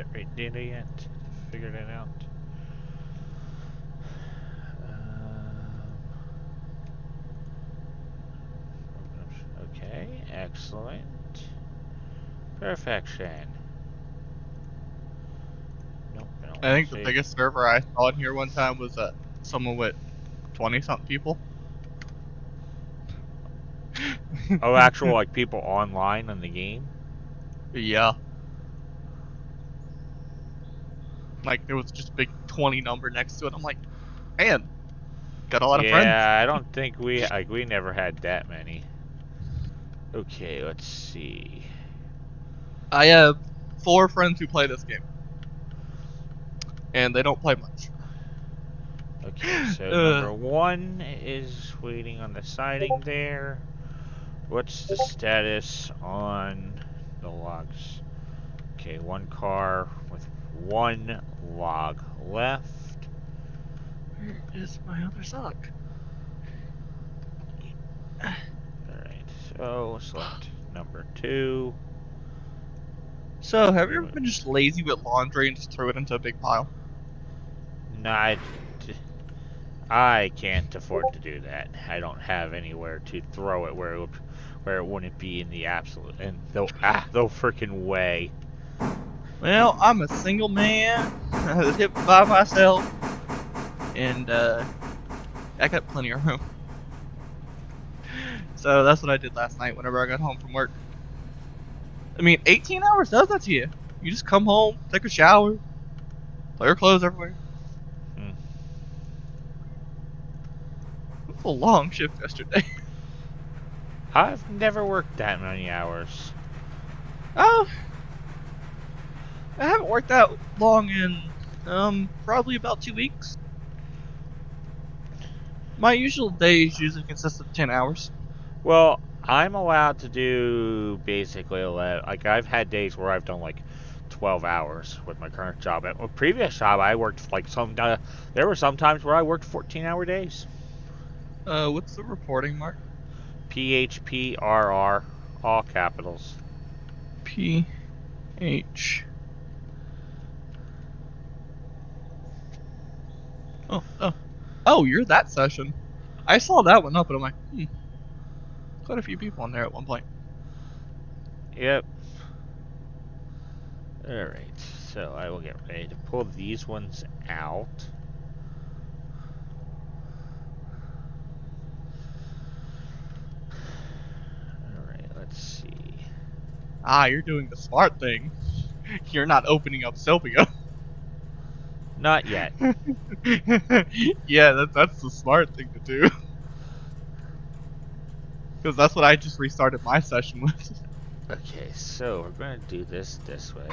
bitrate data yet. Figured it out. Okay, excellent. Perfection. Nope, I think the biggest server I saw in here one time was someone with 20-something people. Oh, actual like people online in the game? Yeah. Like there was just a big 20 number next to it. I'm like, man, got a lot of friends. Yeah, I don't think we never had that many. Okay, let's see. I have 4 friends who play this game, and they don't play much. Okay, so number 1 is waiting on the siding there. What's the status on the logs? Okay, 1 car with 1 log left. Where is my other sock? Alright, so select number 2. So, have you ever been just lazy with laundry and just throw it into a big pile? No, I can't afford to do that. I don't have anywhere to throw it where it wouldn't be in the absolute the freaking way. Well, I'm a single man, I was hit by myself, and I got plenty of room. So that's what I did last night whenever I got home from work. I mean, 18 hours does that to you. You just come home, take a shower, throw your clothes everywhere. It was a long shift yesterday. I've never worked that many hours. Oh, I haven't worked that long in probably about 2 weeks. My usual days usually consist of 10 hours. Well, I'm allowed to do basically 11. Like I've had days where I've done like 12 hours with my current job. At my previous job, I worked like there were some times where I worked 14-hour days. What's the reporting mark? PHPRR, all capitals. PH. Oh, you're that session. I saw that one up, and I'm like, quite a few people on there at one point. Yep. Alright, so I will get ready to pull these ones out. Alright, let's see. Ah, you're doing the smart thing. You're not opening up Sylvia. Not yet. Yeah, that's the smart thing to do. Because that's what I just restarted my session with. Okay, so we're going to do this way.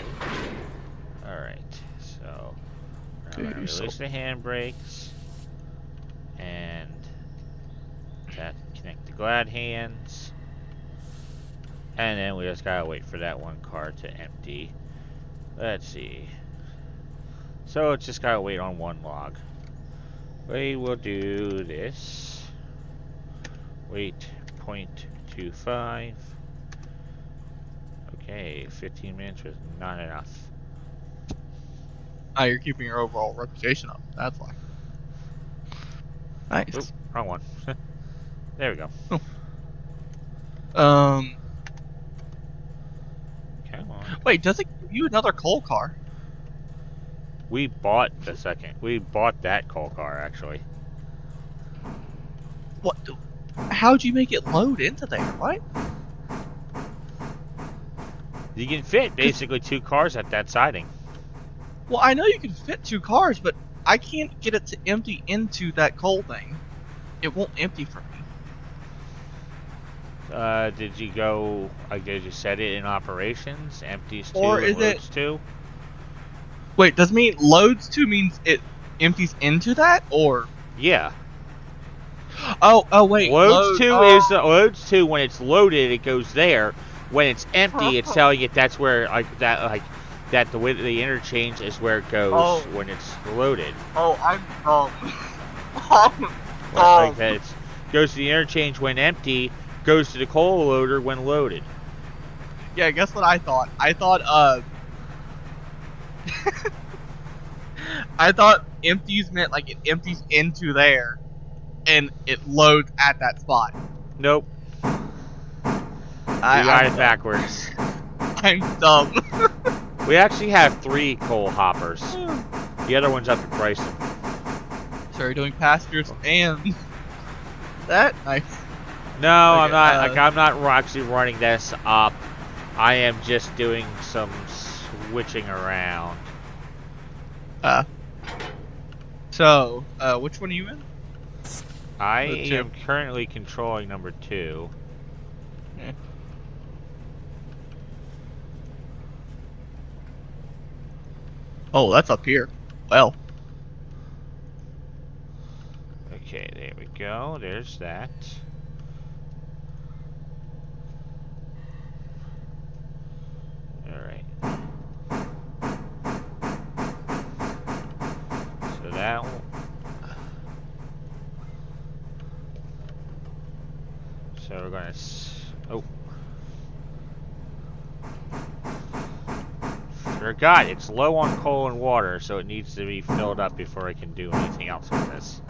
Alright, so I'm going to release the handbrakes and connect the glad hands. And then we just gotta wait for that 1 car to empty. Let's see. So it's just gotta wait on 1 log. We will do this. Wait 0.25. Okay, 15 minutes was not enough. Ah, you're keeping your overall reputation up. That's why. Nice. Oop, wrong one. There we go. Oh. Come on. Wait, does it give you another coal car? We bought that coal car actually. What? How'd you make it load into there? What? You can fit basically 2 cars at that siding. Well, I know you can fit 2 cars, but I can't get it to empty into that coal thing. It won't empty for me. Did you go, did you set it in operations? Empties 2 Or and is loads it 2? Wait, does it mean loads 2 means it empties into that, or? Yeah. Oh wait. Loads 2 is loads 2 when it's loaded, it goes there. When it's empty, it's telling it that's where that the way the interchange is where it goes when it's loaded. Oh, I'm Like that, it goes to the interchange when empty, goes to the coal loader when loaded. Yeah, guess what I thought? I thought I thought empties meant like it empties into there and it loads at that spot. Nope. You got it backwards. I'm dumb. We actually have 3 coal hoppers. The other one's up in Bryson. So you're doing passengers and that? Nice. No, I'm not. I'm not actually running this up. I am just doing some switching around. So, which one are you in? I am currently controlling number 2. Yeah. Oh, that's up here. Well. Okay, there we go. There's that. Alright. So that one. So we're gonna. Oh. Forgot, it's low on coal and water, so it needs to be filled up before I can do anything else with this.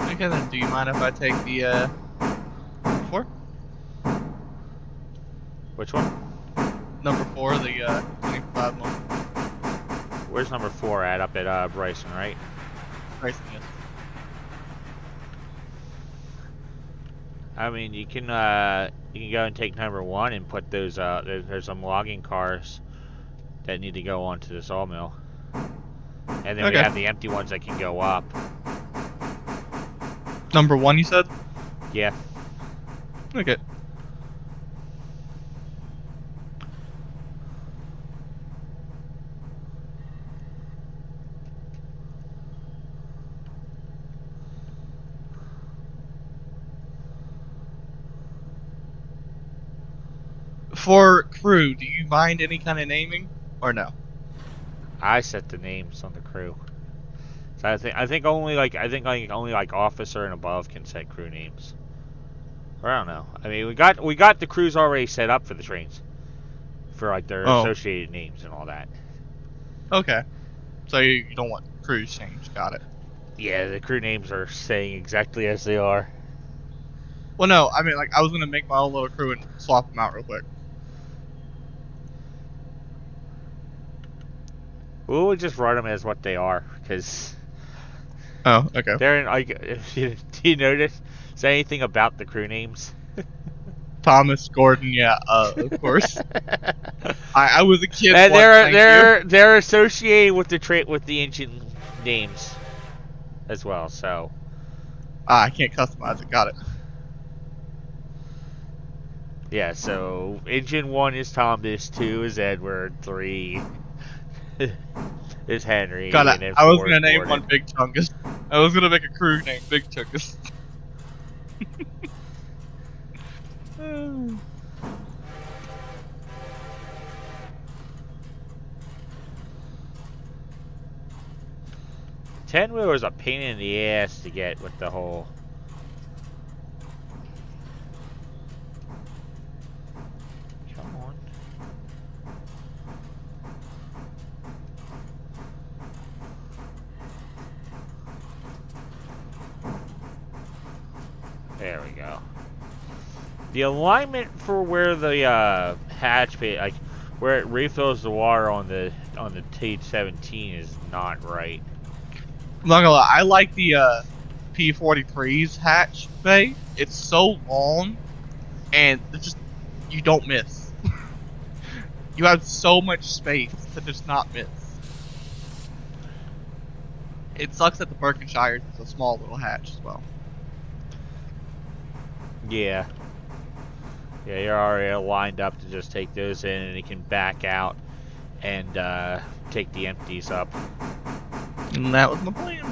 Okay then, do you mind if I take the, 4? Which one? Number 4, the, 25 one. Where's number 4 at? Up at, Bryson, right? Bryson, yes. I mean, you can go and take number 1 and put those, there's some logging cars that need to go onto the sawmill. And then we have the empty ones that can go up. Number 1, you said? Yeah. Okay. For crew, do you mind any kind of naming or no? I set the names on the crew. So I think only like officer and above can set crew names. Or I don't know. I mean, we got the crews already set up for the trains, for like their associated names and all that. Okay. So you don't want crews changed. Got it. Yeah, the crew names are staying exactly as they are. Well, no, I mean, like, I was gonna make my own little crew and swap them out real quick. We'll just run them as what they are, because. Oh, okay. They're in, like, do you notice? Is there anything about the crew names? Thomas, Gordon, yeah, of course. I was a kid. And they're associated with the engine names as well. So. I can't customize it. Got it. Yeah. So engine 1 is Thomas, 2 is Edward, 3 is Henry. Got it. And I was gonna name Gordon. one Big Chungus. I was gonna make a crew named Big Chungus. Ten-wheeler is a pain in the ass to get with the whole. Come on. There we go. The alignment for where the hatch pit, like where it refills the water on the T17, is not right. I'm not gonna lie, I like the P43's hatch bay. It's so long, and it's just you don't miss. You have so much space to just not miss. It sucks that the Berkshires is a small little hatch as well. Yeah. Yeah, you're already lined up to just take those in, and it can back out and take the empties up. And that was my plan.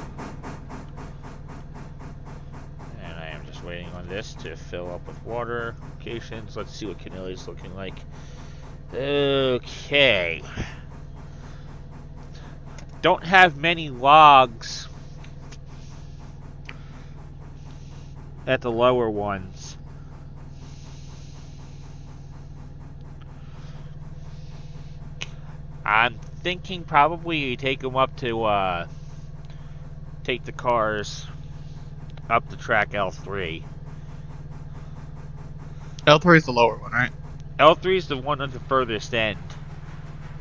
And I am just waiting on this to fill up with water locations. Let's see what Canelli's looking like. Okay. Don't have many logs at the lower ones. I'm thinking probably you take them up to take the cars up the track L3. L3 is the lower one, right? L3 is the one at the furthest end.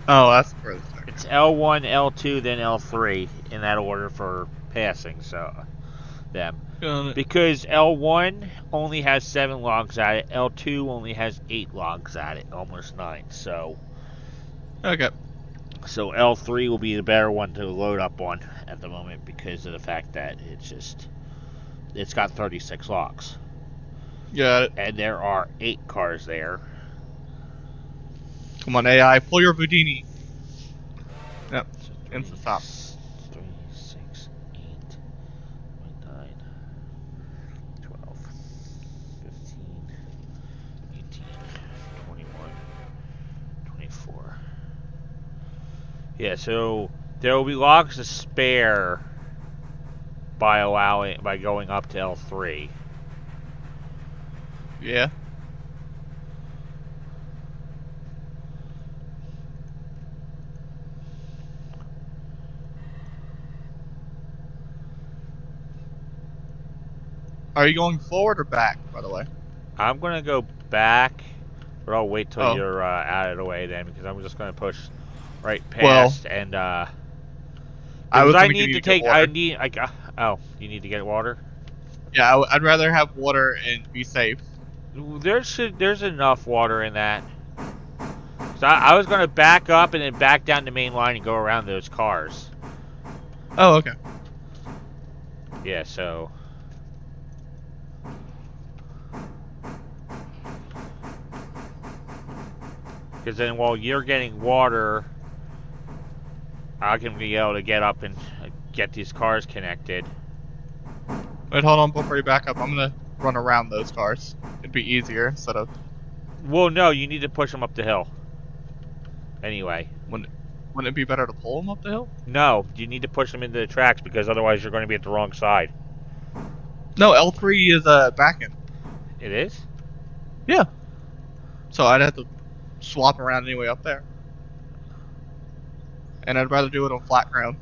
Oh, that's the furthest. Okay. It's L1, L2, then L3 in that order for passing. So them. Because L1 only has 7 logs at it, L2 only has 8 logs at it, almost 9. So L3 will be the better one to load up on at the moment because of the fact that it's got 36 logs. Got it. And there are 8 cars there. Come on, AI, pull your Houdini. Yep. Instant stop. 3, 6, 8, 9, 12, 15, 18, 21, 24. Yeah, so there will be logs to spare by going up to L3. Yeah. Are you going forward or back, by the way? I'm going to go back, but I'll wait till Oh. you're out of the way then, because I'm just going to push right past and I was I gonna need to take oh, you need to get water? Yeah, I'd rather have water and be safe. There's enough water in that. So I was going to back up and then back down the main line and go around those cars. Oh, okay. Yeah, so because then while you're getting water, I can be able to get up and get these cars connected. Wait, hold on before you back up. I'm gonna run around those cars. It'd be easier instead of. Well, no, you need to push them up the hill. Anyway. Wouldn't it be better to pull them up the hill? No, you need to push them into the tracks because otherwise you're going to be at the wrong side. No, L3 is back end. It is? Yeah. So I'd have to swap around anyway up there. And I'd rather do it on flat ground.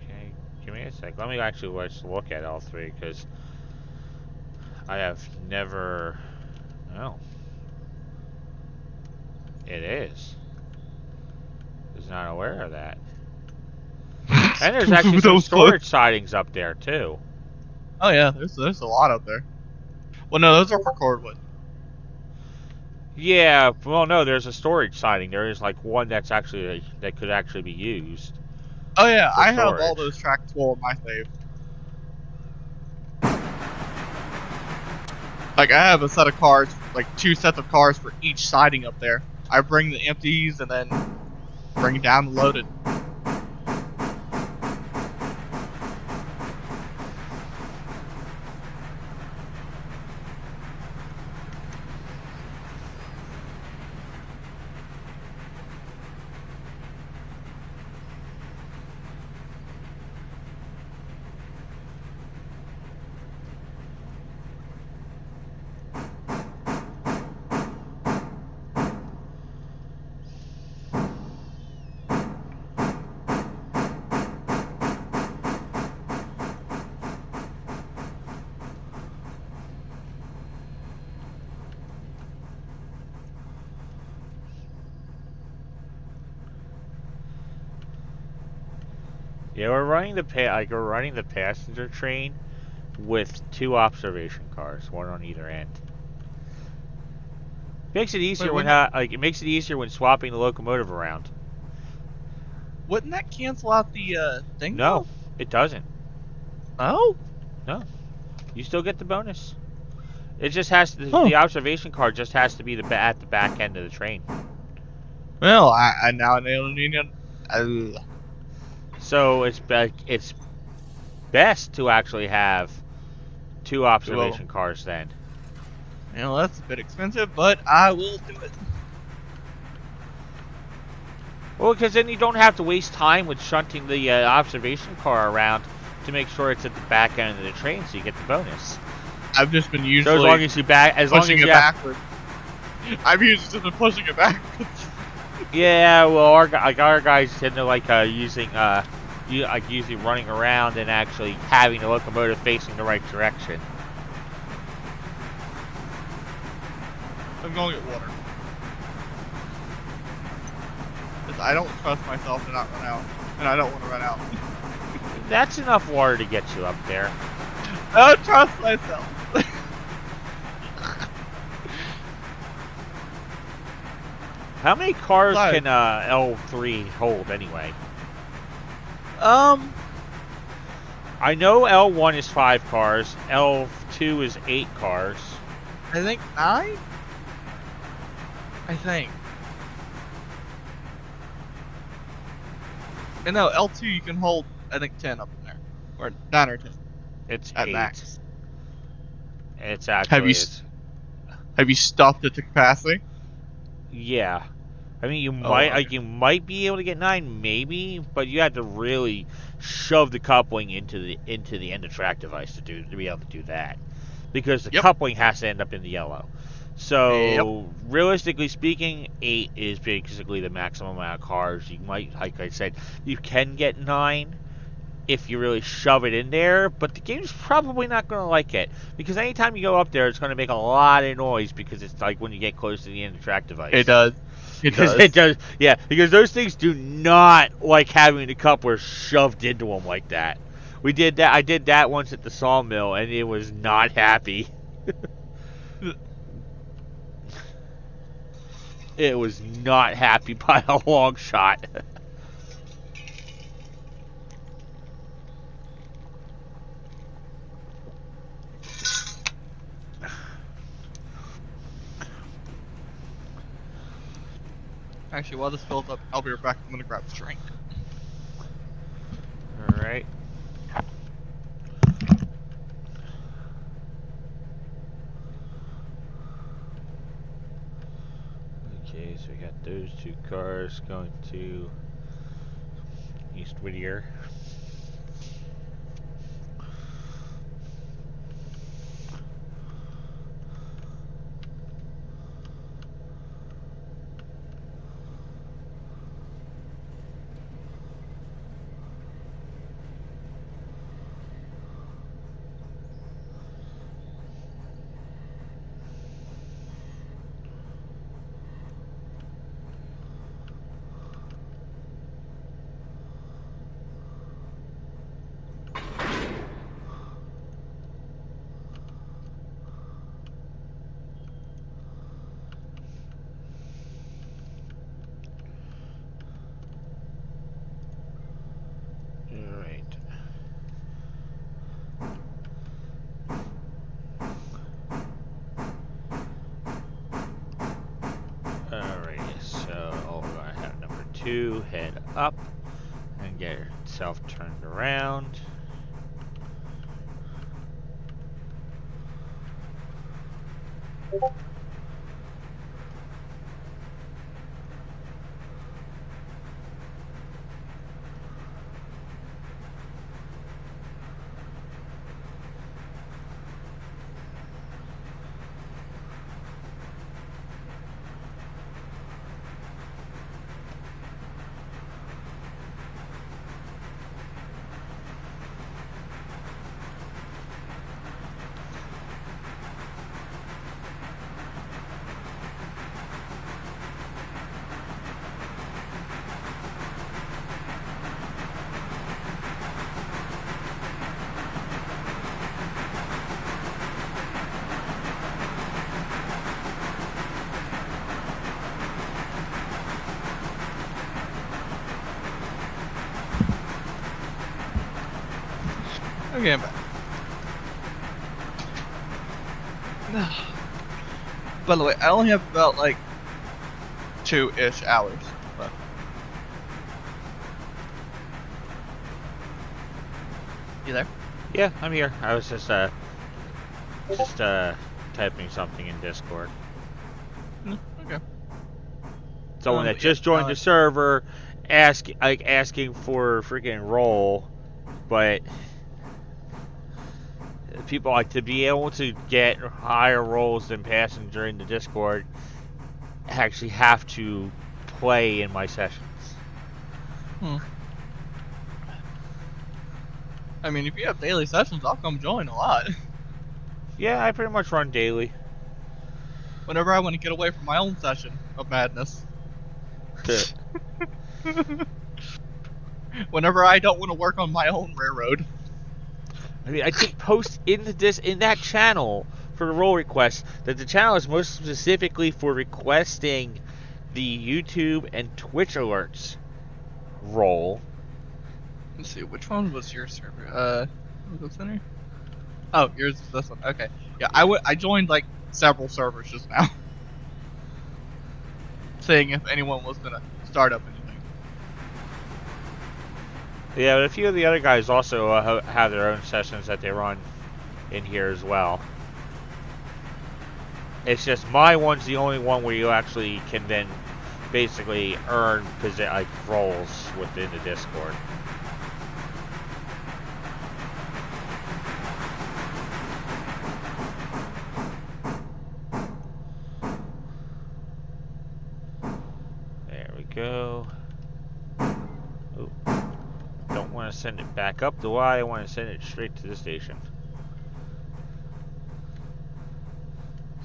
Okay, give me a sec. Let me actually let's look at L3 because I have never. Oh. It is. I was not aware of that. And there's actually some storage sidings up there too. Oh yeah, there's a lot up there. Well, no, those are for cordwood. Yeah, well, no, there's a storage siding. There is like one that's actually that could actually be used. Oh yeah, I have all those tracks full in my save. Like I have a set of cars, like 2 sets of cars for each siding up there. I bring the empties and then bring down the loaded. Yeah, we're running the passenger train with 2 observation cars, one on either end. Makes it easier it makes it easier when swapping the locomotive around. Wouldn't that cancel out the thing? No, though? it doesn't. Oh? No, you still get the bonus. It just has to, the observation car just has to be at the back end of the train. Well, I now need. So it's best to actually have 2 observation cars then. You know, that's a bit expensive, but I will do it. Well, because then you don't have to waste time with shunting the observation car around to make sure it's at the back end of the train, so you get the bonus. I've just been usually so as long as you pushing it backwards. I've usually just been pushing it backwards. Yeah, well, our guys tend to like usually running around and actually having the locomotive facing the right direction. I'm going to get water. 'Cause I don't trust myself to not run out, and I don't want to run out. That's enough water to get you up there. I don't trust myself. How many cars Sorry. can L3 hold anyway? Um, I know L1 is 5 cars, L2 is 8 cars. I think 9? I think. And no, L2 you can hold, I think 10 up in there. Or 9 or 10 It's at 8. max. It's Have actually, you have you stopped it to capacity? yeah. I mean, Oh, okay. you might be able to get 9, maybe, but you have to really shove the coupling into the end of track device to be able to do that, because the Yep. coupling has to end up in the yellow. Yep. So realistically speaking, 8 is basically the maximum amount of cars you might. Like I said, you can get 9 if you really shove it in there, but the game's probably not going to like it, because anytime you go up there, it's going to make a lot of noise, because it's like when you get close to the end of track It device. does. It Because does. it does, yeah. Because those things do not like having the coupler shoved into them like that. We did that. I did that once at the sawmill, and it was not happy. It was not happy by a long shot. Actually, while this fills up, I'll be right back. I'm gonna grab a drink. All right. Okay, so we got those 2 cars going to East Whittier. All right. Alrighty, so we're gonna have number 2 head up and get itself turned around. Okay, I'm back. By the way, I only have about like 2-ish hours left. You there? Yeah, I'm here. I was just typing something in Discord. Okay. Someone that But yeah, just joined the server, asking for a freaking roll, but people like to be able to get higher rolls than passenger in the Discord actually have to play in my sessions. I mean, if you have daily sessions, I'll come join a lot. Yeah, I pretty much run daily. Whenever I want to get away from my own session of madness. Whenever I don't want to work on my own railroad. I mean, I did post in that channel for the role request that the channel is most specifically for requesting the YouTube and Twitch alerts role. Let's see, which one was your server? Center? Oh, yours is this one. Okay. Yeah, I joined like several servers just now. Seeing if anyone was gonna start up anything. Yeah, but a few of the other guys also have their own sessions that they run in here as well. It's just my one's the only one where you actually can then basically earn like roles within the Discord. There we go. Ooh. Don't want to send it back up the Y. I want to send it straight to the station.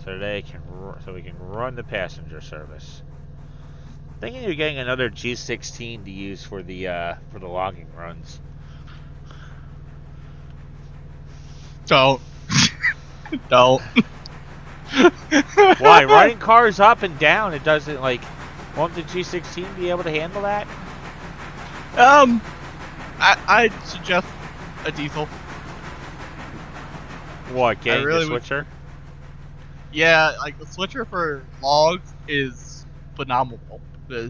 So we can run the passenger service. Thinking you're getting another G16 to use for the logging runs. Don't. Don't. Why? Running cars up and down, it doesn't like. Won't the G16 be able to handle that? I'd suggest a diesel. What? Getting the switcher? Yeah, like the switcher for logs is phenomenal. Yeah,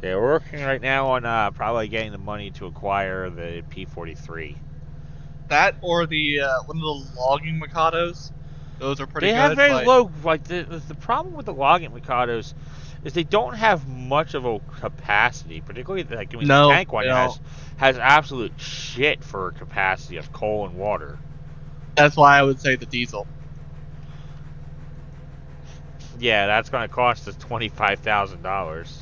we're working right now on probably getting the money to acquire the P43. That or the one of the logging Mikados. Those are pretty good. They have very low. Like the problem with the logging Mikados is they don't have much of a capacity. Particularly like the tank one has absolute shit for capacity of coal and water. That's why I would say the diesel. Yeah, that's going to cost us $25,000.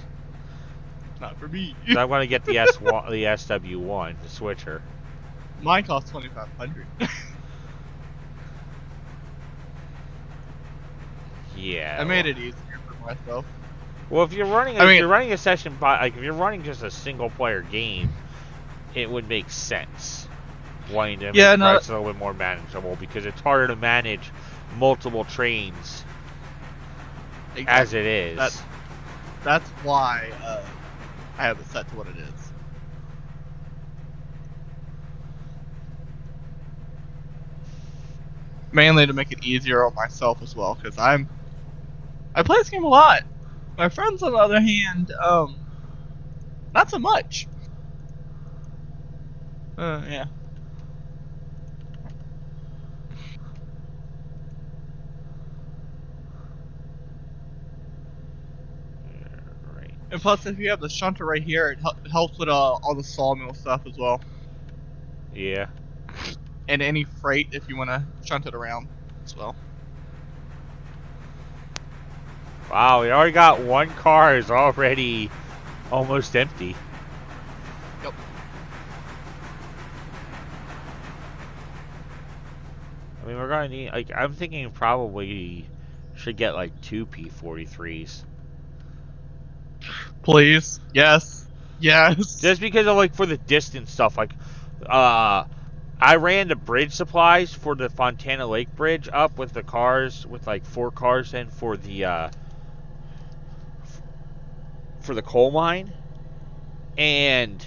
Not for me. So I'm going to get the SW1, the switcher. Mine costs $2,500. Yeah. I made it easier for myself. Well, if you're running, if you're running a session, like if you're running just a single player game, it would make sense. Wanting to make the price a little bit more manageable because it's harder to manage multiple trains as it is. That's why I have it set to what it is. Mainly to make it easier on myself as well, because I play this game a lot. My friends, on the other hand, not so much. Yeah. And plus, if you have the shunter right here, it helps with all the sawmill stuff as well. Yeah. And any freight if you want to shunt it around as well. Wow, we already got one car is already almost empty. Yep. I mean, we're gonna need, like, I'm thinking probably should get like 2 P43s. Please. Yes. Yes. Just because of, like, for the distance stuff, like, I ran the bridge supplies for the Fontana Lake Bridge up with the cars, with like 4 cars in for the coal mine, and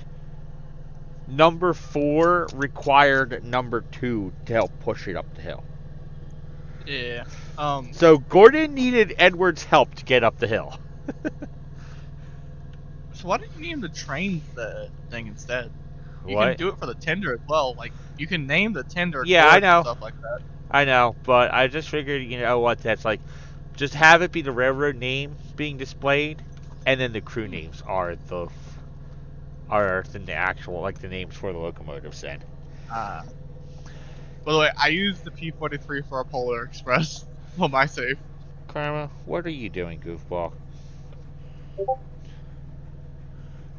number 4 required number 2 to help push it up the hill. Yeah. So Gordon needed Edward's help to get up the hill. So why didn't you name the train the thing instead? You What? can do it for the tender as well. Like, you can name the tender. Yeah, I know. And stuff like that. I know, but I just figured, you know what, that's like, just have it be the railroad name being displayed, and then the crew names are the actual, like, the names for the locomotives then. By the way, I used the P43 for a Polar Express on my save. Karma, what are you doing, goofball?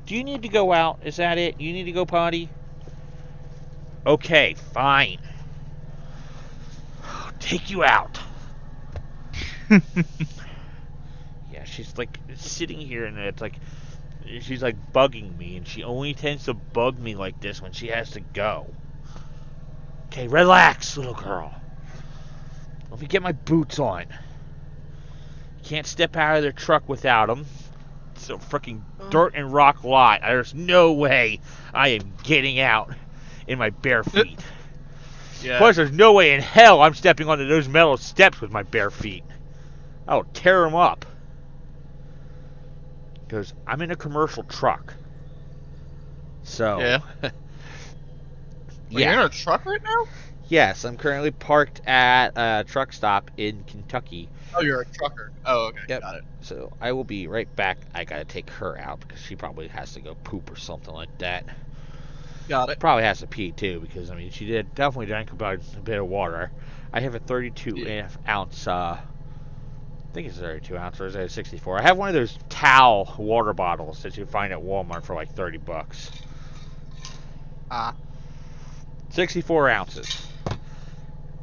Do you need to go out? Is that it? You need to go potty? Okay, fine. I'll take you out. Yeah, she's like sitting here and it's like she's like bugging me, and she only tends to bug me like this when she has to go. Okay, relax, little girl. Let me get my boots on. Can't step out of the truck without them. It's a freaking dirt and rock lot. There's no way I am getting out in my bare feet. Yeah. Plus, there's no way in hell I'm stepping onto those metal steps with my bare feet. I'll tear them up. Because I'm in a commercial truck. So, Yeah. Wait, you're in a truck right now? Yes, I'm currently parked at a truck stop in Kentucky. Oh, you're a trucker. Oh, okay. Yep. Got it. So I will be right back. I gotta take her out because she probably has to go poop or something like that. Got it. Probably has to pee too because I mean she definitely drank about a bit of water. I have a 32 ounce. I think it's 32 ounce or is it 64? I have one of those towel water bottles that you find at Walmart for like $30. 64 ounces.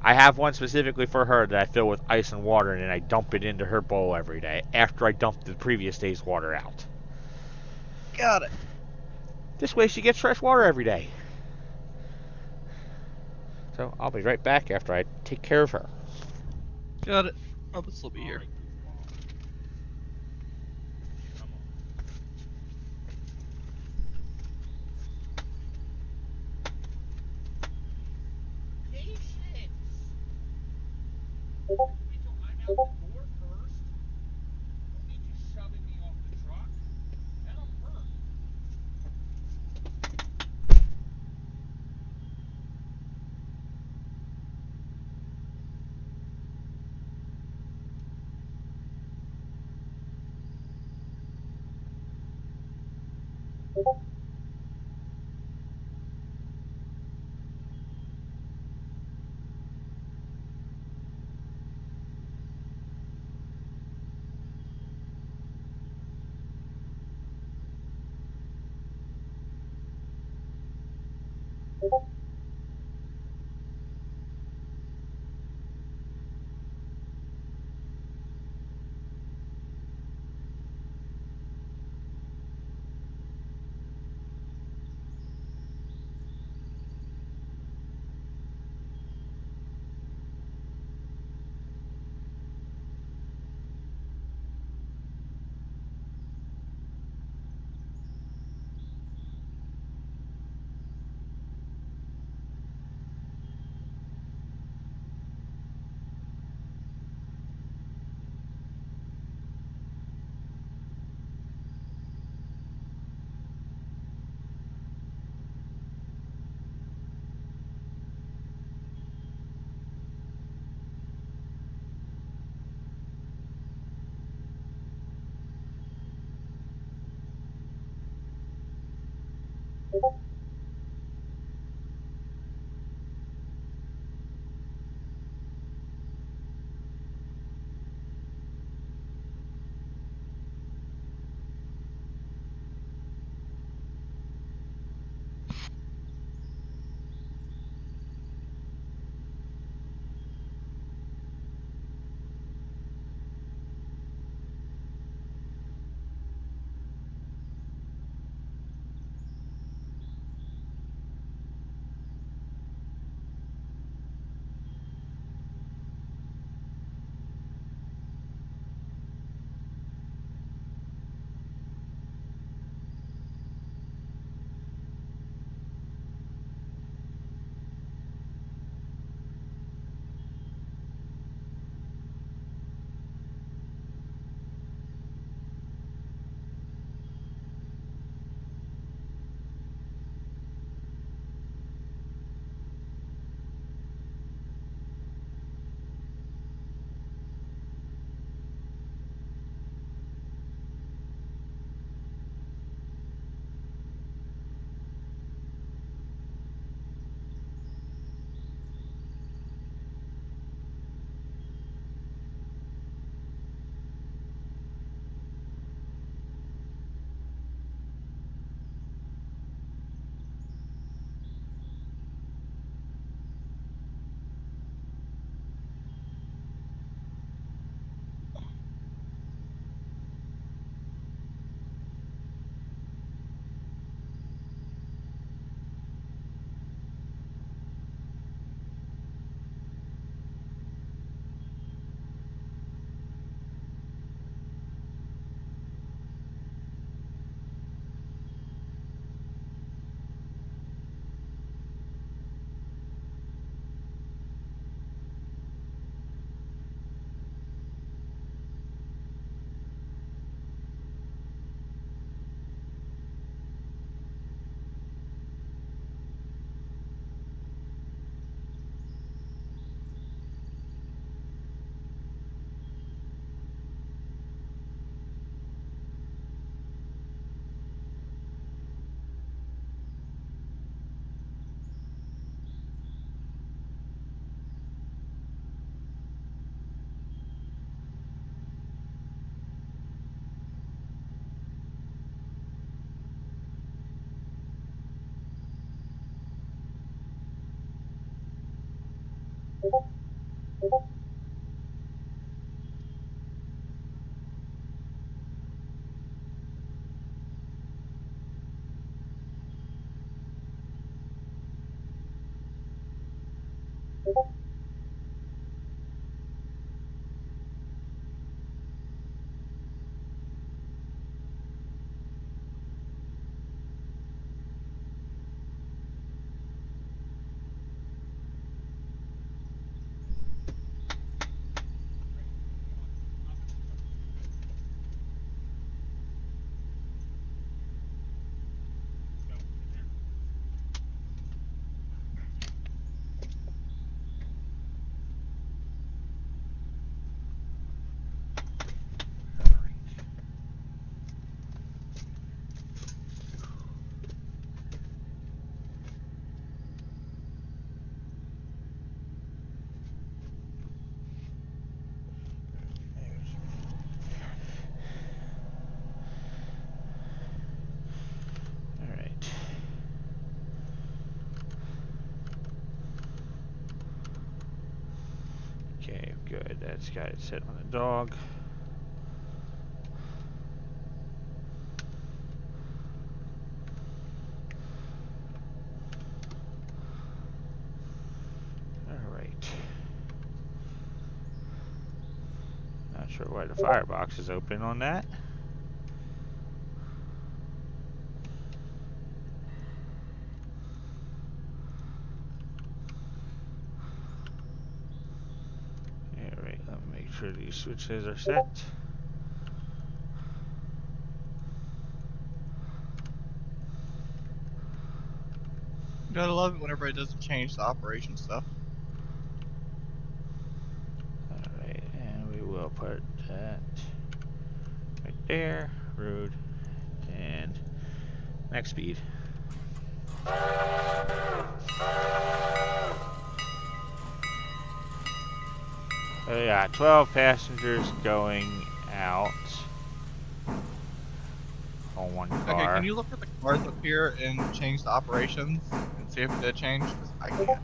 I have one specifically for her that I fill with ice and water, and then I dump it into her bowl every day after I dump the previous day's water out. Got it. This way she gets fresh water every day. So I'll be right back after I take care of her. Got it. I'll still be here. Alright. Okay, good. That's got it set on the dog. Alright. Not sure why the firebox is open on that. Alright, let me make sure these switches are set. Gotta love it whenever it doesn't change the operation stuff. Alright, and we will put that right there. Rude. And max speed. So yeah, 12 passengers going out on one car. Okay, can you look at the cars up here and change the operations and see if it did change? 'Cause I can't.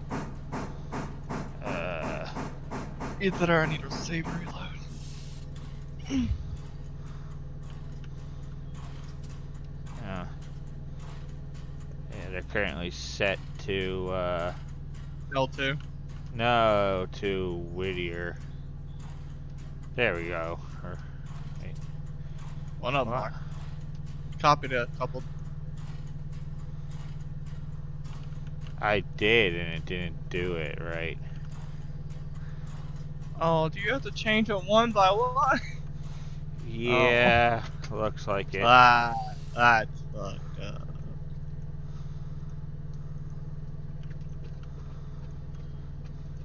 Either I need to save and reload. Yeah, they're currently set to L2. no, to Whittier. There we go. Wait. One of them. What? Copied a couple. I did, and it didn't do it right. Oh, do you have to change it one by one? Yeah, looks like it. That's fucked up.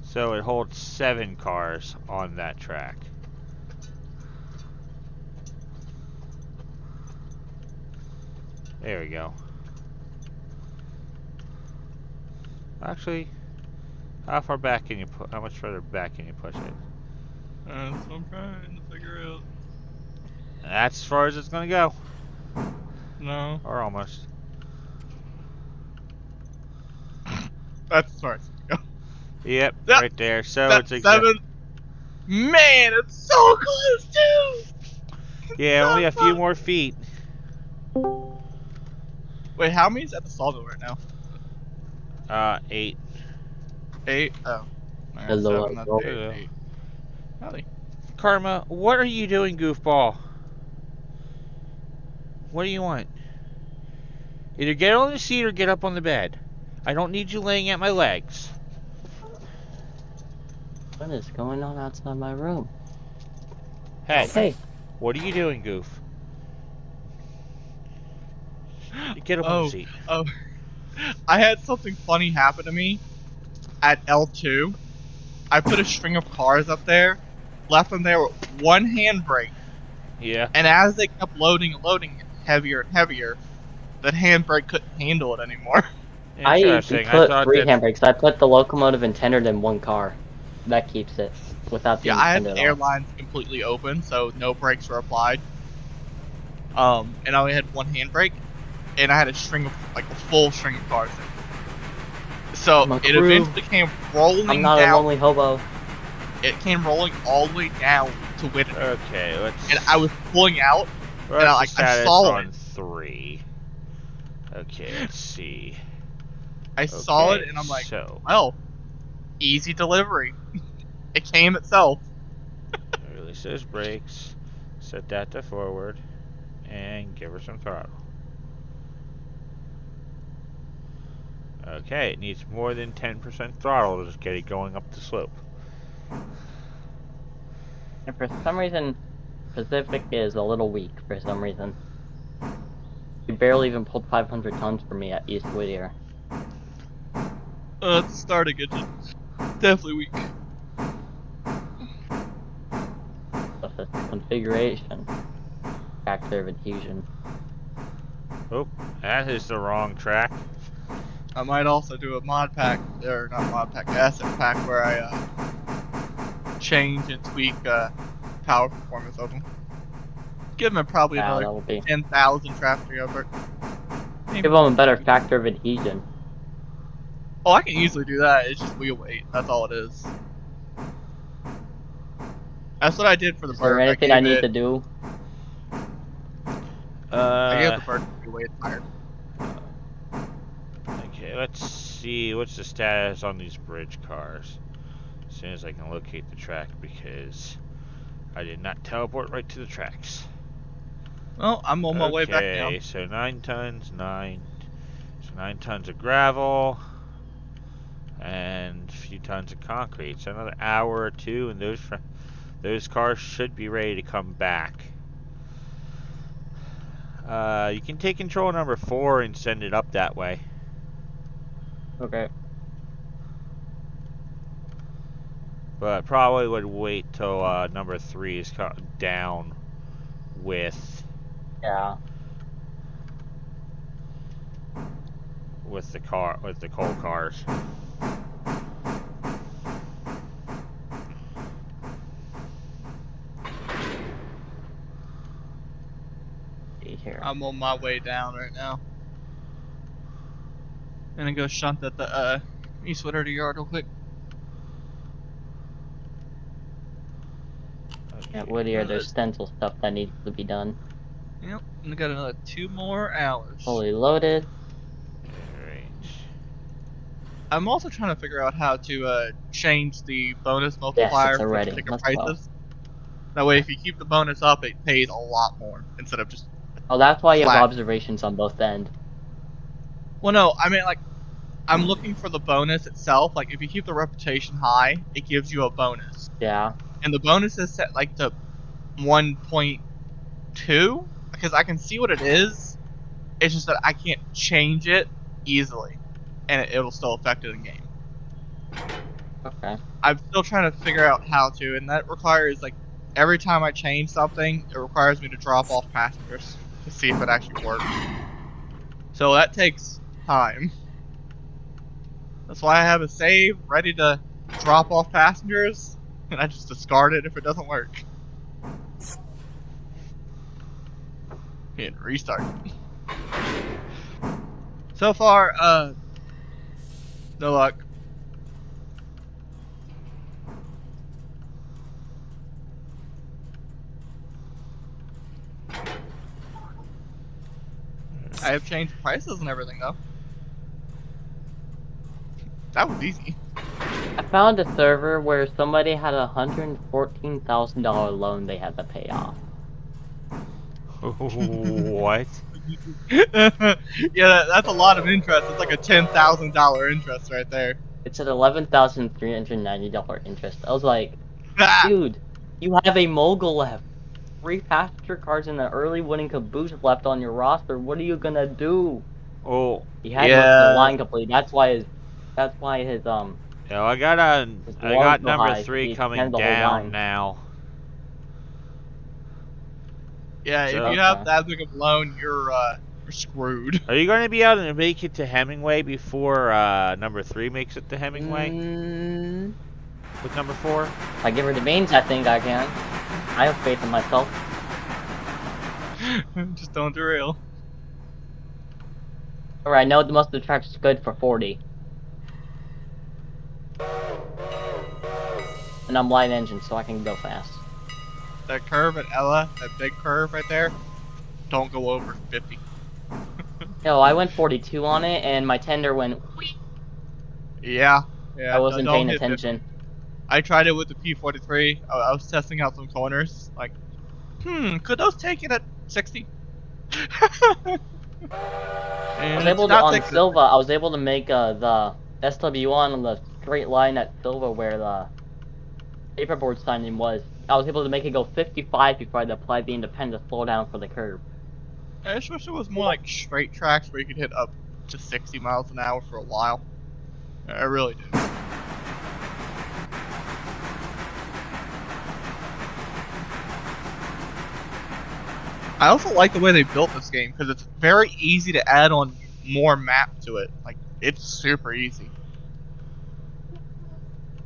So it holds 7 cars on that track. There we go. Actually, how far back can you put? How much further back can you push it? That's what I'm trying to figure out. That's as far as it's gonna go, No. or almost. That's as far as it can go. Yep, Yep, right there. So That's it's 7. Man, it's so close too! yeah, so only a few close. more feet. Wait, how many's at the Saldo right now? 8. 8? Oh. Alright, Hello, 7, that's hello. 8. Hello. 8. Howdy. Karma, what are you doing, goofball? What do you want? Either get on the seat or get up on the bed. I don't need you laying at my legs. What is going on outside my room? Hey, Hey, what are you doing, goof? Get up on the seat. Oh. I had something funny happen to me at L2. I put a string of cars up there, left them there with one handbrake, Yeah. and as they kept loading and loading heavier and heavier, that handbrake couldn't handle it anymore. I Interesting. I put thought 3 that. handbrakes. I put the locomotive and tender in one car. That keeps it without Yeah, being I had tender the at all. airlines completely open, so no brakes were applied. And I only had one handbrake, and I had a string of, like, a full string of cars there. So My it crew. eventually came rolling I'm not a down. lonely hobo. it came rolling all the way down to Whittier. Okay, let's. And I was pulling out, We're and at I the status saw on it. 3. Okay, let's see. I saw it, Okay, and I'm like, so well, easy delivery. It came itself. release those brakes, set that to forward, and give her some throttle. Okay, it needs more than 10% throttle to just get it going up the slope. And for some reason, Pacific is a little weak for some reason. He barely even pulled 500 tons for me at East Whittier. It's starting. It's definitely weak. That's the configuration. Factor of adhesion. Oh, that is the wrong track. I might also do a mod pack, or not mod pack, asset pack, where I change and tweak power performance of them. Give them probably Yeah, another that will be. 10,000 traffic effort. Give them a better factor of adhesion. Oh, I can easily do that. It's just wheel weight. That's all it is. That's what I did for the Is there bird. anything I need to do? I gave the bird wheel weight higher. Okay, let's see what's the status on these bridge cars. As soon as I can locate the track, because I did not teleport right to the tracks. Well, I'm on my way back now. Okay, so 9 tons, 9. So 9 tons of gravel, and a few tons of concrete. So another hour or two, and those cars should be ready to come back. You can take control number 4 and send it up that way. Okay. But probably would wait till number 3 is down with Yeah. the coal cars. See here. I'm on my way down right now. Gonna go shunt at the East Whittier yard real quick. At Whittier, there's stencil stuff that needs to be done. Yep, and I got another 2 more hours. Fully loaded. Alright. I'm also trying to figure out how to change the bonus Yes, multiplier it's for already. ticket Let's prices. go. That way, if you keep the bonus up, it pays a lot more instead of just. Oh, that's why you have flat. observations on both ends. Well, no, I mean like, I'm looking for the bonus itself. Like, if you keep the reputation high, it gives you a bonus, Yeah. and the bonus is set like to 1.2 because I can see what it is. It's just that I can't change it easily, and it'll still affect it in game. Okay. I'm still trying to figure out how to, and that requires like every time I change something, it requires me to drop off passengers to see if it actually works. So that takes time. That's why I have a save ready to drop off passengers, and I just discard it if it doesn't work. And restart. So far, no luck. I have changed prices and everything though. That was easy. I found a server where somebody had a $114,000 loan they had to pay off. What? Yeah, that's a lot of interest. It's like a $10,000 interest right there. It's at $11,390 interest. I was like, Ah! dude, you have a mogul left. 3 passenger cars and an early winning caboose left on your roster. What are you gonna do? Oh, He had most of Yeah. the line complete. That's why his yeah, I loan's got so number high. 3 He coming extended the whole down line. now. Yeah, if So, you have that big of a loan, you're screwed. are you going to be able to make it to Hemingway before number 3 makes it to Hemingway with number 4? If I give her the beans, I think I can. I have faith in myself. Just don't derail. Alright, I know most of the track's good for 40. And I'm light engine, so I can go fast. That curve at Ella, that big curve right there, don't go over 50. No, I went 42 on it, and my tender went. Yeah, I wasn't don't paying hit 50. attention. I tried it with the P43. I was testing out some corners. Like, could those take it at 60? I was And it's able to not on taking it. Silva. I was able to make the SW1 on the straight line at Silva where the paperboard signing was. I was able to make it go 55 before I applied the independent slowdown for the curve. I just wish it was more like straight tracks where you could hit up to 60 miles an hour for a while. I really do. I also like the way they built this game because it's very easy to add on more map to it. Like, it's super easy.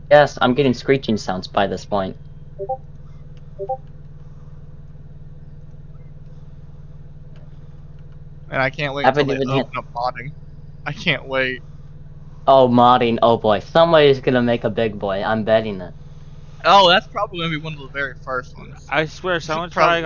Yes, I'm getting screeching sounds by this point. And I can't wait Haven't until they even hit. open up modding. I can't wait. Oh, modding. Oh boy, somebody's gonna make a big boy. I'm betting it. Oh, that's probably going to be one of the very first ones. I swear someone's Probably.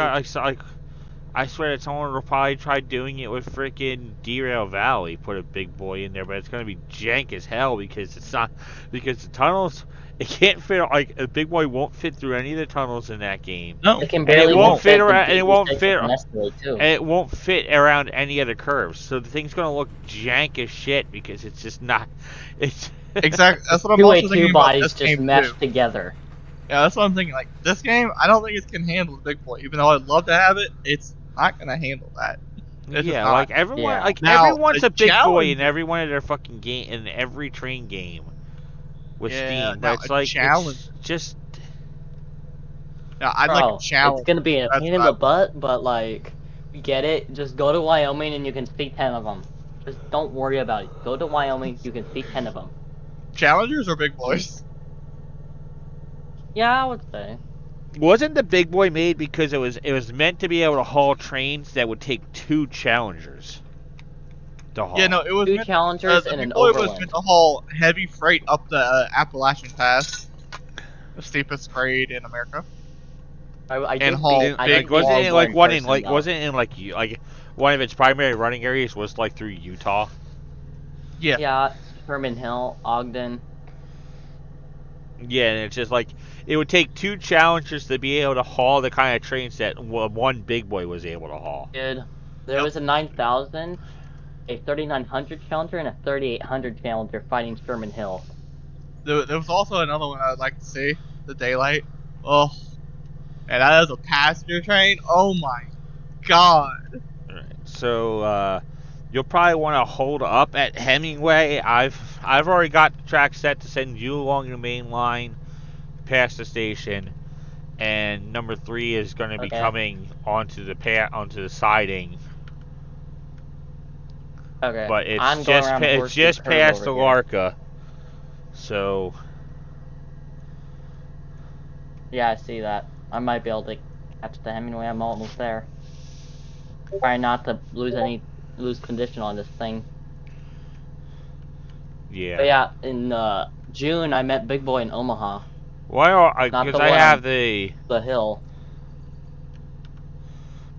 I swear that someone will probably try doing it with freaking Derail Valley. Put a big boy in there, but it's gonna be jank as hell because it's not because the tunnels. It can't fit. Like a big boy won't fit through any of the tunnels in that game. No, It can And barely it won't fit the around. And it won't DD6 fit. of an Escalade, too. And it won't fit around any other curves. So the thing's gonna look jank as shit because it's just not. It's exactly. That's what I'm Two also thinking A2 about bodies this just game meshed too. together. Yeah, that's what I'm thinking. Like this game, I don't think it can handle the big boy. Even though I'd love to have it, it's not gonna handle that. It's just yeah, not. like everyone, Yeah. like Now, everyone's the a big boy in challenge- every one of their fucking game in every train game with Yeah, Steam. But now it's a like challenge. it's just Yeah, I'd like a Bro, it's challenge. gonna be a That's pain what in I the want. butt, but like, we get it. Just go to Wyoming and you can see 10 of them. Just don't worry about it. Go to Wyoming, you can see 10 of them. Challengers or big boys? Yeah, I would say. wasn't the big boy made because it was meant to be able to haul trains that would take two challengers to haul. Yeah, no, it was Two meant. challengers The and big an boy was overland. meant to haul heavy freight up the Appalachian Pass, the steepest grade in America. I And did haul beat. I big did beat wasn't Big it Boy like in one in person, like though. wasn't it in like one of its primary running areas was like through Utah? Yeah. Yeah, Sherman Hill, Ogden. Yeah, and it's just like it would take two challengers to be able to haul the kind of trains that one big boy was able to haul. There was a 9,000, a 3,900 challenger, and a 3,800 challenger fighting Sherman Hill. There was also another one I'd like to see, the Daylight. Oh, and that is a passenger train. Oh my god. Right. So you'll probably want to hold up at Hemingway. I've already got the track set to send you along the main line past the station, and number 3 is going to be coming onto the siding. Okay. But it's I'm going around it's Horseshoe just Curve past over the here. Larka. So Yeah, I see that. I might be able to catch the Hemingway. I'm almost there. Try not to lose condition on this thing. yeah. But yeah, in June I met Big Boy in Omaha. Well, Not because the I one have on the the hill.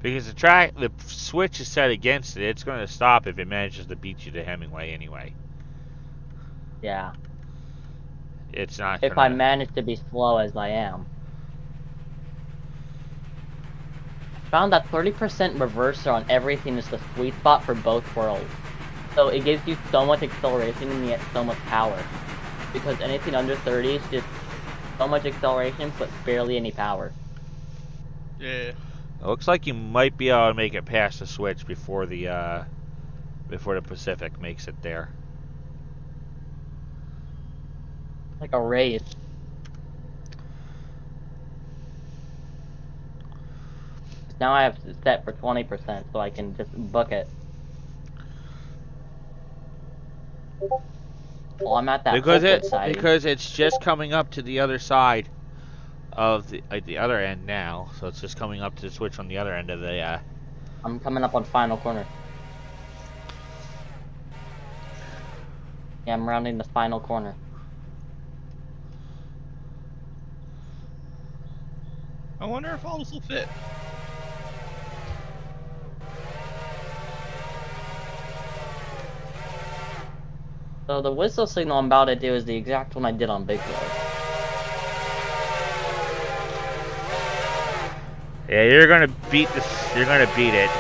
because the switch is set against it. It's going to stop if it manages to beat you to Hemingway anyway. Yeah. It's not If I manage to be slow as I am. Found that 30% reverser on everything is the sweet spot for both worlds. So it gives you so much acceleration and yet so much power. Because anything under 30 is just so much acceleration but barely any power. Yeah. It looks like you might be able to make it past the switch before the Pacific makes it there. Like a race. Now I have it set for 20% so I can just book it. Well, I'm at that Hopewood side. Because it's just coming up to the other side of the other end now, so it's just coming up to the switch on the other end of the. I'm coming up on final corner. Yeah, I'm rounding the final corner. I wonder if all this will fit. So the whistle signal I'm about to do is the exact one I did on Big Road. Yeah, you're gonna beat this. You're gonna beat it.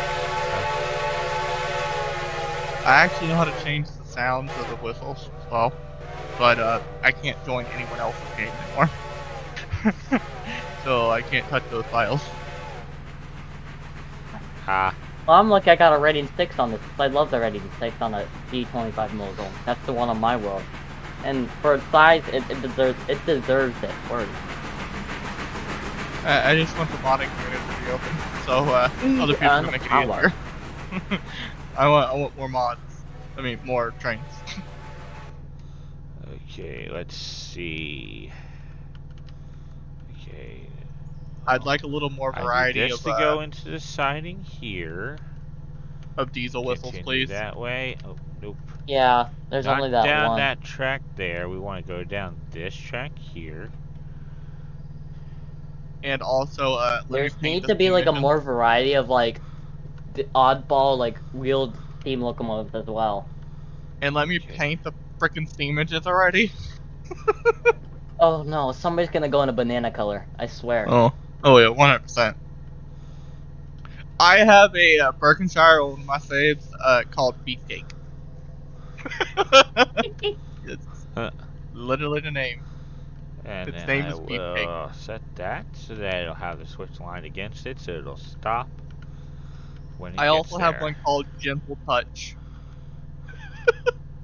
I actually know how to change the sounds of the whistles as well, but I can't join anyone else's game anymore. So I can't touch those files. Ah. Well, I'm lucky I got a rating 6 on this. I love the rating 6 on a D25 mogul. That's the one on my world. And for its size, it deserves it. Word. I just want the modding community to be open, so other people can make it easier. I want more mods. I mean, more trains. Okay, let's see. Okay. I'd like a little more I variety need this of to go into the siding here. diesel whistles, Continue please. that way. Oh, nope. Yeah, there's Not only that down one. that track there. We want to go down this track here. And also, There needs to be like a more variety of like the oddball like wheeled steam locomotives as well. And let me paint the frickin' steam engines already. Oh no, somebody's gonna go in a banana color. I swear. Oh yeah, 100%. I have a Berkshire on my saves called Beefcake. It's literally the name. And Its then name I is Beefcake. will set that so that it'll have the switch line against it, so it'll stop when it I gets also there. have one called Gentle Touch.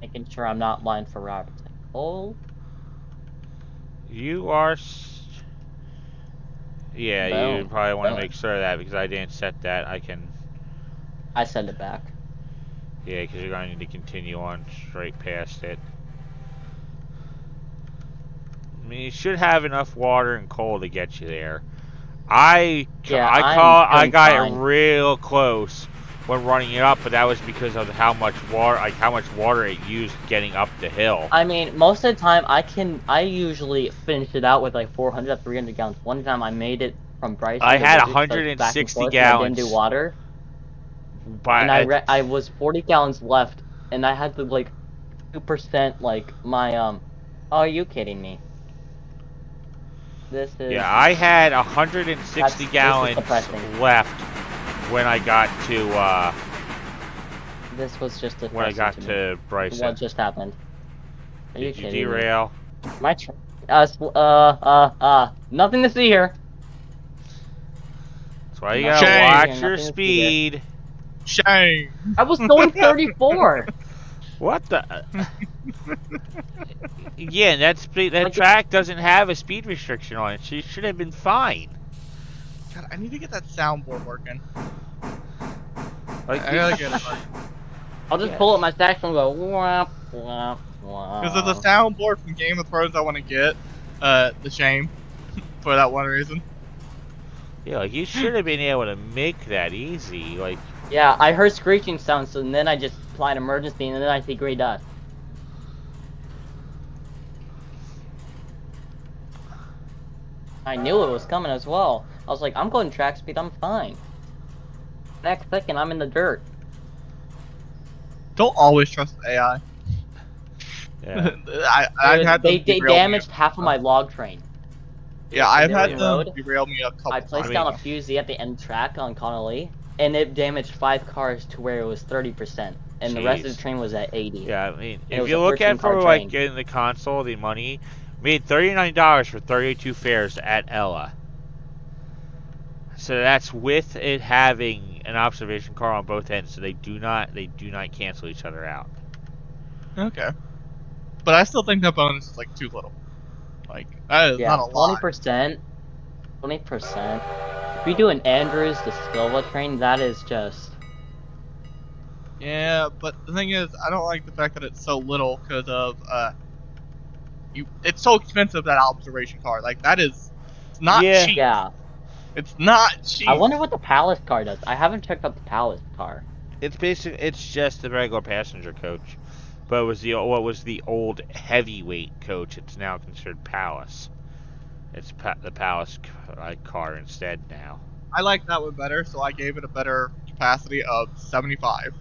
Making sure I'm not lying for Roberts. Oh. You are. Yeah, you Boom. probably want to Boom. make sure of that because I didn't set that. I send it back. Yeah, because you're going to need to continue on straight past it. I mean, you should have enough water and coal to get you there. I got fine. it real close when running it up, but that was because of how much water it used getting up the hill. I mean, most of the time I usually finish it out with like 400 to 300 gallons. One time I made it from Bryson. I had to 160 gallons. I didn't do water. But And I was 40 gallons left, and I had to like 2% like my Oh, are you kidding me? This is yeah, I had 160 gallons left when I got to This was just depressing when I got to Bryson. What just happened? Are you Did you kidding derail? me? My nothing to see here. That's why you gotta watch your speed. Shame. I was going 34. What the? Yeah, that track doesn't have a speed restriction on it. So you should have been fine. God, I need to get that soundboard working. Like, I gotta get it working. I'll just pull up my saxophone and go wah, wah, wah. Because there's a soundboard from Game of Thrones I want to get. The shame. For that one reason. Yeah, like you should have been able to make that easy. Like. Yeah, I heard screeching sounds, and then I just applied emergency, and then I see gray dust. I knew it was coming as well. I was like, I'm going track speed, I'm fine. Next second, I'm in the dirt. Don't always trust AI. Yeah. I've had they damaged half of my log train. Yeah, I've had them derail me a couple times. I placed down a fusee at the end track on Connolly, and it damaged 5 cars to where it was 30%, and the rest of the train was at 80. Yeah, I mean, if you look at for like getting the console, the money, made $39 for 32 fares at Ella. So that's with it having an observation car on both ends, so they do not cancel each other out. Okay. But I still think that bonus is like too little. Like, that is not a lot. 20%. 20%. If you do an Andrews to Silva train, that is just... Yeah, but the thing is, I don't like the fact that it's so little because of, it's so expensive, that observation car. Like, that is not cheap. Yeah. It's not cheap. I wonder what the Palace car does. I haven't checked out the Palace car. It's just the regular passenger coach. But it was what was the old heavyweight coach. It's now considered Palace. It's the Palace car instead now. I like that one better, so I gave it a better capacity of 75.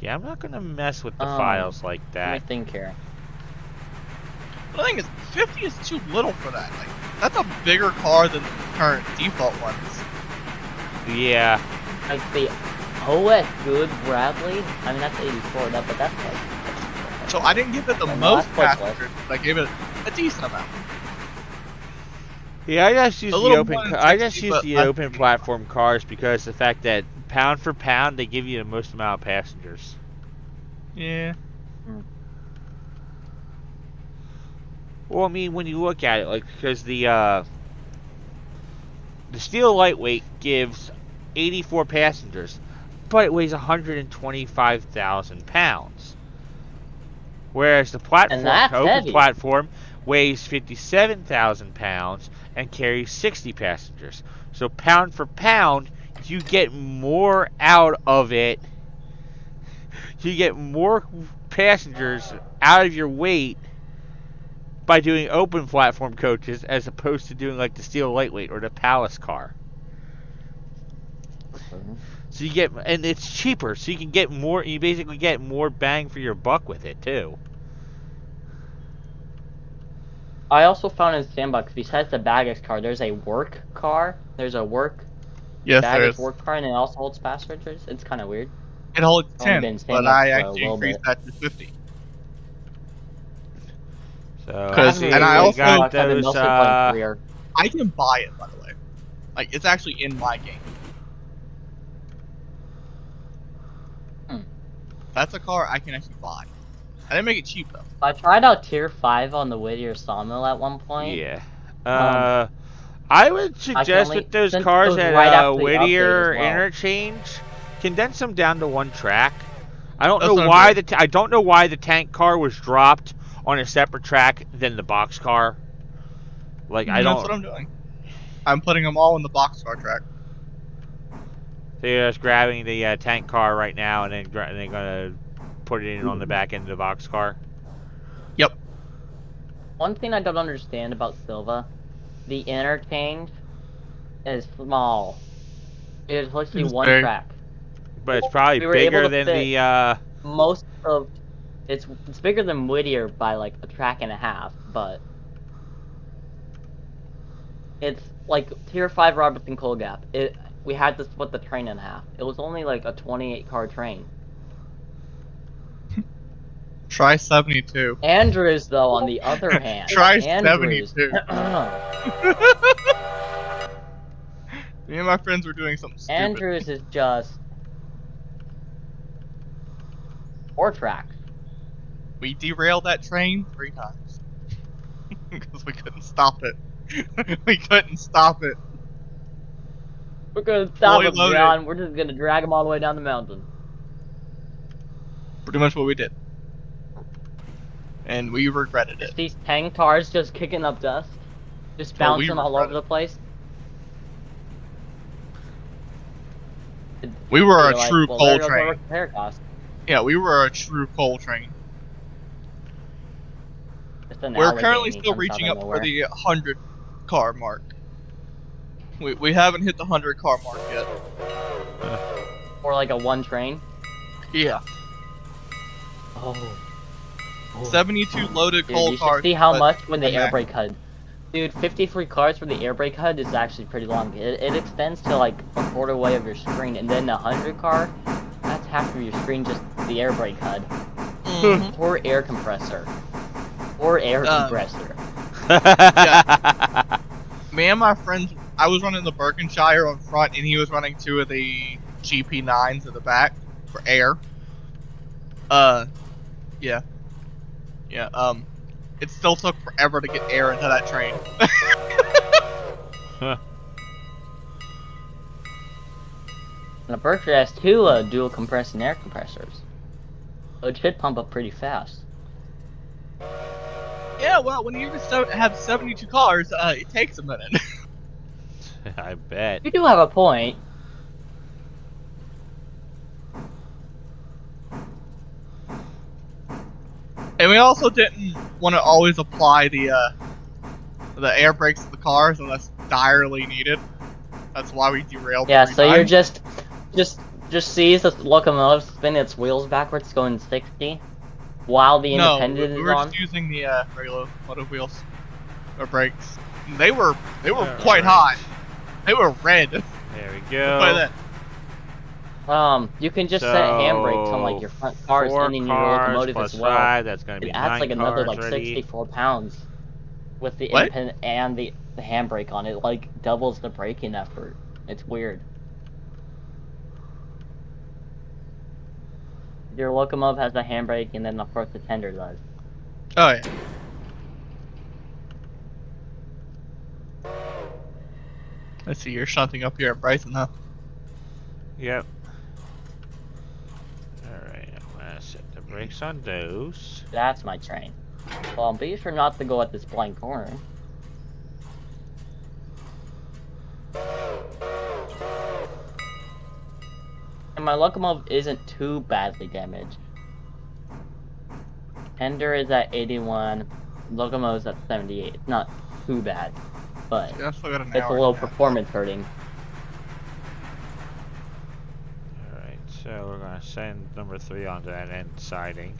Yeah, I'm not gonna mess with the files like Let me that. think here. The thing is, 50 is too little for that. Like, that's a bigger car than the current default ones. Yeah. Like the OS Good Bradley. I mean that's 84. But that's like. So I didn't give it the And most last place passengers, but I gave it a decent amount. Yeah, I just use A the little open. more than I just 60, use but the less open than platform cars because the fact that pound for pound they give you the most amount of passengers. Yeah. Well, I mean, when you look at it, like because the steel lightweight gives 84 passengers, but it weighs 125,000 pounds. Whereas the And that's open heavy. platform weighs 57,000 pounds and carries 60 passengers. So pound for pound, you get more out of it. You get more passengers out of your weight by doing open platform coaches as opposed to doing like the steel lightweight or the Palace car. So you get, and it's cheaper, so you can get more. You basically get more bang for your buck with it too. I also found in Sandbox, besides the baggage car, there's a work car. There's a Yes, there baggage is. work car, and it also holds passengers. It's kind of weird. It holds I've only 10, been in but Sandbox I for a actually little increased bit. that to 50. So I haven't And really I played also Sandbox. I've been those. mostly playing Career. I can buy it, by the way. Like, it's actually in my game. That's a car I can actually buy. I didn't make it cheap, though. I tried out Tier 5 on the Whittier Sawmill at one point. Yeah. I would suggest with those since it cars was at right after the update Whittier as well. Interchange, condense them down to one track. I don't That's know what why I'm doing. I don't know why the tank car was dropped on a separate track than the box car. Like I That's don't. what I'm doing. I'm putting them all in the boxcar track. So you're just grabbing the tank car right now and then they're gonna put it in on the back end of the box car. Yep. One thing I don't understand about Silva, the interchange is small. It's literally It's one big. track. But it's probably We were able bigger to than fit the. most of it's bigger than Whittier by like a track and a half, but it's like Tier 5 Robertson Coal Gap. We had to split the train in half. It was only like a 28 car train. Try 72. Andrews, though, on the other hand, Try Andrews. 72. Me and my friends were doing something stupid. Andrews is just 4 tracks. We derailed that train 3 times. Because we couldn't stop it. We couldn't stop it. We're gonna stop Fully him, loaded. John. We're just gonna drag him all the way down the mountain. Pretty much what we did. And we regretted it. These tank cars just kicking up dust, just Oh, we bouncing all regret over it. the place. We were You're a like, true well, coal there goes our train. repair cost. Yeah, we were a true coal train. Just an We're Allegheny currently still comes out reaching of up for nowhere. the 100 car mark. We haven't hit the 100 car mark yet. Or like a one train. Yeah. Oh. 72 loaded Dude, coal you cars. should see how but- much when the air max. brake HUD. Dude, 53 cars for the air brake HUD is actually pretty long. It extends to like a quarter way of your screen, and then the 100 car, that's half of your screen, just the air brake HUD. Mhm. Or air compressor. Or air compressor. Me and my friends, I was running the Berkshire on front, and he was running 2 of the GP9s at the back for air. Yeah. Yeah, it still took forever to get air into that train. And the Berkshire has 2 dual compressing air compressors. So it should pump up pretty fast. Yeah, well, when you have 72 cars, it takes a minute. I bet. You do have a point. And we also didn't want to always apply the air brakes to the cars unless direly needed. That's why we derailed. Yeah, 3 so you're times. just sees the locomotive spin its wheels backwards going 60 while the No, independent we is were on. just using the regular motor wheels or brakes. They were quite Alright. hot. They were red. There we By go. that. You can just set handbrakes on like your front cars 4 and in your cars locomotive plus as well. 5, that's going to It be adds 9 like another cars like ready. 64 pounds with the What? independent and the handbrake on it. Like doubles the braking effort. It's weird. Your locomotive has a handbrake, and then of course the tender does. Oh yeah. Let's see, you're shunting up here at Bryson, huh? Yep. Alright, I'm going to set the brakes on those. That's my train. Well, be sure not to go at this blank corner. And my locomotive isn't too badly damaged. Tender is at 81, locomotive's at 78. It's not too bad, but Yeah, I still got an it's a hour little and half performance hurting. Alright, so we're going to send number 3 onto that end siding.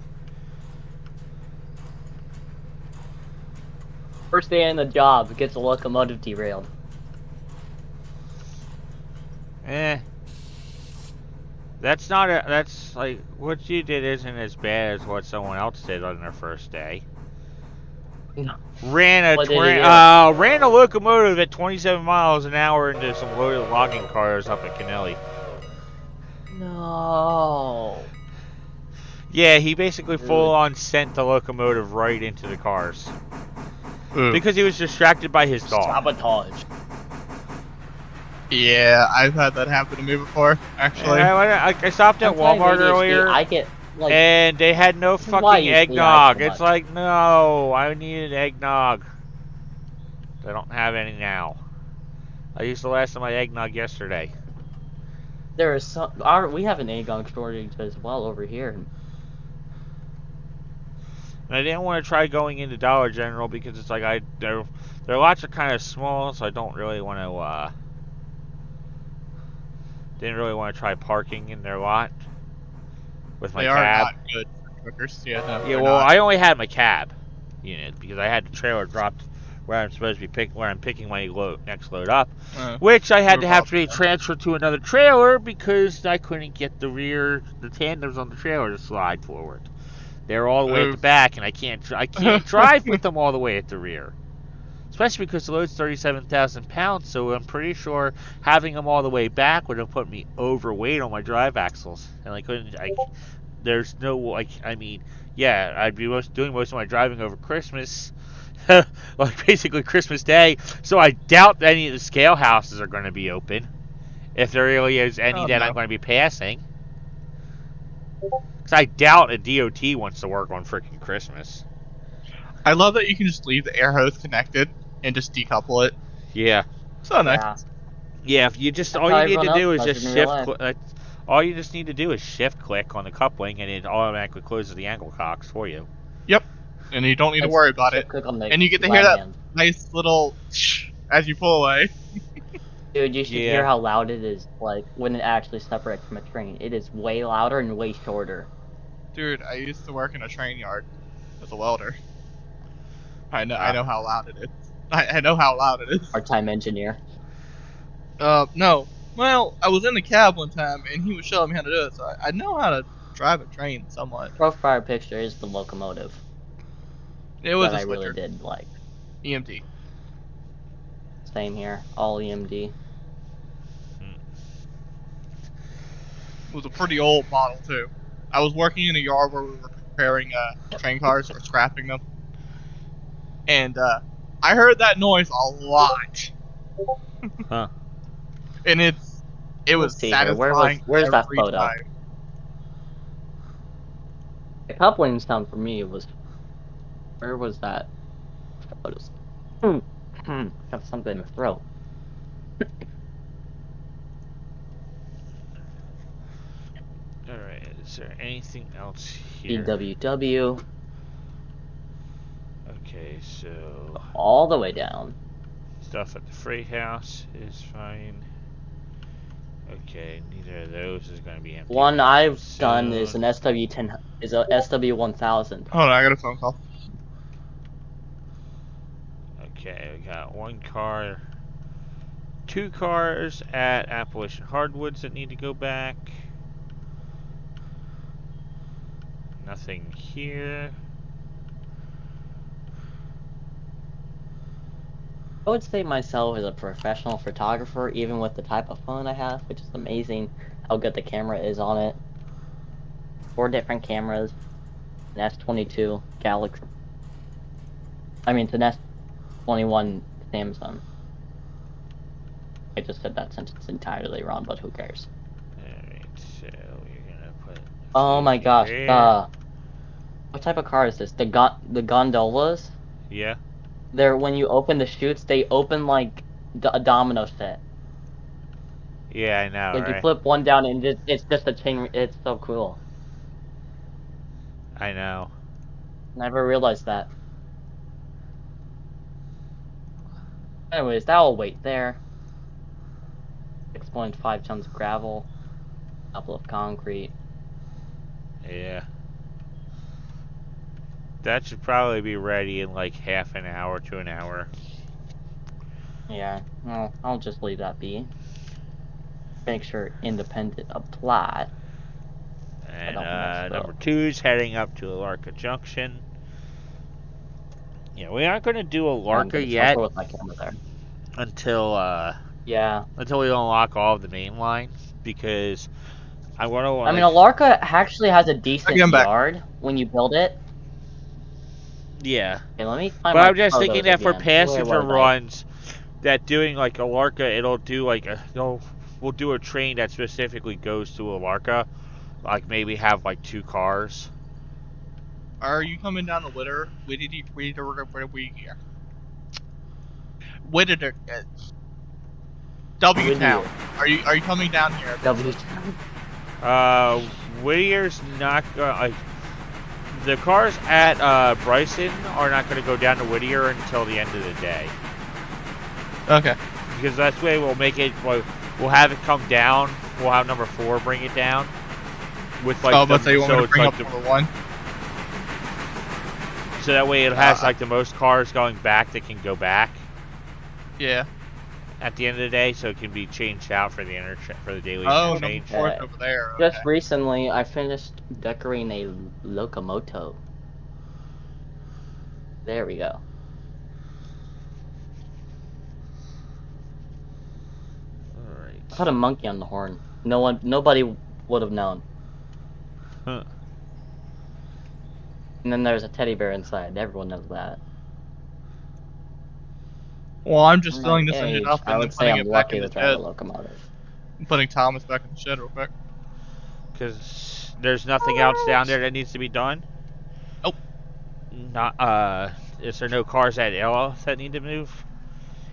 First day in the job, gets the locomotive derailed. That's not a, that's like, what you did isn't as bad as what someone else did on their first day. No. Ran What did he do? ran a locomotive at 27 miles an hour into some loaded logging cars up at Kennelly. No. Yeah, he basically Dude. full on sent the locomotive right into the cars. Ooh. Because he was distracted by his dog. Sabotage. Yeah, I've had that happen to me before, actually. I stopped at Sometimes Walmart ADHD, earlier, I get like and they had no This is why fucking you see eggnog. so It's much. like, no, I needed eggnog. They don't have any now. I used the last of my eggnog yesterday. there is some. We have an eggnog shortage as well over here. And I didn't want to try going into Dollar General because it's like their lots are kind of small, so I don't really want to. Didn't really want to try parking in their lot with my They are cab. not good for truckers. Yeah, no, Yeah, they're well, not. I only had my cab unit because I had the trailer dropped where I'm supposed to be where I'm picking my next load up, which I had to have to be transferred to another trailer because I couldn't get the tandems on the trailer to slide forward. They're all the way at the back, and I can't drive with them all the way at the rear. Especially because the load's 37,000 pounds, so I'm pretty sure having them all the way back would have put me overweight on my drive axles, and there's no, like, I mean, yeah, I'd be doing most of my driving over Christmas, like basically Christmas Day, so I doubt any of the scale houses are going to be open, if there really is any that I'm going to be passing. Because I doubt a DOT wants to work on freaking Christmas. I love that you can just leave the air hose connected and just decouple it. Yeah. So nice. Yeah, if you just, That's all how you need to everyone do else is does just it in real shift, all you just need to do is shift click on the coupling and it automatically closes the angle cocks for you. Yep. And you don't need to worry about it. Click on the And you get to hear that nice little as you pull away. Dude, you should hear how loud it is, like, when it actually separates from a train. It is way louder and way shorter. Dude, I used to work in a train yard as a welder. I know how loud it is. I know how loud it is. Part-time engineer. No. Well, I was in the cab one time, and he was showing me how to do it, so I know how to drive a train somewhat. Profile picture is the locomotive. It was that a I switcher. really did like. EMD. Same here, all EMD. It was a pretty old model, too. I was working in a yard where we were preparing train cars or scrapping them. And I heard that noise a lot. Huh. And it was satisfying. Where's that every photo? time. The coupling sound for me was. Where was that? Photos. Got something in the throat. Alright, is there anything else here? EWW. Okay, so All the way down. stuff at the freight house is fine. Okay, neither of those is going to be empty. One I've done soon. is an SW10, is a SW1000. Hold on, I got a phone call. Okay, we got one car, 2 cars at Appalachian Hardwoods that need to go back. Nothing here. I would say myself as a professional photographer, even with the type of phone I have, which is amazing how good the camera is on it. 4 different cameras, an S22 Galaxy. I mean, it's an S21 Samsung. I just said that sentence entirely wrong, but who cares? Alright, so you're gonna put. Oh my gosh, here. what type of car is this? The gondolas? Yeah. They're, when you open the chutes, they open like a domino set. Yeah, I know, Like you right? flip one down and it's just a chain. It's so cool. I know. Never realized that. Anyways, that'll wait there. 6.5 tons of gravel, couple of concrete. Yeah. That should probably be ready in like half an hour to an hour. Yeah, well, I'll just leave that be. Make sure independent apply. I And don't mess number up. 2's heading up to Alarka Junction. Yeah, we aren't going to do Yeah, I'm Alarka gonna yet with my camera there. until Yeah. until we unlock all of the main lines, because I want to. I mean, Alarka actually has a decent I'm back. yard when you build it. Yeah. Okay, let me find But my I'm just thinking photos that for again. Where passenger was I? runs, that doing like Alarka, it'll do like we'll do a train that specifically goes to Alarka, like maybe have like 2 cars. Are you coming down the Whittier? W Town. Are you coming down here? W. Whittier's not gonna. The cars at Bryson are not going to go down to Whittier until the end of the day. Okay. Because that's the way we'll make it. We'll have it come down. We'll have number 4 bring it down. With like but you want me to bring like up number 1? So that way it has like the most cars going back that can go back. Yeah. At the end of the day, so it can be changed out for the daily interchange. Number 4's over there. Okay. Just recently, I finished decorating a locomotive. There we go. Alright. I put a monkey on the horn. Nobody would have known. Huh. And then there's a teddy bear inside. Everyone knows that. Well, I'm just filling this engine up I and then would say putting I'm it back in lucky the to drive a shed. locomotive. I'm putting Thomas back in the shed real quick. Because there's nothing else down there that needs to be done. Nope. Not is there no cars at Ella that need to move?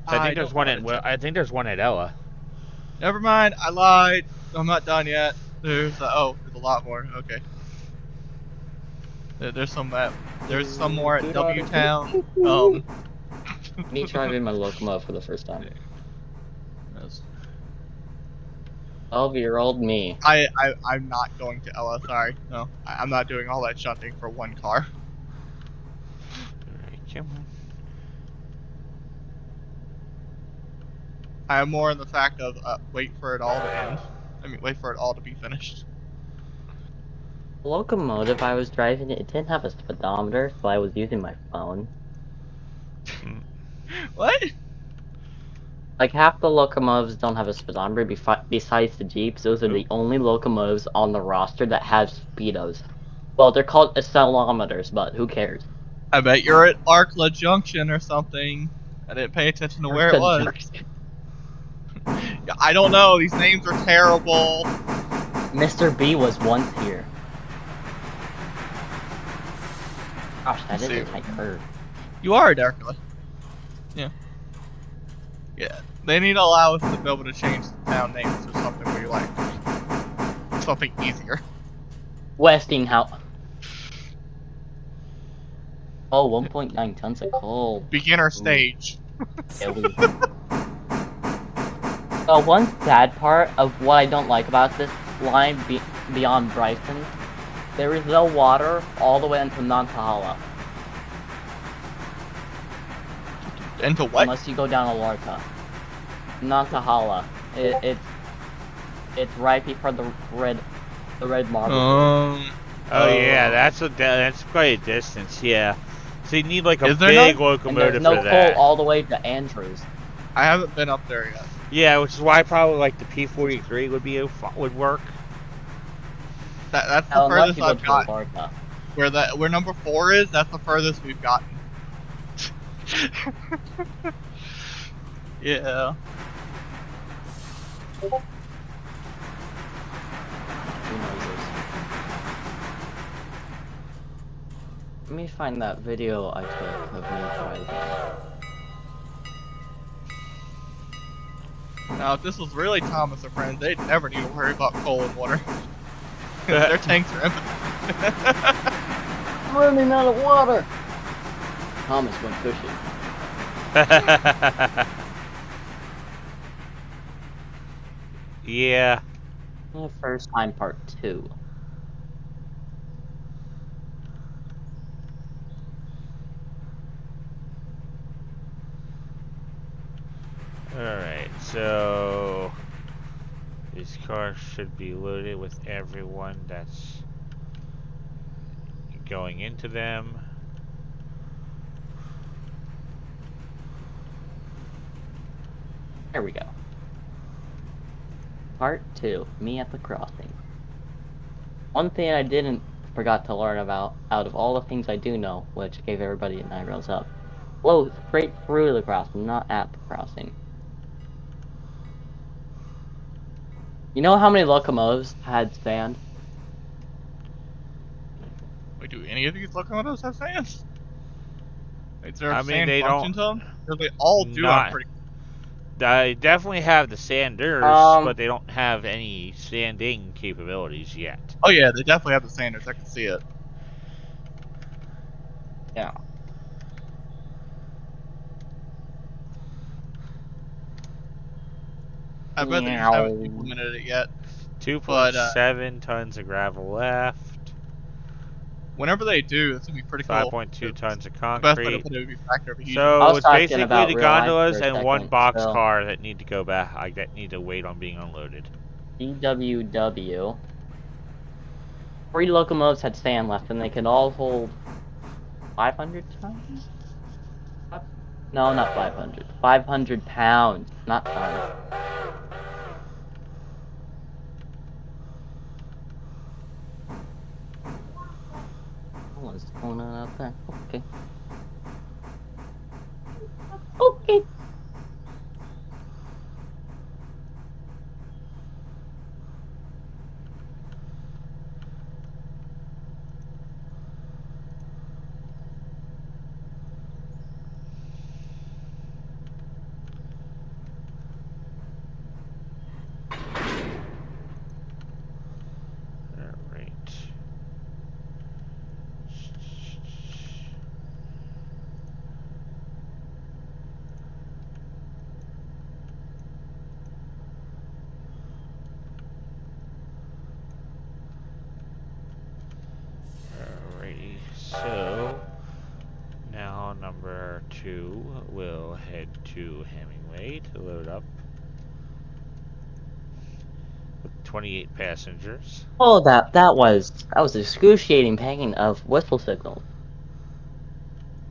I think there's one at. Well, I think there's one at Ella. Never mind. I lied. I'm not done yet. There's a lot more. Okay. There's some more at W Town. Me driving my locomotive for the first time. 12-year-old me. I'm not going to Ella. Sorry. No, I'm not doing all that shunting for one car. Alright, come on. I am more in the fact of wait for it all to end. I mean, wait for it all to be finished. The locomotive I was driving, it didn't have a speedometer, so I was using my phone. What? Like, half the locomotives don't have a speedometer besides the Jeeps. Those are the only locomotives on the roster that have speedos. Well, they're called accelerometers, but who cares? I bet you're at Arkla Junction or something. I didn't pay attention to where it was. I don't know. These names are terrible. Mr. B was once here. Gosh, that is a tight curve. You are at Arkla. Yeah. Yeah. They need to allow us to be able to change the town names to something we like. Something easier. Westinghouse. Oh, 1.9 tons of coal. Beginner stage. Really. So one sad part of what I don't like about this line beyond Bryson, there is no water all the way until Nantahala. Into what? Unless you go down Alorca. Nantahala. It's right before the red marble. Oh yeah, that's quite a distance. Yeah, so you need like a Is there big none? And locomotive there's no for coal that. all the way to Andrews. I haven't been up there yet. Yeah, which is why probably like the P43 would work. That's the Unless furthest you go I've to got. Alorca. Where number 4 is, that's the furthest we've gotten. Yeah. Who knows this? Let me find that video I took of me driving. Now, if this was really Thomas and friends, they'd never need to worry about coal and water. Their tanks are empty. I'm running out of water! Thomas went fishing. Yeah. First time part 2. Alright, so these cars should be loaded with everyone that's going into them. There we go. Part 2, me at the crossing. One thing I forgot to learn about, out of all the things I do know, which gave everybody an eyebrows up. Flow straight through the crossing, not at the crossing. You know how many locomotives had sand? Wait, do any of these locomotives have fans? Is there I a mean, sand they function to don't. them? Because they all do have pretty. They definitely have the sanders, but they don't have any sanding capabilities yet. Oh yeah, they definitely have the sanders. I can see it. Yeah. I bet they just haven't implemented it yet. 2.7 tons of gravel left. Whenever they do, it's gonna be pretty cool. 5.2 tons of The best way to concrete. put it would be factor of adhesion. So it's basically about the real life gondolas for a and one second, box so- car that need to go back, that need to wait on being unloaded. DWW. 3 locomotives had sand left, and they could all hold 500 tons? No, not 500. 500 pounds, not tons. What's going on out there? Okay. Okay. Alright. Alrighty, so now number 2 will head to Hemingway to load up with 28 passengers. Oh, that was excruciating pain of whistle signals.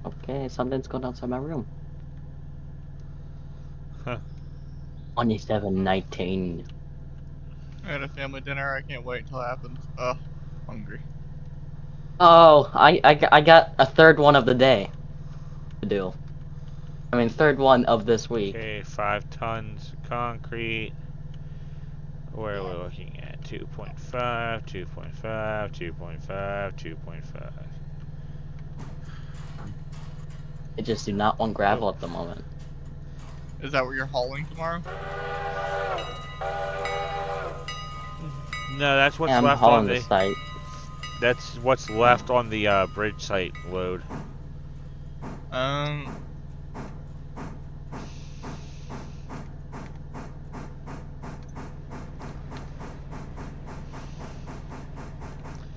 Okay, something's going outside my room. Huh. 2719. I had a family dinner. I can't wait until it happens. Ugh, hungry. Oh, I got a third one of the day to do. I mean, third one of this week. Okay, 5 tons of concrete. Where are we looking at? 2.5, 2.5, 2.5, 2.5. I just do not want gravel at the moment. Is that what you're hauling tomorrow? No, that's what's I'm left hauling on the site. That's what's left on the bridge site load. Um,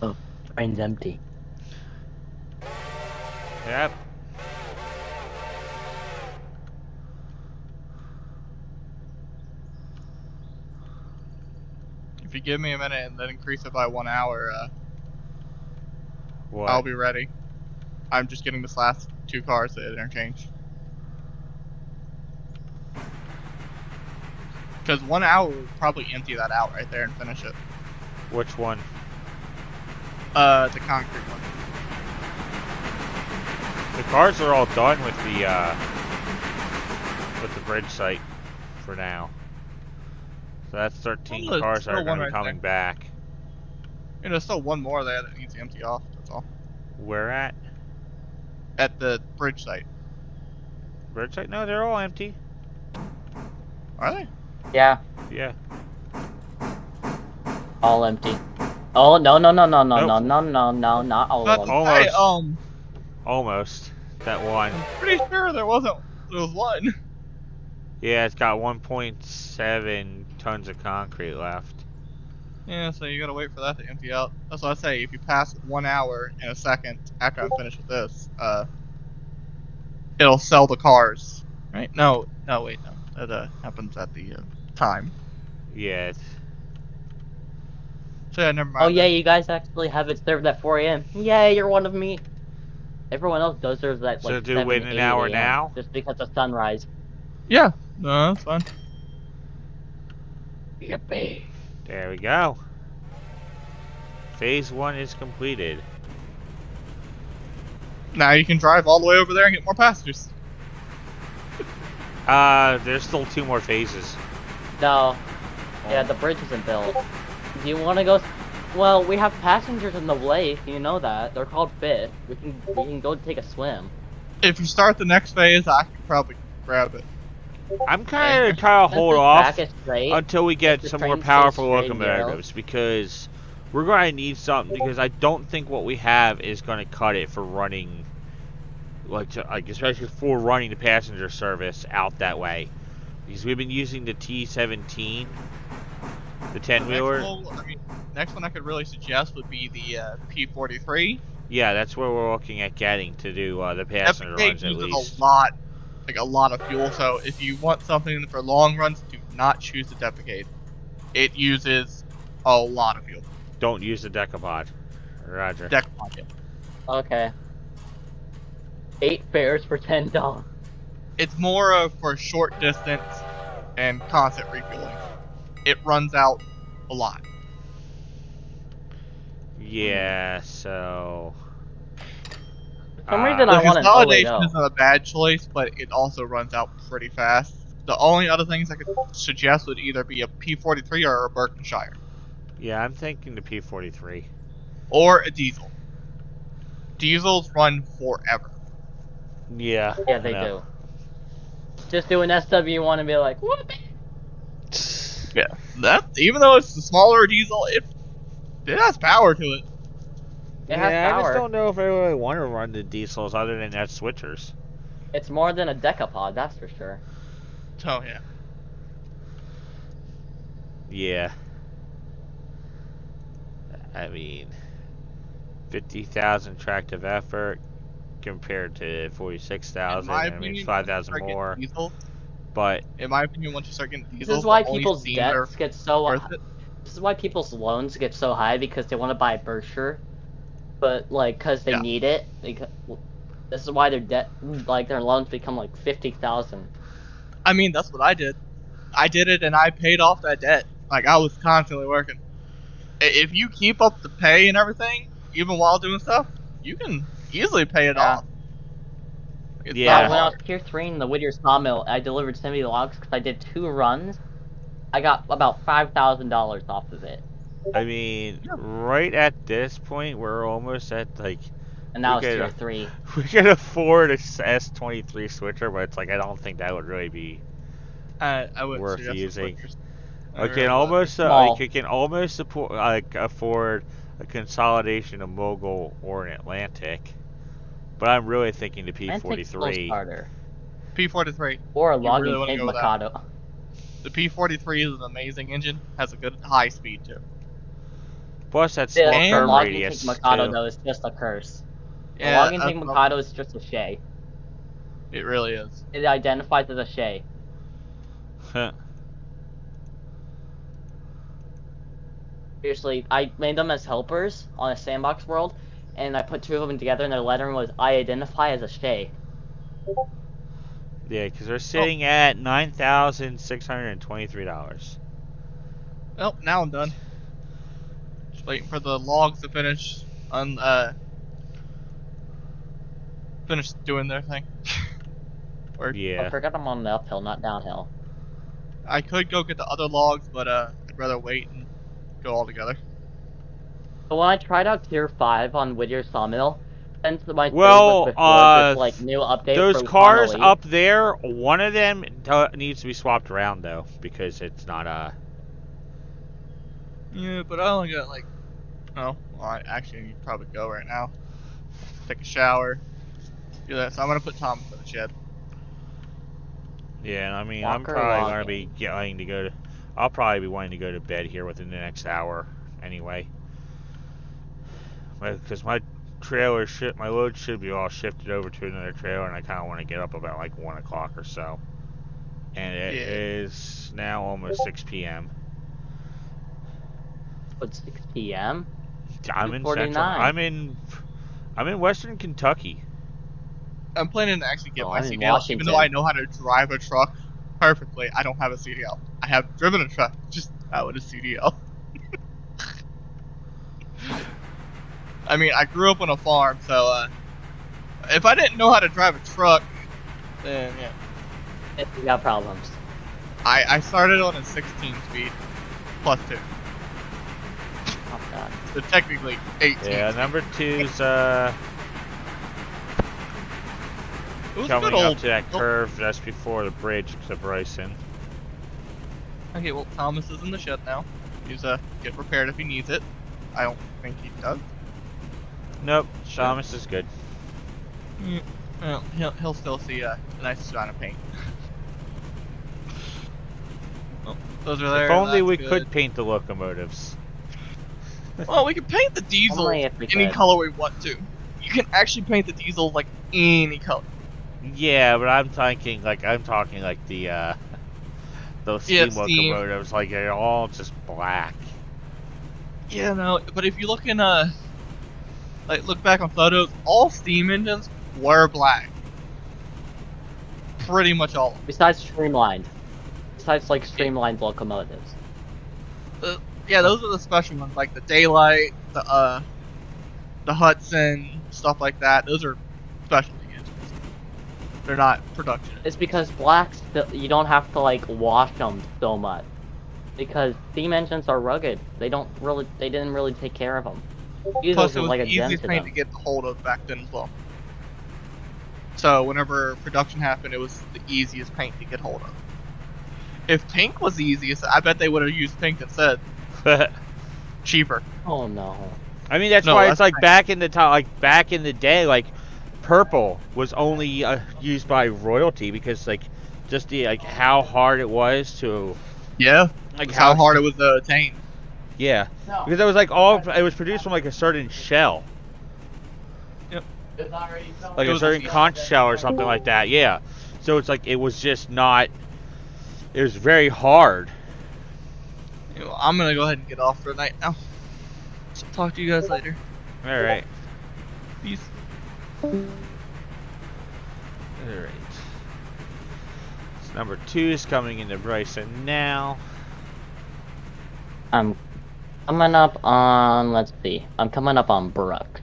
Oh, train's empty. Yep. if you give me a minute and then increase it by 1 hour, What? I'll be ready. I'm just getting this last 2 cars to interchange. Because 1 hour would probably empty that out right there and finish it. Which one? The concrete one. The cars are all done with the bridge site for now. So that's 13 Well, cars that are still going one to be right coming there. back. And there's still one more there that needs to empty off, that's all. Where at? At the bridge site. Bridge site? No, they're all empty. Are they? Yeah, Yeah. all empty. Oh, no, no, no, no, no, Nope. no, no, no, no, not all But of them. Almost. I, Almost. That one. I'm pretty sure there was one. Yeah, it's got 1.7 tons of concrete left. Yeah, so you gotta wait for that to empty out. That's what I say, if you pass 1 hour and a second after I'm finished with this, it'll sell the cars. Right? No, wait, no. That happens at the time. Yeah. So yeah, never mind. Oh, yeah, then. you guys actually have it served at 4 a.m. Yay, you're one of me. Everyone else does theirs at So like do 7, wait an 8 hour a.m. now? Just because of sunrise. Yeah, no, that's fine. Yippee. There we go. Phase 1 is completed. Now you can drive all the way over there and get more passengers. There's still 2 more phases. No. Yeah, the bridge isn't built. Do you want to go? Well, we have passengers in the lake. You know that. They're called fish. We can go take a swim. If you start the next phase, I could probably grab it. I'm kind of trying to hold off Straight, until we get the some more train stays powerful straight and locomotives because we're going to need something because I don't think what we have is going to cut it for running like especially for running the passenger service out that way because we've been using the T17, the 10-wheeler. Next one I could really suggest would be the P43. Yeah, that's where we're looking at getting to do the passenger runs at least. A lot of fuel. So if you want something for long runs, do not choose the Deprecate. It uses a lot of fuel. Don't use the Decapod. Roger. Decapod, yeah. Okay. 8 fares for $10. It's more for short distance and constant refueling. It runs out a lot. Yeah, so For some reason, The I want an consolidation 080. isn't a bad choice, but it also runs out pretty fast. The only other things I could suggest would either be a P43 or a Berkshire. yeah, I'm thinking the P43. Or a diesel. Diesels run forever. Yeah. Yeah, they do. Just do an SW1 and be like, whoop. Yeah, that even though it's the smaller diesel, it has power to it. It has I just power. don't know if I really want to run the diesels other than that switchers. It's more than a decapod, that's for sure. Oh yeah. Yeah. I mean, 50,000 tractive effort compared to 46,000. I mean, 5,000 more. Diesel, But in my opinion, once you start getting diesels, This is why people's debts get so. worth it. This is why people's loans get so high because they want to buy a Berkshire, but like, cause they need it. This is why their debt, like their loans, become like 50,000. I mean, that's what I did. I did it, and I paid off that debt. Like I was constantly working. If you keep up the pay and everything, even while doing stuff, you can easily pay it off. It's Yeah. not When I was hard. tier 3 in the Whittier Sawmill, I delivered 70 logs because I did 2 runs. I got about $5,000 off of it. I mean, right at this point, we're almost at like. And now we it's could- tier 3. We can afford a S23 switcher, but it's like I don't think that would really be I would worth suggest using. switchers. I can almost Small. I can almost support afford a consolidation of Mogul or an Atlantic, But I'm really thinking the And take slow P43. starter. P43. Or a You logging really wanna tank go with that? Mikado. The P43 is an amazing engine. Has a good high speed too. Plus that small The And- turn logging tank radius Mikado too. though is just a curse. The Yeah, logging tank that's Mikado is just a Shay. it really is. It identifies as a Shay. Seriously, I made them as helpers on a sandbox world, and I put two of them together, and their lettering was I identify as a Shay. Yeah, because they're sitting at $9,623. Well, now I'm done. Just waiting for the logs to finish finish doing their thing. Or I Yeah. forgot I'm on the uphill, not downhill. I could go get the other logs, but I'd rather wait and go all together. So when I tried out Tier 5 on Whittier Sawmill, since my save Well, was before this like new update those for cars Elite, up there, one of them needs to be swapped around though, because it's not Yeah, but I only got like, oh, well, I actually need to probably go right now. Take a shower, do that. So I'm gonna put Thomas in the shed. Yeah, I mean, I'm Walker probably gonna logging. be wanting to go to. I'll probably be wanting to go to bed here within the next hour, anyway. Because my my load should be all shifted over to another trailer, and I kind of want to get up about like 1 o'clock or so. And it Yeah. is now almost 6 p.m. It's 6 p.m. I'm in 2:49. Central. I'm in Western Kentucky. I'm planning to actually get Oh, my I'm in CDL, even Washington. though I know how to drive a truck perfectly. I don't have a CDL. I have driven a truck, just not with a CDL. I mean, I grew up on a farm, so if I didn't know how to drive a truck, then yeah. You got problems. I started on a 16 speed plus 2, Oh god. so technically 18. Yeah, number two's It was a coming good up old. to that curve just before the bridge to Bryson. Okay, well Thomas is in the shed now. He's get prepared if he needs it. I don't think he does. Nope, Sure. Thomas is good. Well, he'll still see a nice amount of paint. Well, those are there. If only that's we good. could paint the locomotives. Well, we can paint the diesels Only if we any could. color we want to. You can actually paint the diesels like any color. Yeah, but I'm talking like the those steam steam. locomotives, like they're all just black. Yeah, no, but if you look in like look back on photos, all steam engines were black. Pretty much all of them. Besides streamlined. Besides like streamlined locomotives. Yeah, those are the special ones, like the Daylight, the Hudson, stuff like that. Those are specialty engines. They're not production. It's because blacks, you don't have to like wash them so much. Because steam engines are rugged. They didn't really take care of them. Diesels Plus, it is was like a the gem easiest to paint them. to get a hold of back then as well. So whenever production happened, it was the easiest paint to get hold of. If pink was the easiest, I bet they would have used pink instead. Cheaper. Oh no. I mean, that's No, why that's it's like fine. back in the day, like purple was only used by royalty because like just the like how hard it was to Yeah. like That's how hard it was to attain. Yeah, No. because it was like it was produced from like a certain shell, like It a was certain conch shell or something like that. Yeah, so it's like it was just not. It was very hard. You know, I'm gonna go ahead and get off for the night now. So talk to you guys later. All right. Peace. All right. So number 2 is coming into Bryson now. I'm coming up on, let's see. I'm coming up on Brook.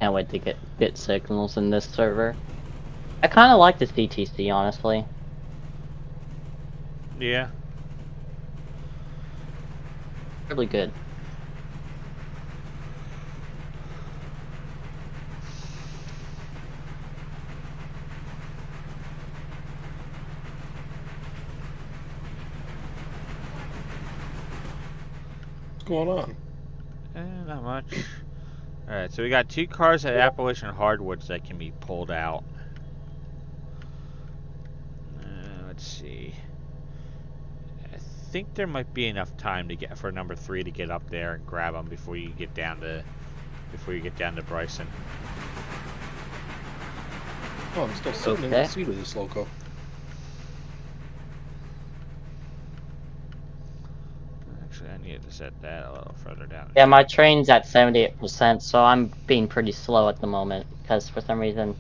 Can't wait to get signals in this server. I kind of like the CTC, honestly. Yeah. Really good. going on? Not much. Alright, so we got 2 cars at Appalachian Hardwoods that can be pulled out. Let's see. I think there might be enough time to get for number 3 to get up there and grab them before you get down to Bryson. Oh, I'm still sitting in the seat of this loco. Actually, I needed to set that a little further down. Yeah, my train's at 78%, so I'm being pretty slow at the moment because for some reasons.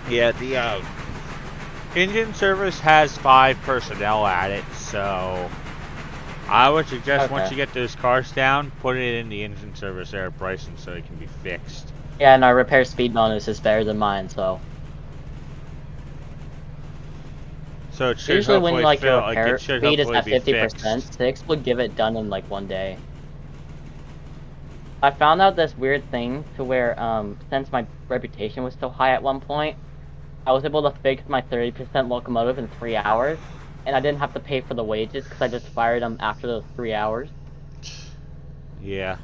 Yeah, the engine service has 5 personnel at it, so I would suggest once you get those cars down, put it in the engine service there at Bryson so it can be fixed. Yeah, and our repair speed bonus is better than mine, so. So it should usually when hopefully like your fill, repair it should speed is hopefully at be 50%, fixed. 6 would give it done in like 1 day. I found out this weird thing to where, since my reputation was so high at one point, I was able to fix my 30% locomotive in 3 hours, and I didn't have to pay for the wages because I just fired them after those 3 hours. Yeah.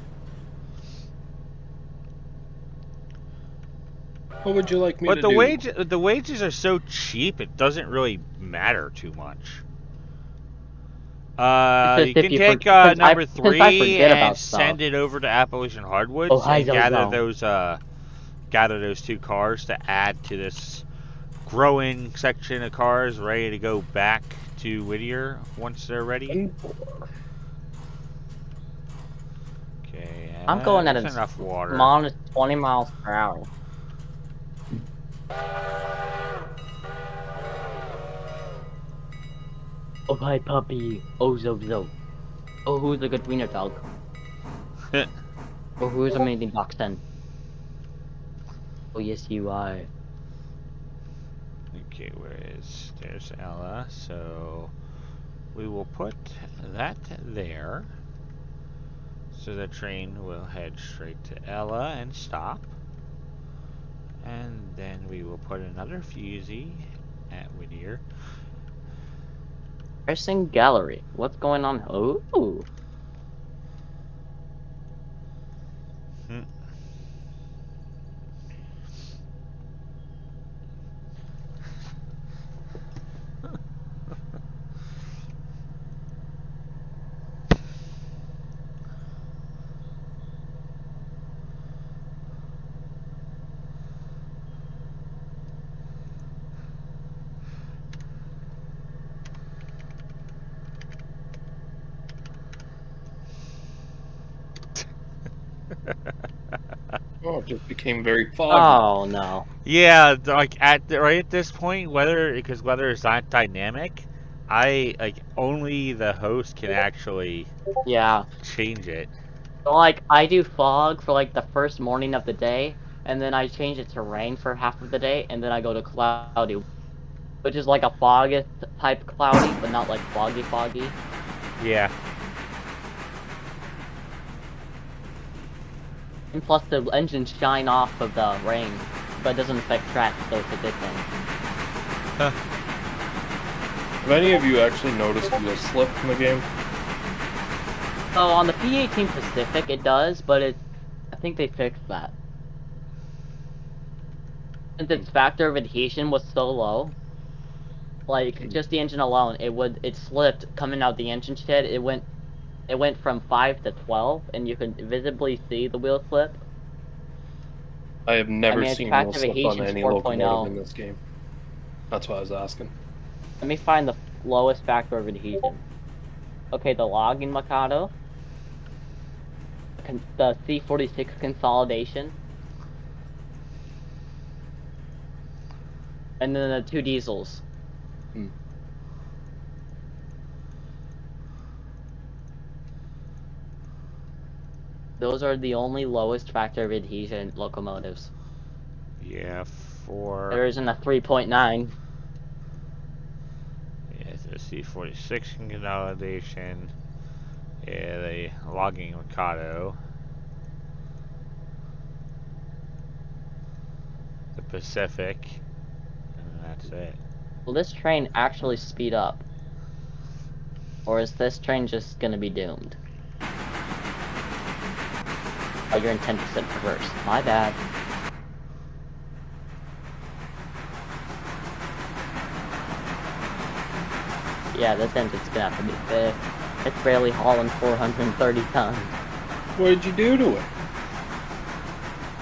What would you like me But to do? the wages are so cheap, it doesn't really matter too much. You can take number 3 and send it over to Appalachian Hardwoods and gather those 2 cars to add to this growing section of cars ready to go back to Whittier once they're ready. Okay, I'm going at enough water. minus 20 miles per hour. Oh, hi, puppy. Oh, zo. Oh, who's a good wiener dog? Oh, who's amazing box 10? Oh, yes, you are. Okay, there's Ella, so we will put that there. So the train will head straight to Ella and stop. And then we will put another fusee at Whittier. Harrison Gallery. What's going on? Oh. Oh, it just became very foggy. Oh, no. Yeah, like right at this point, because weather is not dynamic, only the host can actually change it. So, like, I do fog for, like, the first morning of the day, and then I change it to rain for half of the day, and then I go to cloudy, which is like a foggy type cloudy, but not like foggy. Yeah. And plus the engines shine off of the rain, but it doesn't affect tracks, so it's a good thing. Huh. Have any of you actually noticed wheel slip in the game? So on the P18 Pacific it does, but I think they fixed that. Since its factor of adhesion was so low, like just the engine alone, it slipped coming out the engine shed. It went from 5 to 12, and you could visibly see the wheel slip. I have never seen wheel slip on any 4.0. locomotive in this game. That's why I was asking. Let me find the lowest factor of adhesion. Okay, the logging Mikado. The C46 consolidation. And then the 2 diesels. Those are the only lowest factor of adhesion locomotives. Yeah, there isn't a 3.9. Yeah, the C46 consolidation. Yeah, the logging Mikado. The Pacific. And that's it. Will this train actually speed up? Or is this train just gonna be doomed? Oh, you're in 10% reverse. My bad. Yeah, this engine's gonna have to be fixed. It's barely hauling 430 tons. What did you do to it?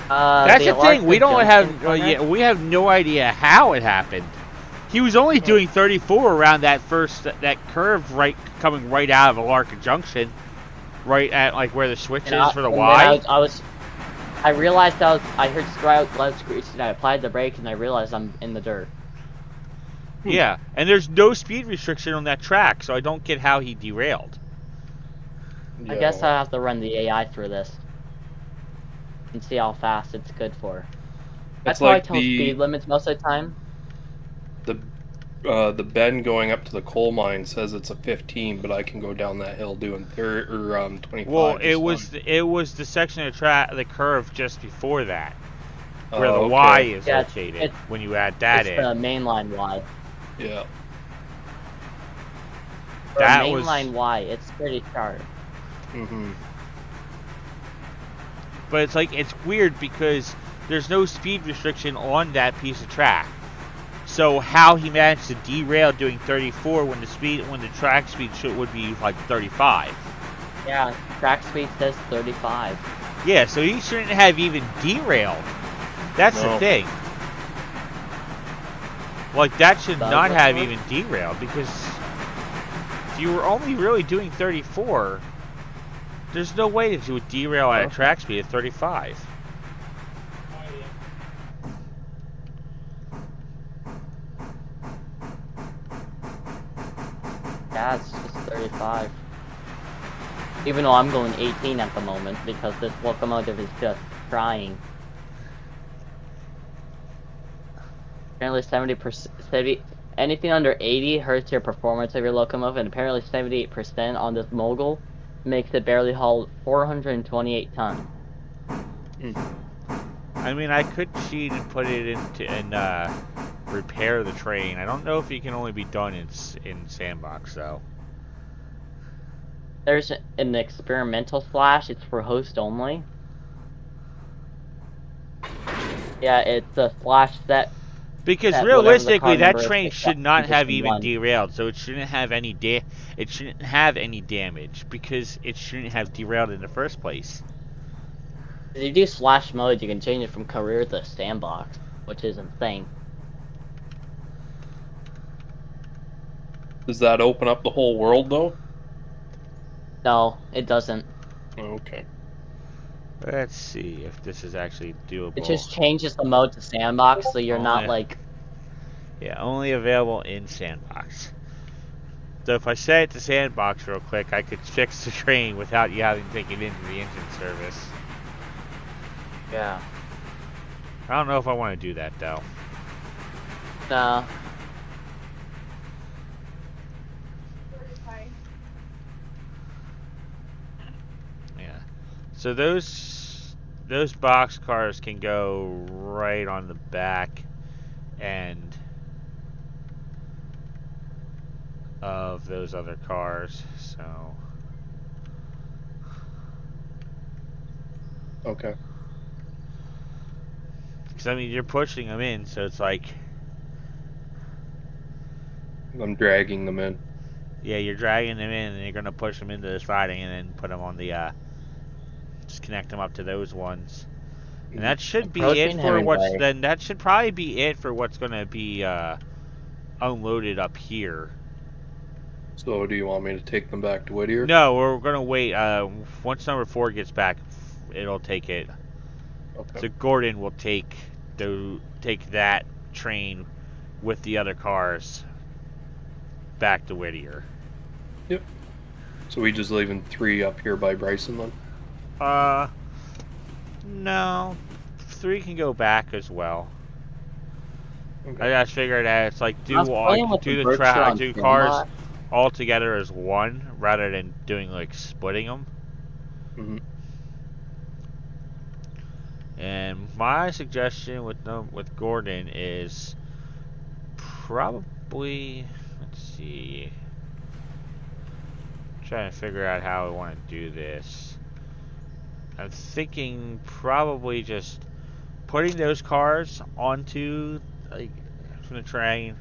That's the thing. We don't have. Yeah. We have no idea how it happened. He was only doing 34 around that curve, right, coming right out of Alarka Junction, right at like where the switch is for the Y. I realized I heard Sprout loud screech and I applied the brake and I realized I'm in the dirt. Yeah, and there's no speed restriction on that track, so I don't get how he derailed. I guess I have to run the AI through this and see how fast it's good for. That's why I tell speed limits most of the time. The bend going up to the coal mine says it's a 15, but I can go down that hill doing 25. Well, it was the section of the curve just before that, where the Y is located. When you add that in, it's the mainline Y. Yeah. For mainline Y, it's pretty sharp. Mm-hmm. But it's weird because there's no speed restriction on that piece of track. So how he managed to derail doing 34 when the track speed would be like 35. Yeah, track speed says 35. Yeah, so he shouldn't have even derailed. That's the thing. Like, that should not have even derailed, because if you were only really doing 34, there's no way that you would derail at a track speed of 35. Yeah, it's just 35. Even though I'm going 18 at the moment, because this locomotive is just trying. Apparently 70%, anything under 80 hurts your performance of your locomotive, and apparently 78% on this mogul makes it barely haul 428 tons. I mean, I could cheat and put it and repair the train. I don't know if it can only be done in Sandbox, though. There's an experimental slash, it's for host only. Yeah, it's a slash that... Because realistically, that train should not have even derailed, so it shouldn't have any damage, because it shouldn't have derailed in the first place. If you do slash mode, you can change it from career to sandbox, which is insane. Does that open up the whole world, though? No, it doesn't. Okay. Let's see if this is actually doable. It just changes the mode to sandbox, so you're not like... Yeah, only available in sandbox. So if I set it to sandbox real quick, I could fix the train without you having to take it into the engine service. Yeah. I don't know if I want to do that, though. No. Yeah. So those box cars can go right on the back end of those other cars, so... Okay. Because, I mean, you're pushing them in, so it's like... I'm dragging them in. Yeah, you're dragging them in, and you're going to push them into the siding, and then put them on the, just connect them up to those ones. And that should be it for what's... Then that should probably be it for what's going to be, unloaded up here. So, do you want me to take them back to Whittier? No, we're going to wait. Once number 4 gets back, it'll take it. Okay. So Gordon will take that train with the other cars back to Whittier. Yep. So we just leaving 3 up here by Bryson then? No. 3 can go back as well. Okay. I just figured that it's like do cars all together as one rather than doing like splitting them. Mm-hmm. And my suggestion with Gordon is probably probably, let's see, trying to figure out how I want to do this. I'm thinking probably just putting those cars onto, like, from the train,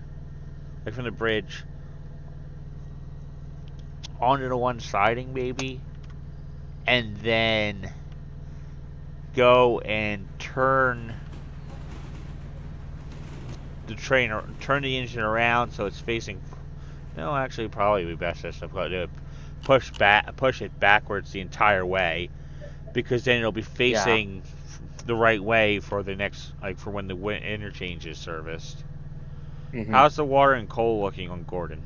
like from the bridge, onto the one siding maybe, and then go and turn the train, or turn the engine around so it's facing. No, actually, probably be best just to push it backwards the entire way, because then it'll be facing the right way for the next, like for when the interchange is serviced. Mhm. How's the water and coal looking on Gordon?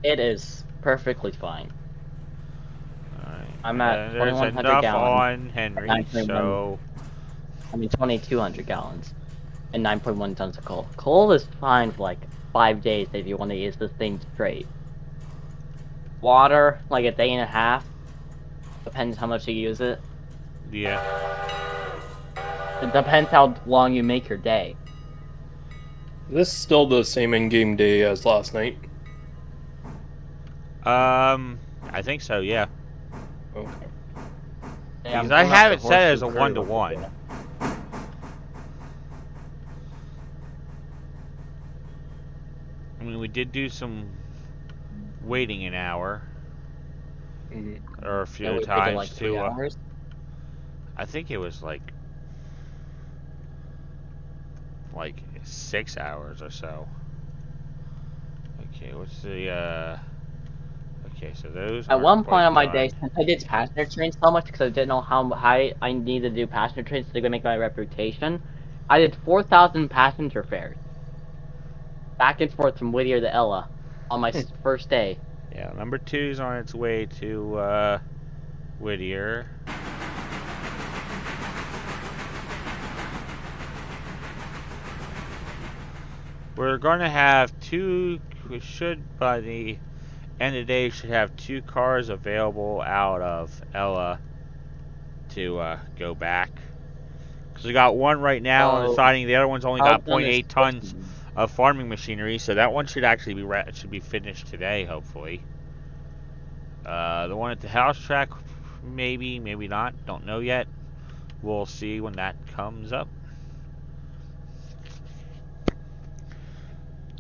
It is perfectly fine. Alright. I'm at There's 2,100 enough gallons. on Henry, 9.1. so 2,200 gallons. And 9.1 tons of coal. Coal is fine for like 5 days if you want to use this thing straight. Water, like a day and a half. Depends how much you use it. yeah. It depends how long you make your day. Is this still the same in-game day as last night? I think so, yeah. Okay. Yeah, Because I have it set as a 1-to-1. I mean, we did do some waiting an hour, Mhm. or a few Yeah, we times did like 3 to. hours. I think it was like 6 hours or so. Okay, what's the Okay, so those At aren't one quite point on my done. day, since I did passenger trains so much because I didn't know how high I needed to do passenger trains to make my reputation, I did 4,000 passenger fares. Back and forth from Whittier to Ella on my first day. Yeah, number 2's on its way to Whittier. We're going to have we should, by the end of the day, should have 2 cars available out of Ella to go back. Because we got one right now on the siding, the other one's only How got done is 0.8 tons of farming machinery, so that one should actually be finished today, hopefully. The one at the house track, maybe not, don't know yet. We'll see when that comes up.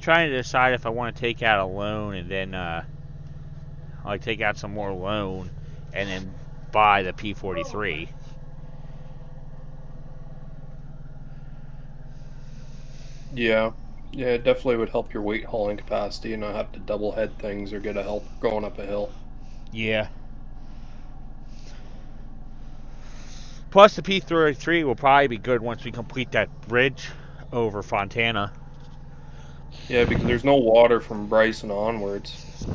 Trying to decide if I want to take out a loan and then take out some more loan and then buy the P43. Yeah. Yeah, it definitely would help your weight hauling capacity and not have to double head things or get a help going up a hill. Yeah. Plus the P33 will probably be good once we complete that bridge over Fontana. Yeah, because there's no water from Bryson onwards.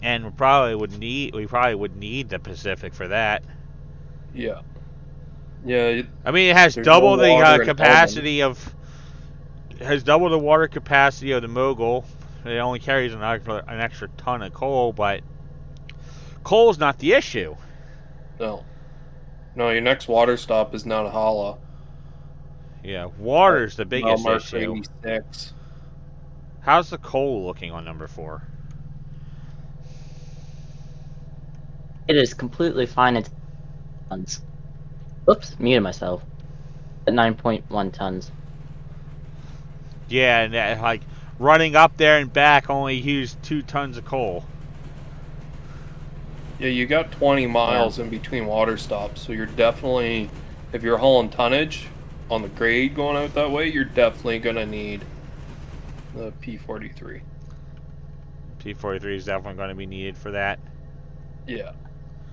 And we probably would need the Pacific for that. Yeah. Yeah. I mean, it has There's no double the water in Elman. capacity of. It has double the water capacity of the Mogul. It only carries an extra ton of coal, but coal's not the issue. No. No, your next water stop is Nantahala. Yeah, water's the Mile biggest marker issue. 86. How's the coal looking on number 4? It is completely fine at tons. Oops, muted myself. At 9.1 tons. Yeah, and running up there and back only used 2 tons of coal. Yeah, you got 20 miles in between water stops, so you're definitely, if you're hauling tonnage on the grade going out that way, you're definitely going to need the P43. P43 is definitely going to be needed for that. Yeah.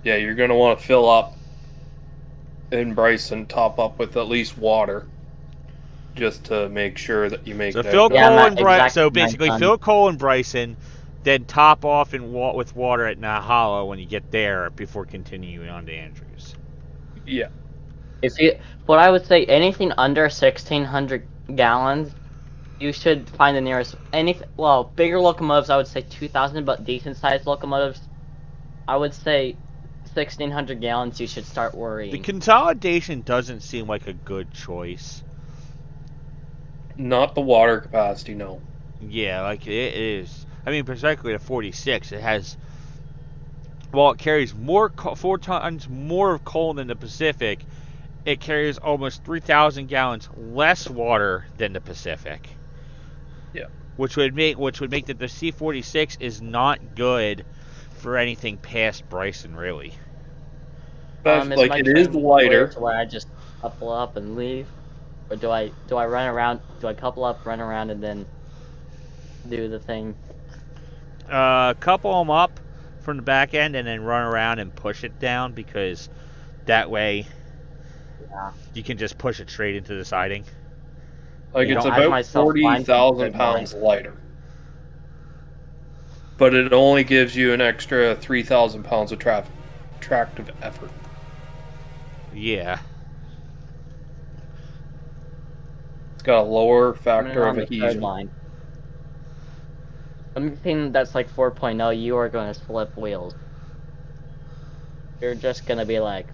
Yeah, you're going to want to fill up in Bryson, top up with at least water, just to make sure that you make So it fill out. coal and Bryson. So 9 basically, tons. fill coal and Bryson, then top off with water at Nahala when you get there before continuing on to Andrews. Yeah. What I would say, anything under 1,600 gallons, you should find the nearest. Bigger locomotives, I would say 2,000, but decent-sized locomotives, I would say 1,600 gallons. You should start The worrying. consolidation doesn't seem like a good choice. Not the water capacity, no. Yeah, like it is. I mean, particularly the 46, it has. While it carries 4 tons more of coal than the Pacific, it carries almost 3,000 gallons less water than the Pacific. Yeah. Which would make that the C-46 is not good for anything past Bryson, really. But Is like my it is train clear lighter. to where I just couple up and leave, or do I run around? Do I couple up, run around, and then do the thing? Couple them up from the back end and then run around and push it down, because that way Yeah. you can just push it straight into the siding. Like You it's don't. I about myself find some 40,000 good line. pounds lighter. But it only gives you an extra 3,000 pounds of tractive effort. Yeah. It's got a lower I'm factor of on the third adhesion. line. Anything that's like 4.0, you are going to flip wheels. You're just gonna be like,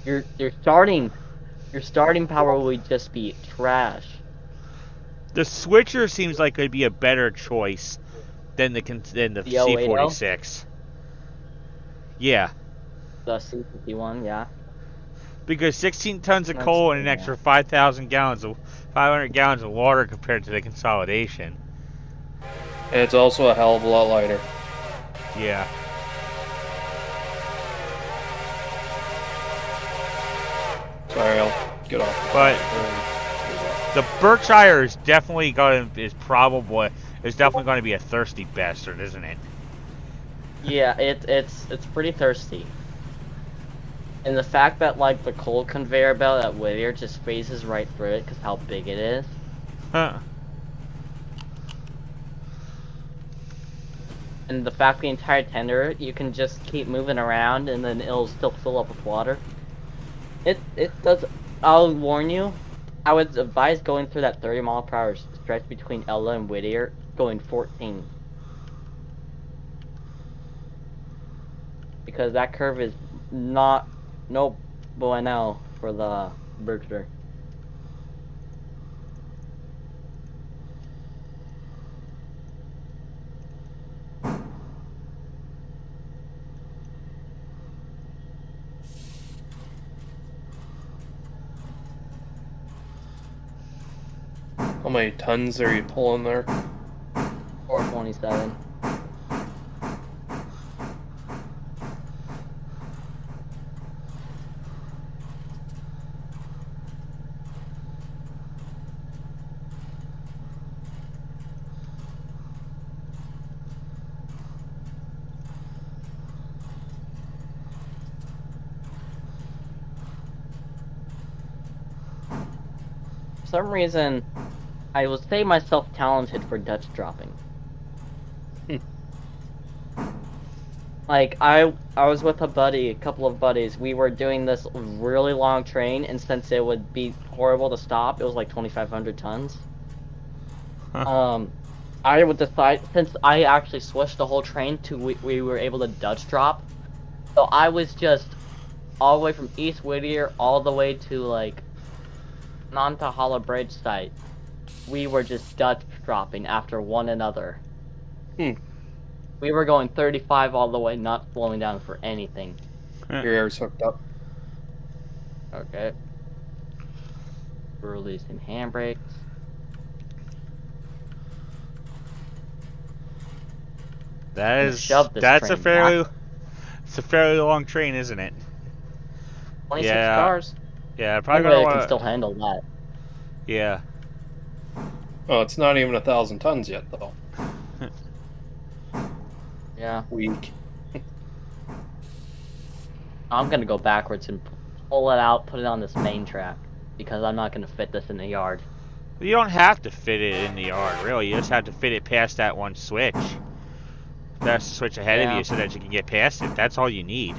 your starting power will just be trash. The switcher seems like it'd be a better choice than the The 080, C-46. Yeah, the C51, yeah. because 16 tons of Let's coal and see an here. extra 5,000 gallons of 500 gallons of water compared to the consolidation. And it's also a hell of a lot lighter. Yeah. Sorry, I'll get off. But the Berkshire is definitely going to be a thirsty bastard, isn't it? Yeah, it's pretty thirsty. And the fact that like the coal conveyor belt at Whittier just phases right through it because how big it is. Huh. And the fact the entire tender, you can just keep moving around and then it'll still fill up with water. It does. I'll warn you. I would advise going through that 30-mile-per-hour stretch between Ella and Whittier, going 14. Because that curve is no bueno for the Berkshire. How many tons are you pulling there? 427. For some reason, I will say myself talented for Dutch dropping. Like, I was with a couple of buddies. We were doing this really long train, and since it would be horrible to stop, it was like 2,500 tons. Huh. I would decide, since I actually switched the whole train to we were able to Dutch drop. So I was just all the way from East Whittier all the way to like Nantahala Bridge site. We were just Dutch dropping after one another. We were going 35 all the way, not slowing down for anything. Your air's hooked up. Okay. We're releasing handbrakes. That's a fairly long train, isn't it? 26 Yeah. cars. Yeah, probably Anyway, gonna can still handle that. Yeah. Oh, it's not even 1,000 tons yet, though. Yeah. Weak. I'm gonna go backwards and pull it out, put it on this main track, because I'm not gonna fit this in the yard. You don't have to fit it in the yard, really. You just have to fit it past that one switch. That's the switch ahead of you so that you can get past it. That's all you need.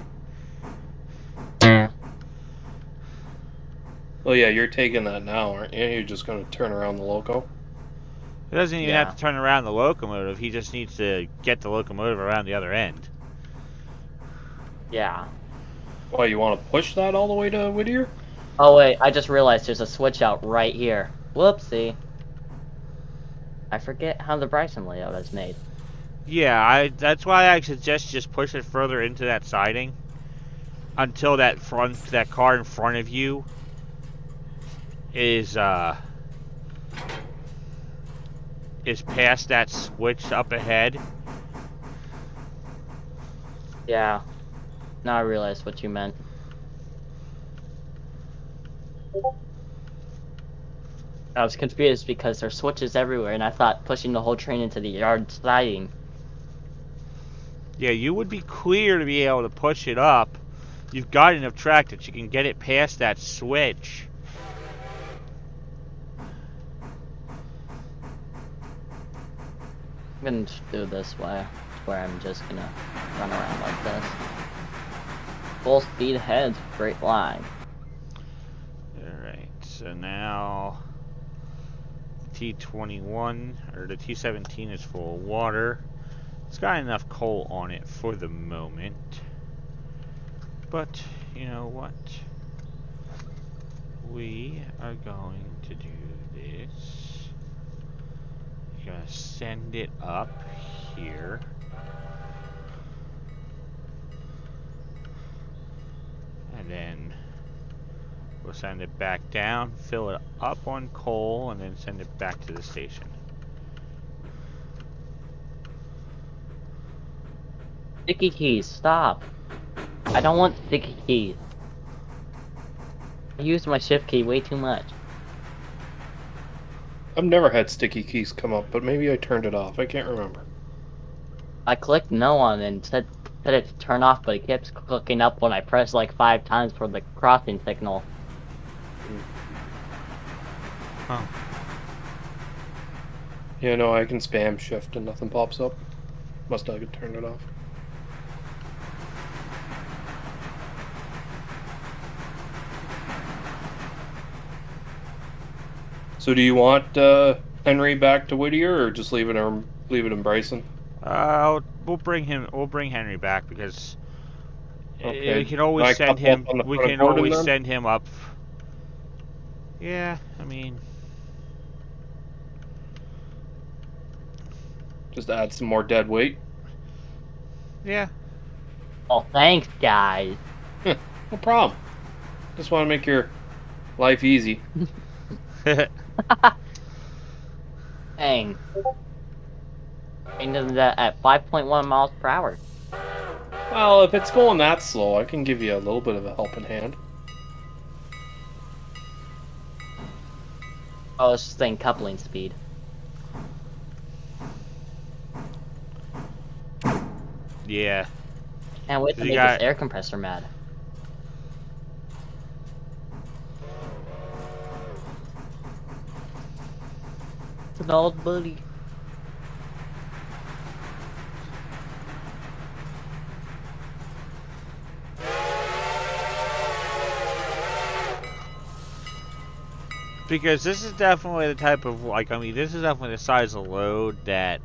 Well, yeah, you're taking that now, aren't you? You're just going to turn around the loco? He doesn't even have to turn around the locomotive. He just needs to get the locomotive around the other end. Yeah. Why, you want to push that all the way to Whittier? Oh wait, I just realized there's a switch out right here. Whoopsie. I forget how the Bryson layout is made. Yeah, that's why I suggest just push it further into that siding until that car in front of you is past that switch up ahead. Yeah. Now I realize what you meant. I was confused because there's switches everywhere, and I thought pushing the whole train into the yard siding. Yeah, you would be clear to be able to push it up. You've got enough track that you can get it past that switch. I'm gonna just do it this way, where I'm just gonna run around like this. Full speed ahead, straight line. Alright, so now T21, or the T17 is full of water. It's got enough coal on it for the moment. But, you know what? We are going to do this. You're gonna send it up here. And then we'll send it back down, fill it up on coal, and then send it back to the station. Sticky keys, stop! I don't want sticky keys. I used my shift key way too much. I've never had sticky keys come up, but maybe I turned it off. I can't remember. I clicked no on it and said it to turn off, but it keeps clicking up when I press like 5 times for the crossing signal. Huh. Yeah, no, I can spam shift and nothing pops up. Must have turned it off. So do you want Henry back to Whittier, or just leave it in Bryson? We'll bring Henry back because Okay. we can always I send couple him. up on the We front can Gordon always then? send him up. Yeah, I mean, Just add some more dead weight. yeah. Oh, thanks, guys. No problem. Just want to make your life easy. Dang. Into that at 5.1 miles per hour. Well, if it's going that slow, I can give you a little bit of a helping hand. Oh, it's just saying coupling speed. Yeah. Can't wait to You make got- this air compressor mad. It's an old buddy. Because this is definitely the type of, like, I mean, this is definitely the size of load that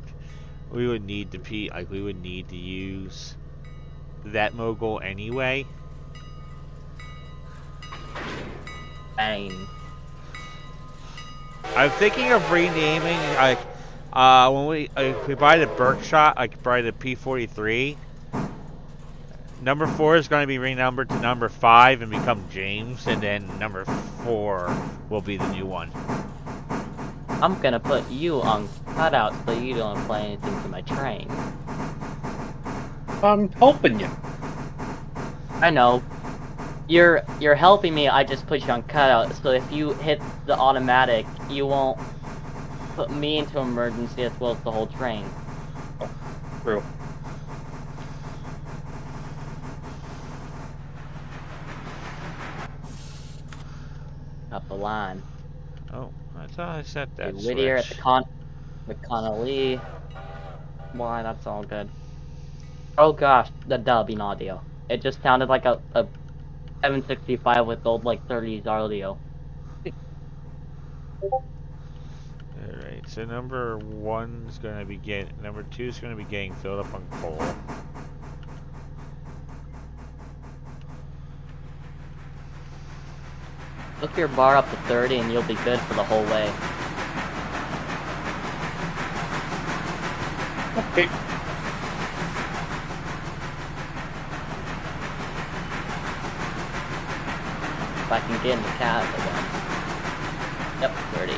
we would need to we would need to use that mogul anyway. Dang. I'm thinking of renaming, like, when we buy the Berkshire, like, buy the P43, number 4 is going to be renumbered to number 5 and become James, and then number 4 will be the new one. I'm gonna put you on cutout so you don't play anything to my train. I'm helping you. I know. You're helping me, I just put you on cutout, so if you hit the automatic, you won't put me into emergency as well as the whole train. True. Up the line. Oh, I thought I set that switch. Whittier at the Connolly. Why, that's all good. Oh gosh, the dubbing audio. It just sounded like a 765 with old, like, 30s audio. Alright, so number 1 is going to be number 2 is going to be getting filled up on coal. Hook your bar up to 30 and you'll be good for the whole way. Okay. If I can get in the cab again. Yep, 30.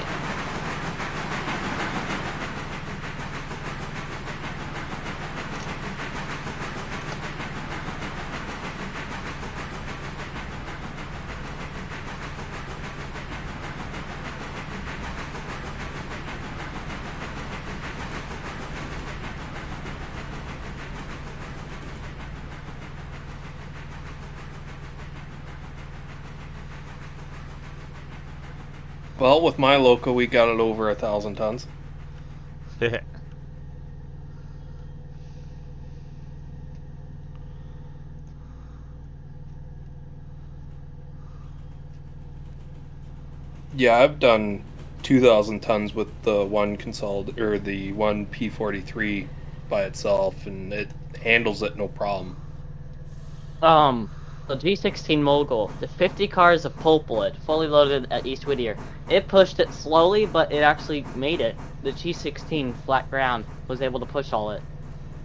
Well, with my loco, we got it over 1,000 tons. Yeah, I've done 2,000 tons with the one or the one P43 by itself, and it handles it no problem. The G16 Mogul, the 50 cars of pulpwood, fully loaded at East Whittier. It pushed it slowly, but it actually made it. The G16 flat ground was able to push all it.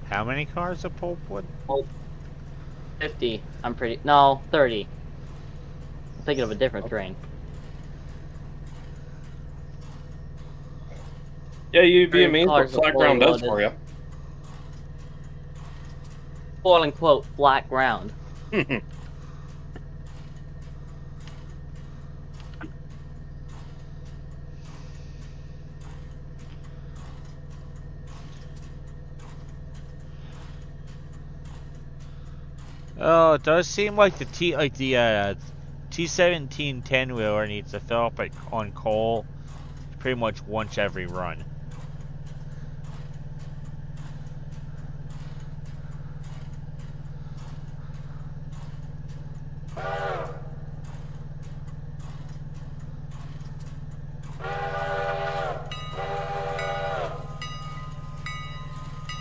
How many cars of pulpwood? 50, no, 30. I'm thinking of a different train. Yeah, you'd be 30 amazed what cars of flat fully ground does loaded, for you. quote unquote, flat ground. Oh, it does seem like the T17 10-wheeler needs to fill up on coal pretty much once every run.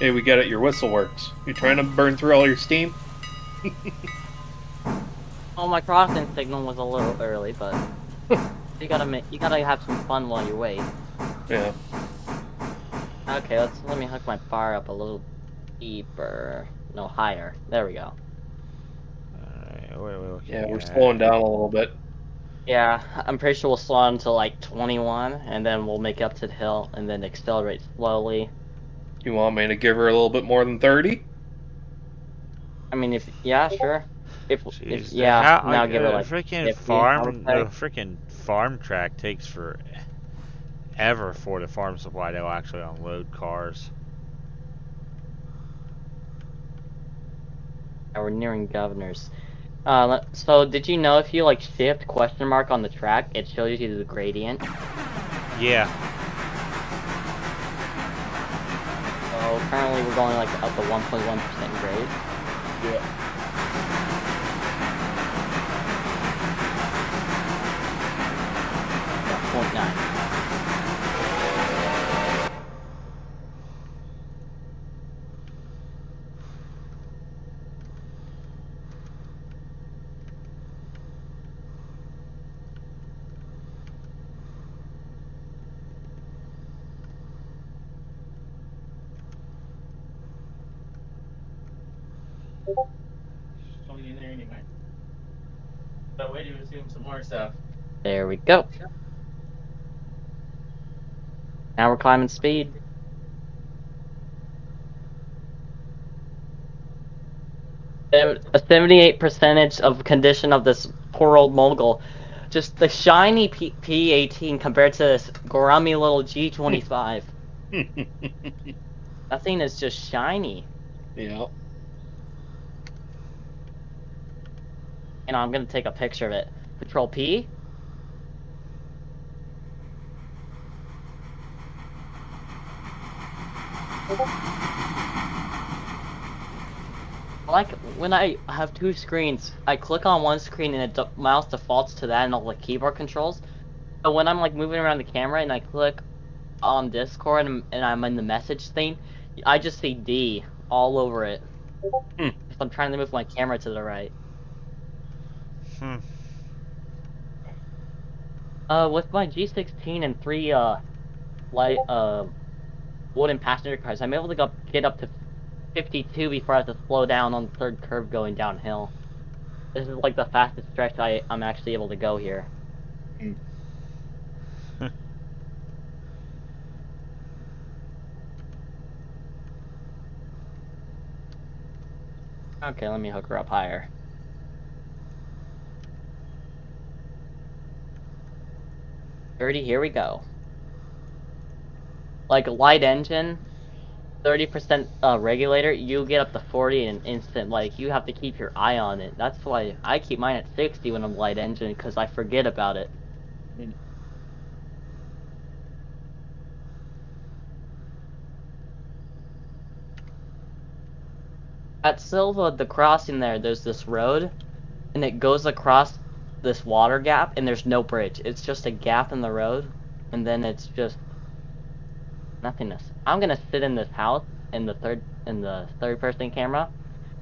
Hey, we get it. Your whistle works. You trying to burn through all your steam? Oh, my crossing signal was a little early, but you gotta have some fun while you wait. Yeah. Okay, let me hook my bar up a little deeper. No, higher. There we go. Alright, what are we looking Yeah, we're at? slowing down a little bit. Yeah, I'm pretty sure we'll slow down to like 21, and then we'll make it up to the hill, and then accelerate slowly. You want me to give her a little bit more than 30? I mean, yeah, sure. Jeez, Yeah, now give her like freaking 50, I would say. the freaking farm track takes forever for the farm supply to actually unload cars. Yeah, we're nearing Governors. So did you know if you like shift question mark on the track, it shows you the gradient? Yeah. So currently we're going like up a 1.1% grade. Yeah. Yeah, 0.9. Only in there anyway. But wait to assume some more stuff. There we go. Now we're climbing speed. A 78% of condition of this poor old mogul. Just the shiny P18 compared to this grummy little G25. That thing is just shiny. Yeah. And I'm gonna take a picture of it. Control P. Like when I have two screens, I click on one screen and the mouse defaults to that and all the keyboard controls. But when I'm like moving around the camera and I click on Discord and I'm in the message thing, I just see D all over it. If I'm trying to move my camera to the right. Hmm. With my G16 and three light wooden passenger cars, I'm able to get up to 52 before I have to slow down on the third curve going downhill. This is like the fastest stretch I'm actually able to go here. Okay, let me hook her up higher. Here we go. Like a light engine, 30% regulator, you get up to 40 in an instant. Like, you have to keep your eye on it. That's why I keep mine at 60 when I'm light engine, because I forget about it. At Silva, the crossing there's this road, and it goes across this water gap, and there's no bridge. It's just a gap in the road, and then it's just nothingness. I'm gonna sit in this house in the third person camera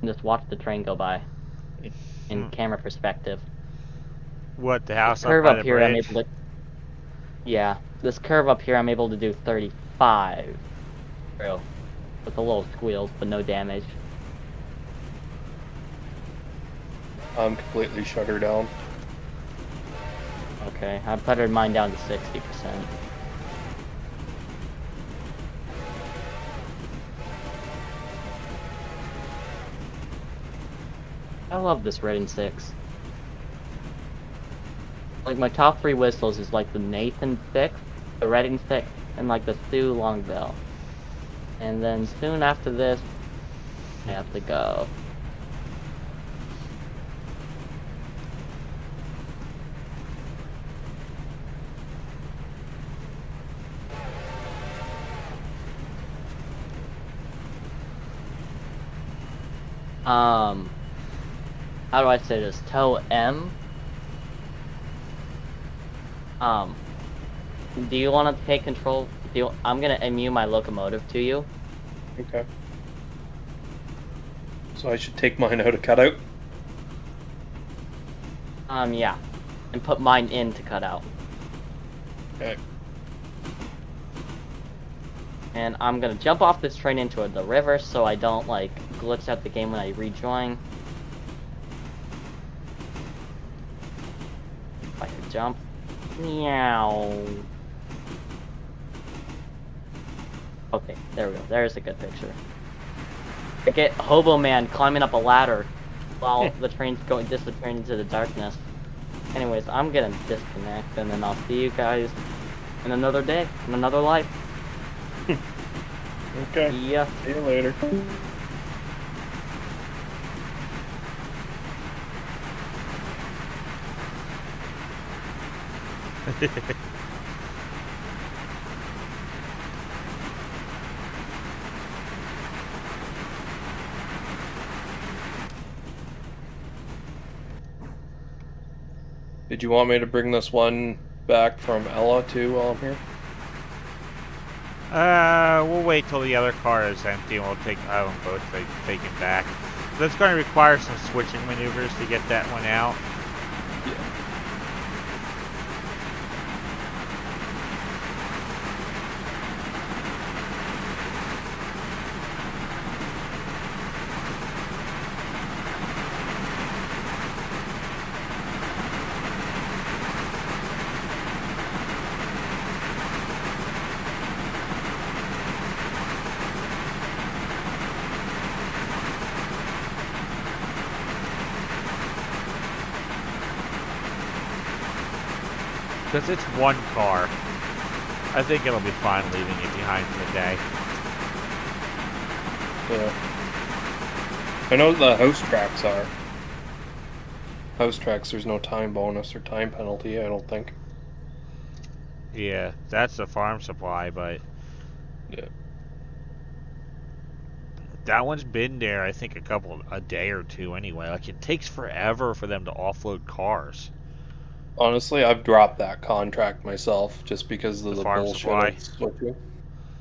and just watch the train go by in camera perspective. What, the This house up curve by up the here I'm bridge? able to this curve up here I'm able to do 35 through with a little squeals but no damage. I'm completely shut her down. Okay, I puttered mine down to 60%. I love this red and 6. Like, my top 3 whistles is like the Nathan 6, the Redding 6, and like the Sioux Longbill. And then soon after this, I have to go. How do I say this? Toe M. Do you want to take control? I'm gonna immune my locomotive to you. Okay. So I should take mine out of cutout? Yeah. And put mine in to cut out. Okay. And I'm gonna jump off this train into the river so I don't, like, glitch out the game when I rejoin. If I could jump. Meow. Okay, there we go. There's a good picture. I get Hobo Man climbing up a ladder while the train's disappearing into the darkness. Anyways, I'm gonna disconnect, and then I'll see you guys in another day, in another life. Okay. Yeah. See you later. Did you want me to bring this one back from Ella too while I'm here? We'll wait till the other car is empty and we'll take both take him back. That's going to require some switching maneuvers to get that one out. Yeah. Because it's one car. I think it'll be fine leaving it behind for the day. Yeah. I know the house tracks are. House tracks, there's no time bonus or time penalty, I don't think. Yeah, that's the farm supply, but Yeah. that one's been there, I think, a day or two anyway. Like, it takes forever for them to offload cars. Honestly, I've dropped that contract myself just because of The the farm bullshit supply. of switching.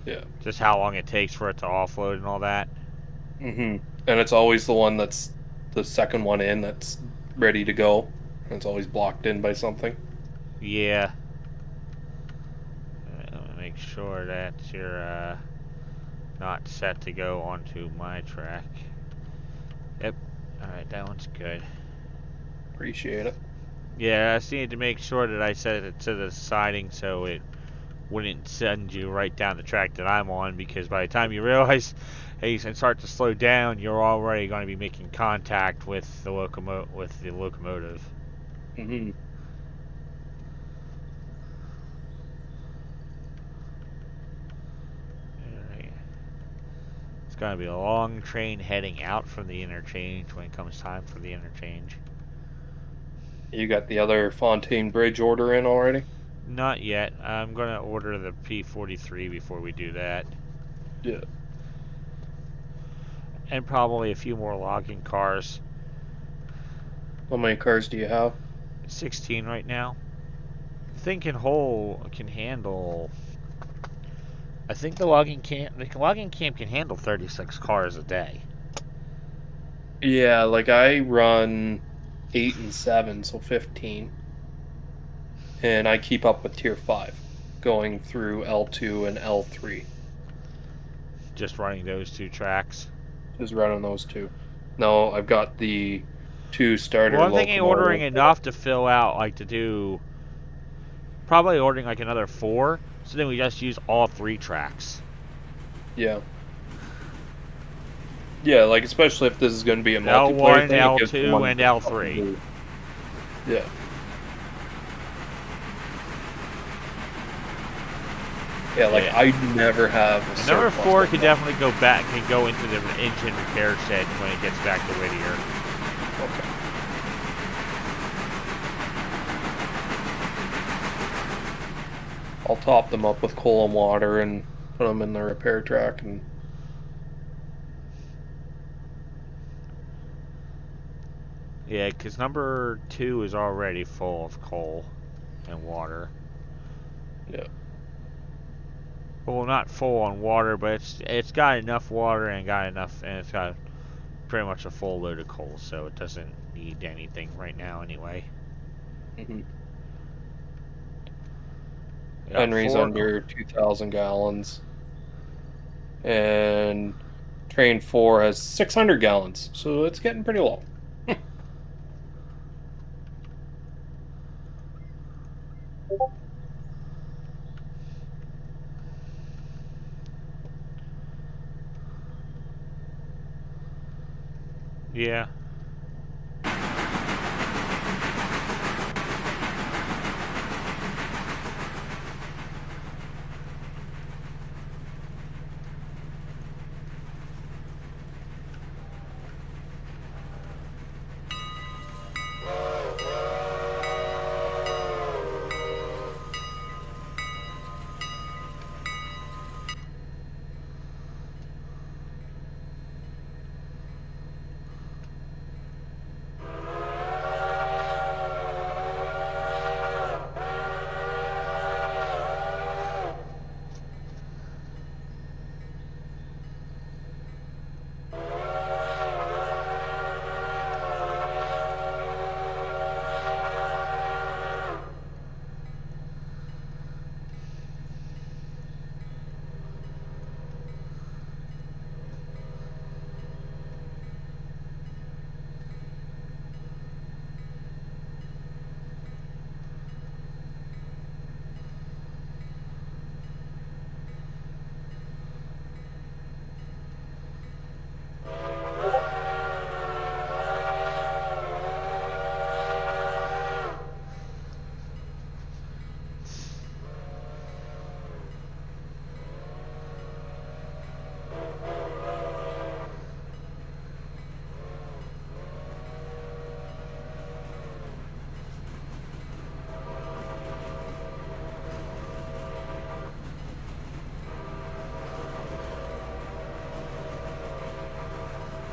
Yeah. Just how long it takes for it to offload and all that. Mm-hmm. And it's always the one that's the second one in that's ready to go. And it's always blocked in by something. Yeah. Let me make sure that's your, not set to go onto my track. Yep. Alright, that one's good. Appreciate it. Yeah, I just needed to make sure that I set it to the siding so it wouldn't send you right down the track that I'm on, because by the time you realize, hey, and start to slow down, you're already going to be making contact with the locomotive. Mm-hmm. Alright. It's going to be a long train heading out from the interchange when it comes time for the interchange. You got the other Fontaine Bridge order in already? Not yet. I'm going to order the P43 before we do that. Yeah. And probably a few more logging cars. How many cars do you have? 16 right now. Thinking whole can handle. I think the logging camp can handle 36 cars a day. Yeah, like I run 8 and 7, so 15. And I keep up with tier 5, going through L2 and L3. Just running those two tracks. Just running those two. No, I've got the 2 starter Well, I'm thinking ordering locomotive. enough to fill out, like to do. Probably ordering like another 4, so then we just use all 3 tracks. Yeah. Yeah, like especially if this is going to be a multiplayer L1, thing. It gives L2, someone and something to L3. do. Yeah. Yeah, like Yeah. I never have a Number surplus 4 like could that. definitely go back and go into the engine repair shed when it gets back to Whittier. Okay. I'll top them up with coal and water and put them in the repair track and Yeah, because number 2 is already full of coal and water. yeah. Well, not full on water, but it's got enough water and it's got pretty much a full load of coal, so it doesn't need anything right now anyway. Mm-hmm. Got Henry's 4. under 2,000 gallons. And train 4 has 600 gallons, so it's getting pretty low. Yeah.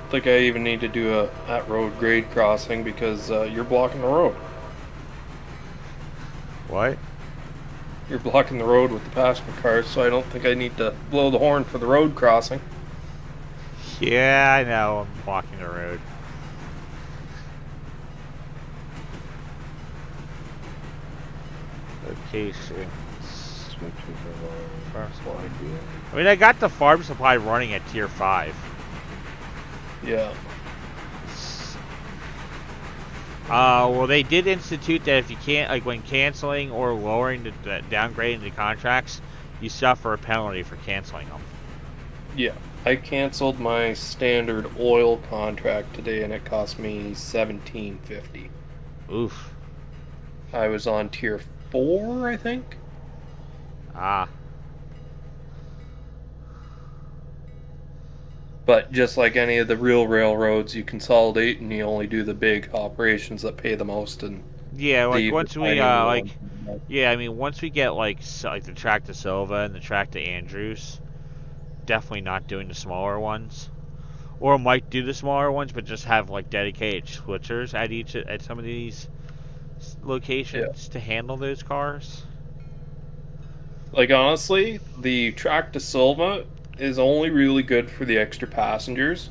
I think I even need to do a at road grade crossing because you're blocking the road. What? You're blocking the road with the passenger cars, so I don't think I need to blow the horn for the road crossing. Yeah, I know. I'm blocking the road. Location. Farm supply. I mean, I got the farm supply running at tier 5. Yeah. Well, they did institute that if you can't, like, when canceling or lowering downgrading the contracts, you suffer a penalty for canceling them. Yeah. I canceled my standard oil contract today, and it cost me $17.50. Oof. I was on tier 4, I think. Ah. But just like any of the real railroads, you consolidate and you only do the big operations that pay the most, and Yeah, like leave the once we tiny little like, ones. yeah, I mean once we get like like the track to Silva and the track to Andrews, definitely not doing the smaller ones, or might do the smaller ones, but just have like dedicated switchers at some of these locations to handle those cars. Like honestly, the track to Silva is only really good for the extra passengers,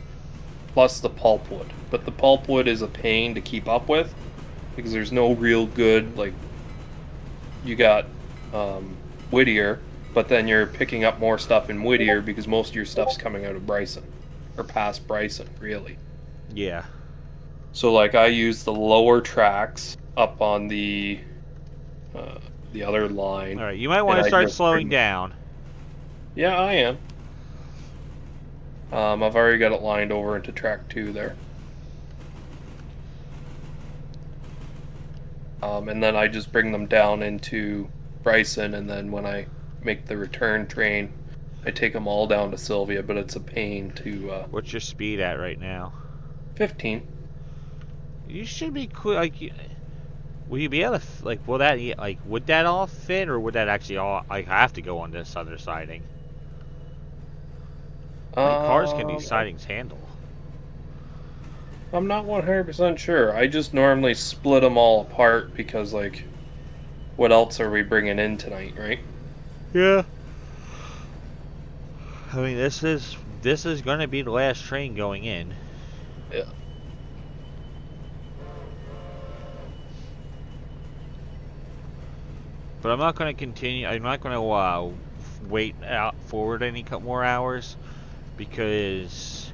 plus the pulpwood. But the pulpwood is a pain to keep up with because there's no real good like. You got Whittier, but then you're picking up more stuff in Whittier because most of your stuff's coming out of Bryson or past Bryson, really. Yeah. So like I use the lower tracks up on the other line. All right, you might want and to I start just slowing bring- down. Yeah, I am. I've already got it lined over into track 2 there. And then I just bring them down into Bryson, and then when I make the return train, I take them all down to Sylvia, but it's a pain to... What's your speed at right now? 15. You should be cool. Like, will you be able to like? Will that like? Would that all fit, or would that actually all like have to go on this other siding? How many cars can these sidings handle? I'm not 100% sure. I just normally split them all apart because, like, what else are we bringing in tonight, right? Yeah. I mean, this is going to be the last train going in. Yeah. But I'm not going to continue. I'm not going to wait out forward any more hours because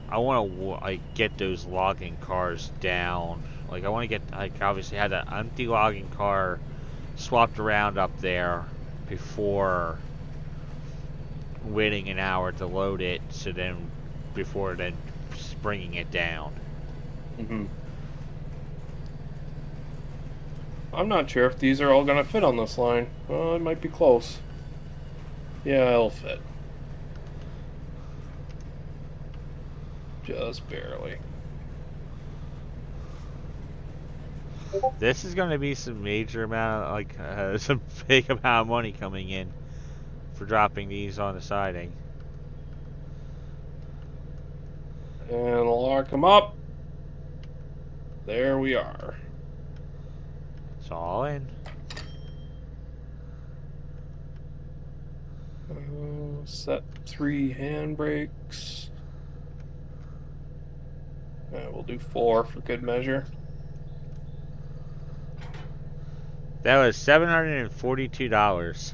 I want to like get those logging cars down. Like I want to get like obviously had an empty logging car swapped around up there before waiting an hour to load it. So then before then bringing it down. Mm-hmm. I'm not sure if these are all going to fit on this line. Well, it might be close. Yeah, it'll fit. Just barely. This is going to be some major amount, like some big amount of money coming in for dropping these on the siding. And lock them up. There we are. It's all in. Set 3 handbrakes. We'll do 4 for good measure. That was $742.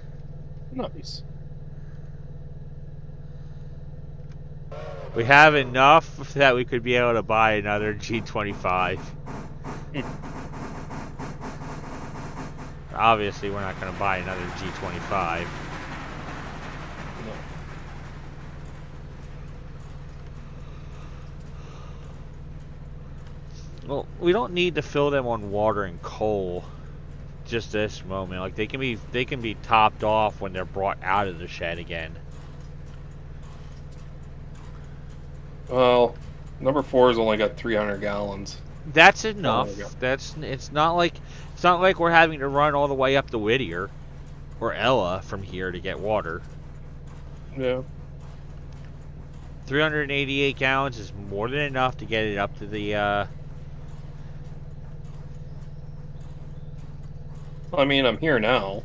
Nice. We have enough that we could be able to buy another G25. Obviously, we're not going to buy another G25. No. Well, we don't need to fill them on water and coal. Just this moment, like they can be topped off when they're brought out of the shed again. Well, number 4's only got 300 gallons. That's enough. Oh, It's not like we're having to run all the way up to Whittier or Ella from here to get water. Yeah. 388 gallons is more than enough to get it up to the I mean, I'm here now.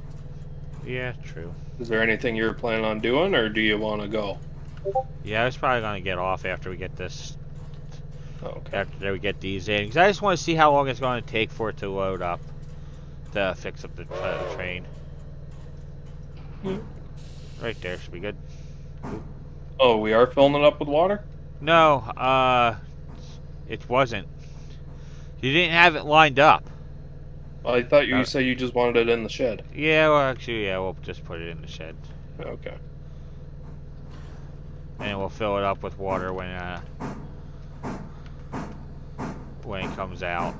Yeah, true. Is there anything you're planning on doing, or do you want to go? Yeah, I was probably gonna get off after we get this. Okay. After we get these in, because I just want to see how long it's going to take for it to load up, to fix up the train. Right there should be good. Oh, we are filling it up with water? No, it wasn't. You didn't have it lined up. I thought you said you just wanted it in the shed. Yeah, well, actually, yeah, we'll just put it in the shed. Okay. And we'll fill it up with water when it comes out.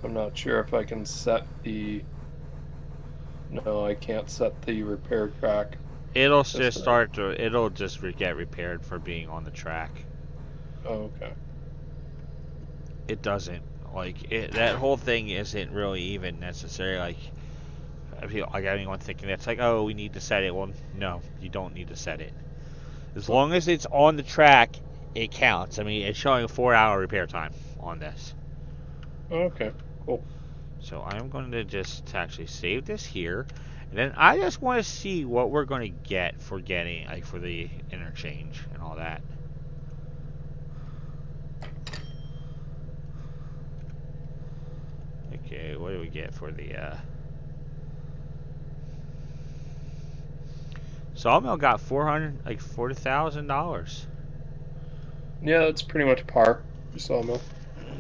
I'm not sure if I can set the... No, I can't set the repair track. It'll Just just right. start to. It'll just get repaired for being on the track. Oh, okay. It doesn't that whole thing isn't really even necessary. I feel like anyone thinking that's like, oh, we need to set it. Well, no, you don't need to set it. As long as it's on the track, it counts. I mean, it's showing a 4-hour repair time on this. Okay, cool. So I'm going to just actually save this here, and then I just want to see what we're going to get for for the interchange and all that. Okay, what do we get for the Sawmill got $40,000. Yeah, that's pretty much par for sawmill.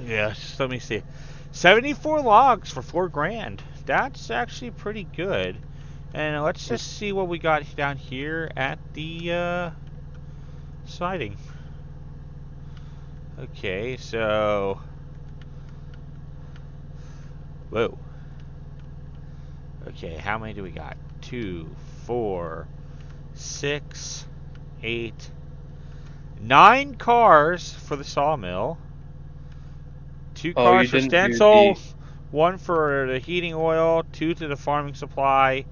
Yeah, just let me see. 74 logs for $4,000. That's actually pretty good. And let's just see what we got down here at the siding. Okay, so whoa. Okay, how many do we got? 2, 4, 6, 8, 9 cars for the sawmill. 2 Oh, you cars for didn't do stencil, the... 1 for the heating oil, 2 to the farming supply,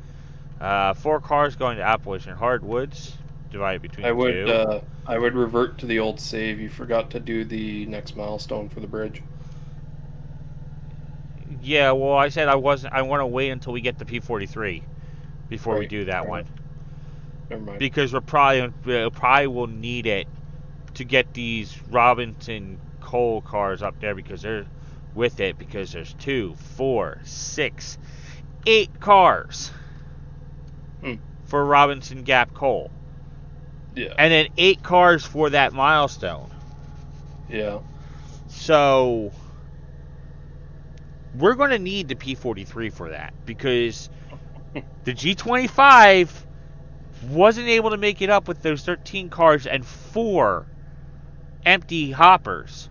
4 cars going to Appalachian hardwoods, divided between I the 2. would revert to the old save. You forgot to do the next milestone for the bridge. Yeah, well, I said I want to wait until we get the P43 before we Right. do that one, Never mind. because we probably will need it to get these Robinson coal cars up there because they're with it because there's 2, 4, 6, 8 cars for Robinson Gap coal. Yeah. And then 8 cars for that milestone. Yeah. So we're going to need the P43 for that because the G25 wasn't able to make it up with those 13 cars and 4 empty hoppers.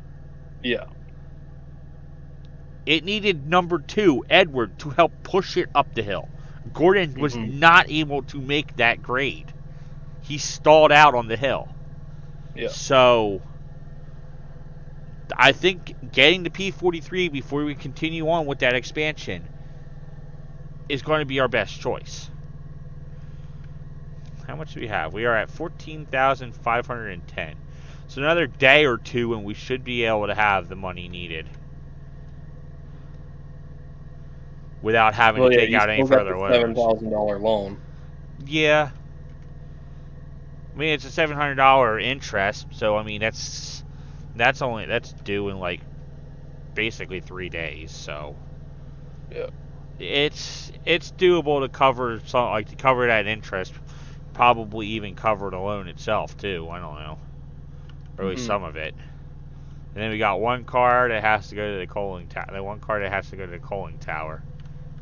Yeah. It needed number 2, Edward, to help push it up the hill. Gordon was not able to make that grade. He stalled out on the hill. Yeah. So I think getting the P43 before we continue on with that expansion is going to be our best choice. How much do we have? We are at 14,510. So another day or two and we should be able to have the money needed without having to take out any further loans. $7,000 loan. Yeah. I mean, it's a $700 interest, so I mean that's due in like basically 3 days. So yeah, it's doable to cover that interest, probably even cover the loan itself too. I don't know, or at least some of it. And then we got one car that has to go to the coaling tower. One car that has to go to the coaling tower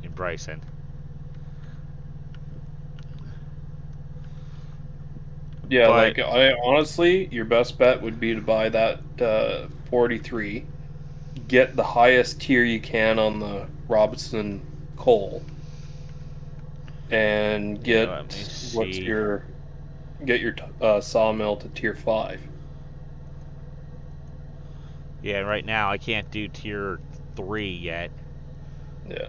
in Bryson. Yeah, But, like I honestly, your best bet would be to buy that 43, get the highest tier you can on the Robinson coal, and get let me see. get your sawmill to tier 5. Yeah, right now I can't do tier 3 yet. Yeah.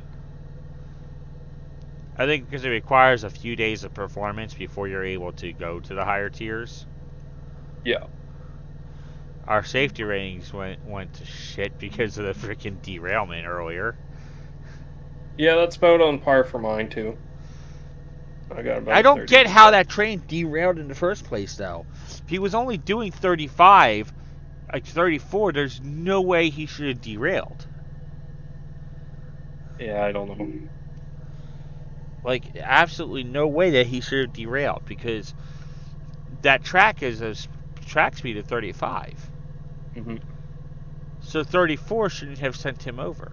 I think because it requires a few days of performance before you're able to go to the higher tiers. Yeah. Our safety ratings went to shit because of the freaking derailment earlier. Yeah, that's about on par for mine too. I got about I don't 30. get how that train derailed in the first place, though. If he was only doing 35, like 34, there's no way he should have derailed. Yeah, I don't know. Like, absolutely no way that he should have derailed because that track is a track speed of 35. Hmm. So 34 shouldn't have sent him over.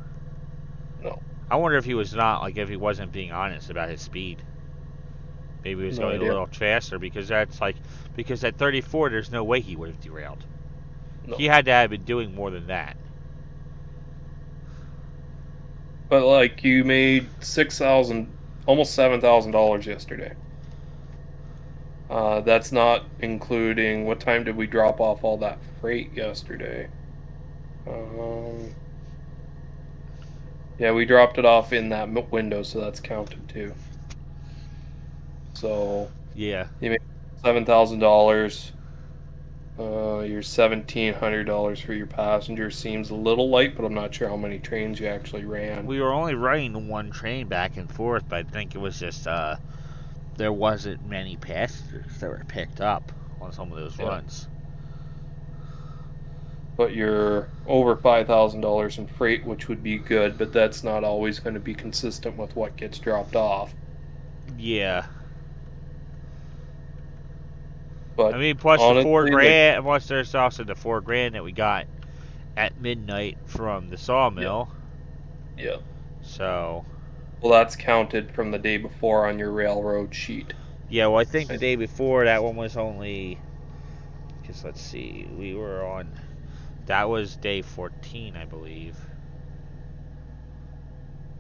No. I wonder if he was not, like, if he wasn't being honest about his speed. Maybe he was No going a idea. little faster because because at 34, there's no way he would have derailed. No. He had to have been doing more than that. But like you made $6,000, almost $7,000 yesterday. That's not including what time did we drop off all that freight yesterday? Yeah, we dropped it off in that window, so that's counted too. So Yeah. you made $7,000. Your $1,700 for your passenger seems a little light, but I'm not sure how many trains you actually ran. We were only running the one train back and forth, but I think it was just there wasn't many passengers that were picked up on some of those Yeah. runs. But you're over $5,000 in freight, which would be good, but that's not always going to be consistent with what gets dropped off. Yeah. But I mean, plus the honestly, $4,000, plus there's also the $4,000 that we got at midnight from the sawmill. yeah. So, Well, that's counted from the day before on your railroad sheet. yeah, well, I think the day before that one was only, because let's see, we were on, that was day 14, I believe.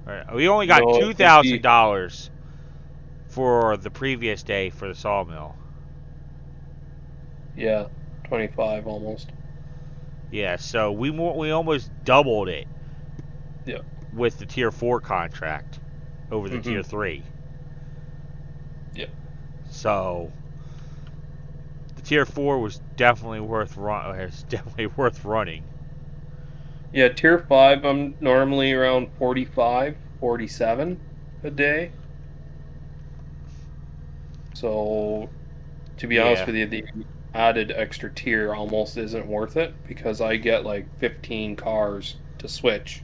Right, we only got No, it would be, $2,000 for the previous day for the sawmill. yeah, 25 almost. Yeah, so we almost doubled it. Yeah. With the tier 4 contract over the tier 3. Yeah. So the tier 4 was definitely worth running. Yeah, tier 5, I'm normally around 45, 47 a day. So, to be honest Yeah. with you, the added extra tier almost isn't worth it because I get like 15 cars to switch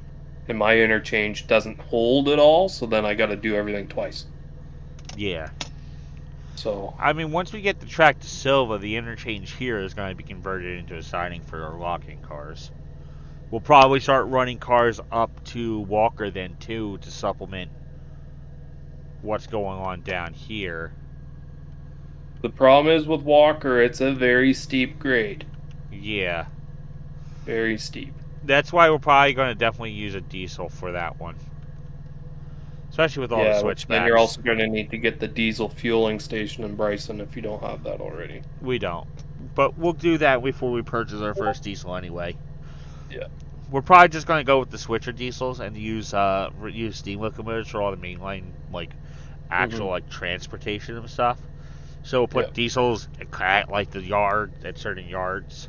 and my interchange doesn't hold at all, so then I got to do everything twice. Yeah. So, I mean, once we get the track to Silva, the interchange here is going to be converted into a siding for our locking cars. We'll probably start running cars up to Walker then too to supplement what's going on down here. the problem is with Walker, it's a very steep grade. Yeah. Very steep. That's why we're probably going to definitely use a diesel for that one. Especially with all the Yeah, which then you're switchbacks. also going to need to get the diesel fueling station in Bryson if you don't have that already. We don't. But we'll do that before we purchase our first diesel anyway. Yeah. We're probably just going to go with the switcher diesels and use steam locomotives for all the mainline, like, actual, like, transportation and stuff. So we'll put diesels at, like, the yard, at certain yards,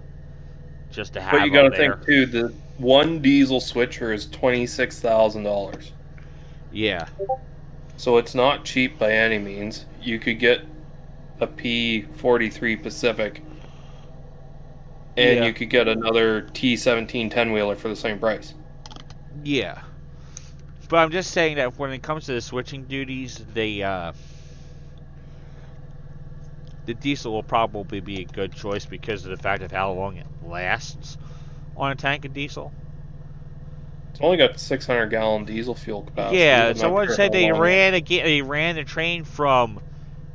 just to have But you got them to there. think too, the one diesel switcher is $26,000. Yeah. So it's not cheap by any means. You could get a P43 Pacific and Yeah. you could get another T17 10-wheeler for the same price. Yeah. But I'm just saying that when it comes to the switching duties, the diesel will probably be a good choice because of the fact of how long it lasts on a tank of diesel. It's only got 600-gallon diesel fuel capacity. Yeah, I'm not someone sure said how long they ran the train from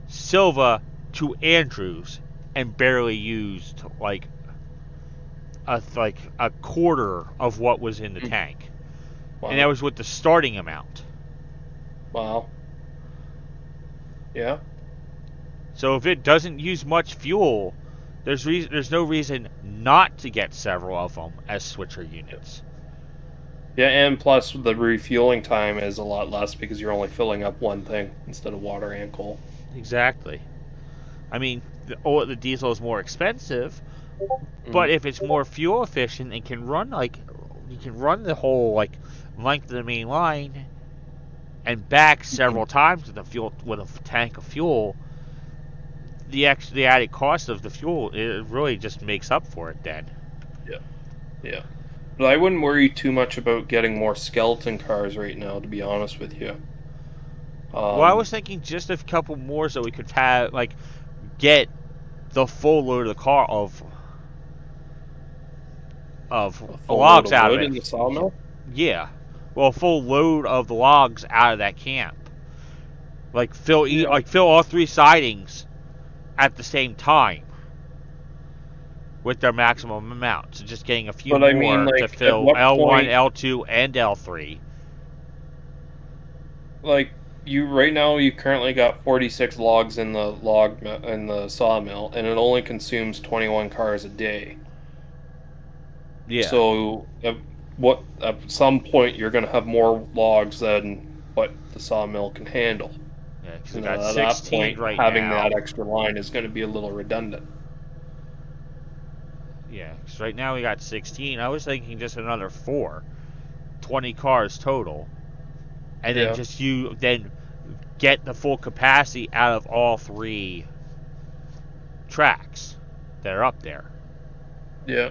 Silva to Andrews and barely used like a quarter of what was in the tank. Wow. And that was with the starting amount. Wow. Yeah. So if it doesn't use much fuel, there's no reason not to get several of them as switcher units. Yeah, and plus the refueling time is a lot less because you're only filling up one thing instead of water and coal. Exactly. I mean, the diesel is more expensive, but Mhm. if it's more fuel efficient and can run you can run the whole length of the main line and back several times with a tank of fuel, the added cost of the fuel, it really just makes up for it then. Yeah. But I wouldn't worry too much about getting more skeleton cars right now, to be honest with you. Well, I was thinking just a couple more so we could have get the full load of the car of a full load logs of out of wood it. in the sawmill. Yeah. Well, a full load of the logs out of that camp. Yeah. Fill all 3 sidings at the same time with their maximum amount. So just getting a few But I mean, more to like, at fill what L1, point, L2, and L3. like, you right now you currently got 46 logs in the in the sawmill, and it only consumes 21 cars a day. Yeah. So, at some point you're going to have more logs than what the sawmill can handle. Yeah, because we And got then at that 16 point, right having now. that extra line is going to be a little redundant. Yeah, because right now we got 16. I was thinking just another 4. 20 cars total. And then Yeah. then get the full capacity out of all 3 tracks that are up there. Yeah.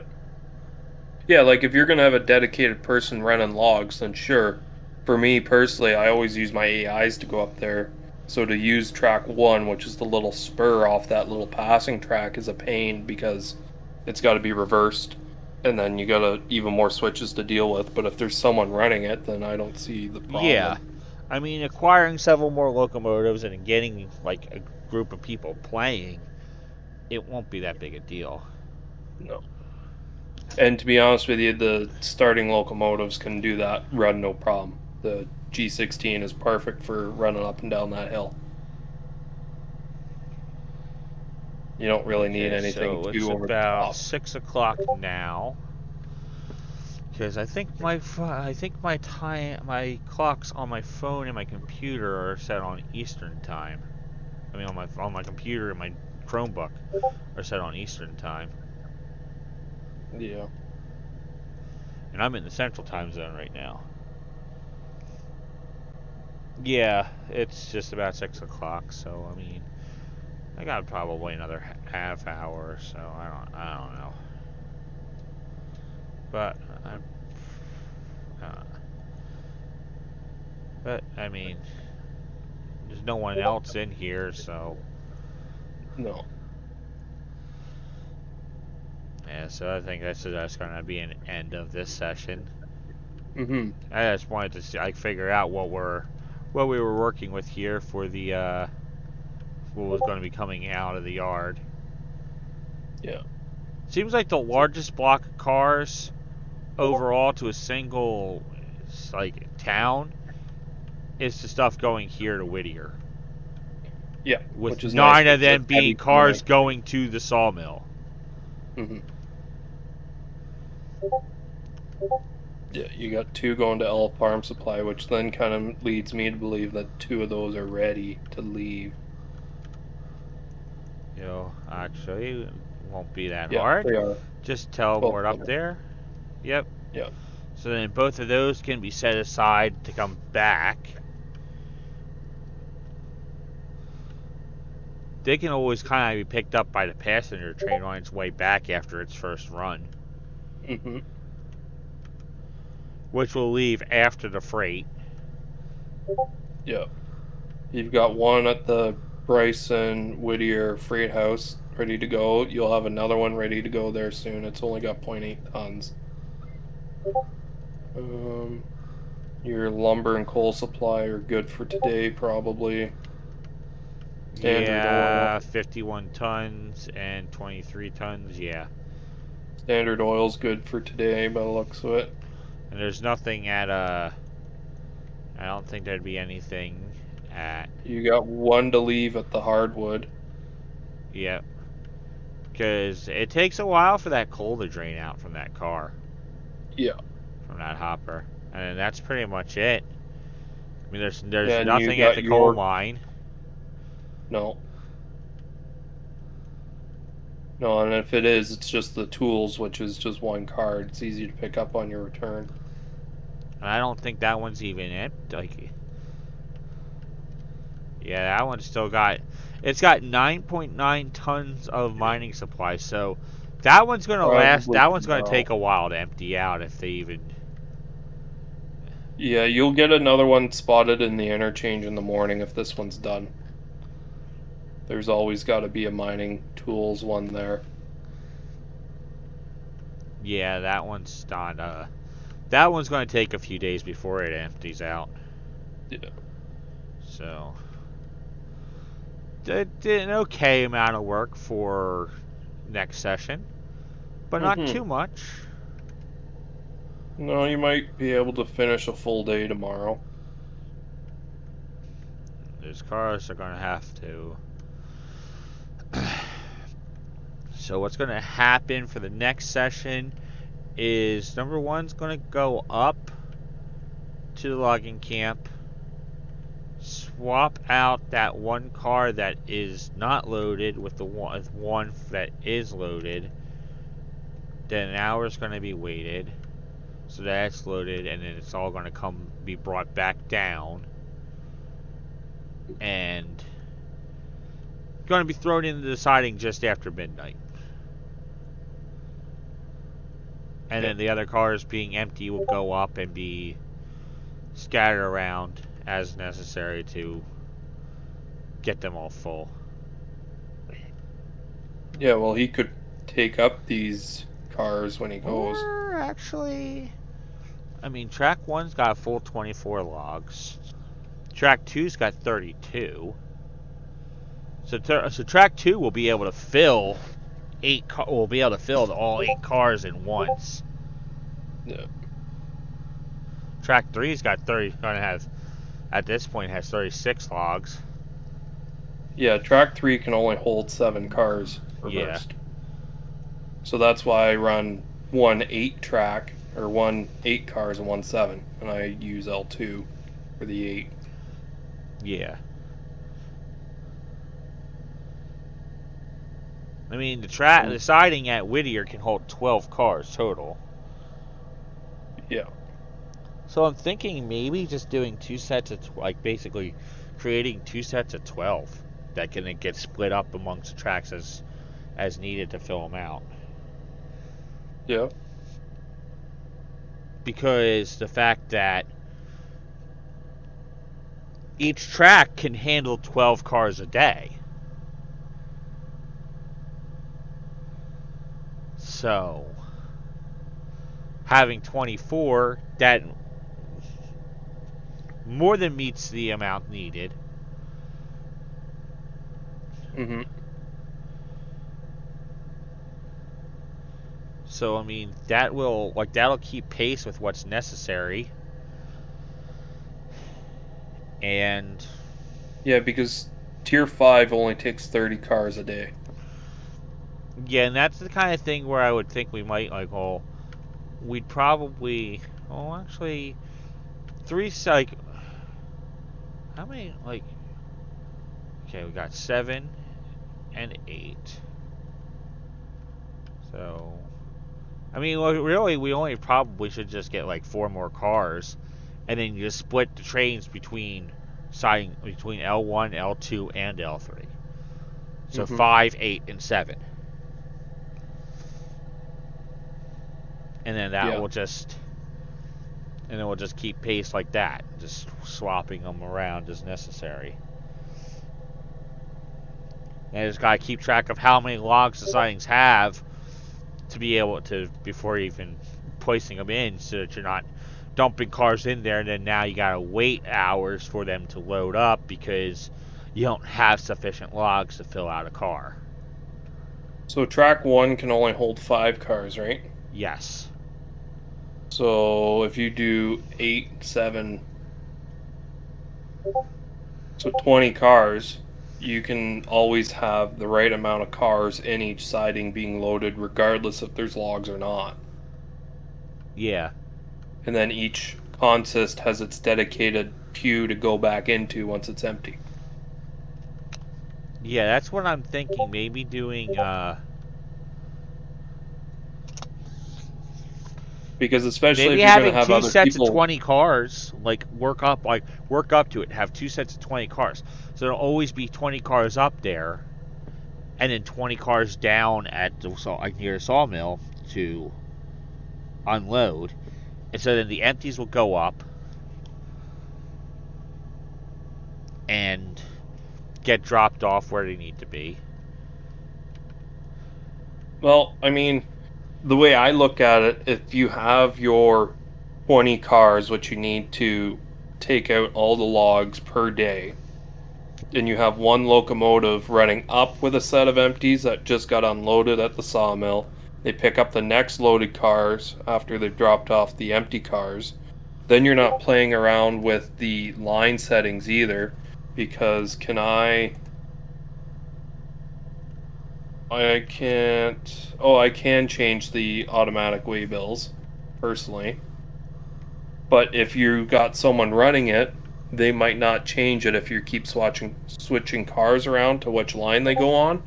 Yeah, like if you're gonna have a dedicated person running logs, then sure. For me personally, I always use my AIs to go up there. So to use track 1, which is the little spur off that little passing track, is a pain because it's got to be reversed, and then you got to even more switches to deal with. But if there's someone running it, then I don't see the Yeah. problem. I mean, acquiring several more locomotives and getting a group of people playing, it won't be that big a deal. No. And to be honest with you, the starting locomotives can do that run no problem. The G16 is perfect for running up and down that hill. You don't really need Okay, anything so it's too over the about top. 6 o'clock now. Because my clocks on my phone and my computer are set on Eastern time. I mean, on my computer and my Chromebook are set on Eastern time, Yeah. and I'm in the Central time zone right now. Yeah, it's just about 6 o'clock. So I mean, I got probably another half hour or so. I don't know, but uh, I mean, there's no one else in here, so. No. Yeah, so I think that's going to be an end of this session. Mm-hmm. I just wanted to figure out what we were working with here for the what was going to be coming out of the yard. Yeah. Seems like the largest block of cars overall to a single town is the stuff going here to Whittier, Yeah. with Which is nice 9 of because them it's being heavy coming cars in. going to the sawmill. Mm-hmm. Yeah, you got 2 going to L Farm Supply, which then kind of leads me to believe that 2 of those are ready to leave. Actually, it won't be that Yeah, hard. they are. Just tell them Both we're of up them. there. Yep. Yeah. So then both of those can be set aside to come back. They can always kind of be picked up by the passenger train on its way back after its first run, Mm-hmm. which will leave after the freight. Yeah. You've got one at the Bryson Whittier Freight House ready to go. You'll have another one ready to go there soon. It's only got 0.8 tons. Um, your lumber and coal supply are good for today, probably. Standard oil. Yeah, 51 tons and 23 tons, yeah. Standard oil's good for today by the looks of it. And there's nothing at, I don't think there'd be anything at, You got one to leave at the hardwood. yep. Because it takes a while for that coal to drain out from that car, Yeah. from that hopper. And that's pretty much it. I mean, there's Yeah, and you nothing at got the coal your mine. no. No, and if it is, it's just the tools, which is just one card. It's easy to pick up on your return. And I don't think that one's even empty. Like, yeah, that one's still got. It's got 9.9 tons of mining supplies, so that one's gonna last. Probably That one's gonna tomorrow. take a while to empty out if they even. Yeah, you'll get another one spotted in the interchange in the morning if this one's done. There's always got to be a mining tools one there. Yeah, that one's not. That one's gonna take a few days before it empties out. Yeah. So, did an okay amount of work for next session, but not too much. No, you might be able to finish a full day tomorrow. Those cars are gonna have to. So what's gonna happen for the next session is number one's gonna go up to the logging camp, swap out that one car that is not loaded with the one that is loaded. Then an hour's gonna be waited, so that's loaded, and then it's all gonna be brought back down, and gonna be thrown into the siding just after midnight. And then the other cars being empty will go up and be scattered around as necessary to get them all full. Yeah, well, he could take up these cars when he goes. Or actually, I mean, track 1's got a full 24 logs. Track 2's got 32. So track 2 will be able to fill all 8 cars in once. Yeah. Track 3's got 30. Gonna have at this point has 36 logs. Yeah, track 3 can only hold 7 cars reversed. Yeah. So that's why I run 1 8 track, or 1 8 cars and 1 7, and I use L2 for the 8. Yeah. I mean, the siding at Whittier can hold 12 cars total. Yeah. So I'm thinking maybe just doing 2 sets of, basically creating 2 sets of 12 that can then get split up amongst the tracks as needed to fill them out. Yeah. Because the fact that each track can handle 12 cars a day. So, having 24, that more than meets the amount needed. Mm-hmm. So, I mean, that'll keep pace with what's necessary. And Yeah, because tier 5 only takes 30 cars a day. yeah, and that's the kind of thing where I would think we might we'd probably actually how many okay, we got 7 and 8. So I mean, really, we only probably should just get 4 more cars, and then you just split the trains between L1, L2, and L3. So 5, 8, and 7. And then we'll just keep pace like that, just swapping them around as necessary. And I just gotta keep track of how many logs the sidings have to be able to, before even placing them in, so that you're not dumping cars in there and then now you gotta wait hours for them to load up because you don't have sufficient logs to fill out a car. So track 1 can only hold 5 cars, right? Yes. So if you do 8, 7, so 20 cars, you can always have the right amount of cars in each siding being loaded regardless if there's logs or not. Yeah. And then each consist has its dedicated queue to go back into once it's empty. Yeah, that's what I'm thinking. Maybe doing Because especially maybe if you're going to having have two other sets people. of 20 cars, work up to it. Have two sets of 20 cars, so there'll always be 20 cars up there, and then 20 cars down at the near the sawmill to unload, and so then the empties will go up and get dropped off where they need to be. Well, I mean, the way I look at it, if you have your 20 cars, which you need to take out all the logs per day, and you have one locomotive running up with a set of empties that just got unloaded at the sawmill, they pick up the next loaded cars after they've dropped off the empty cars, then you're not playing around with the line settings either, because I can't. Oh, I can change the automatic way bills, personally. But if you got someone running it, they might not change it if you keep switching cars around to which line they go on,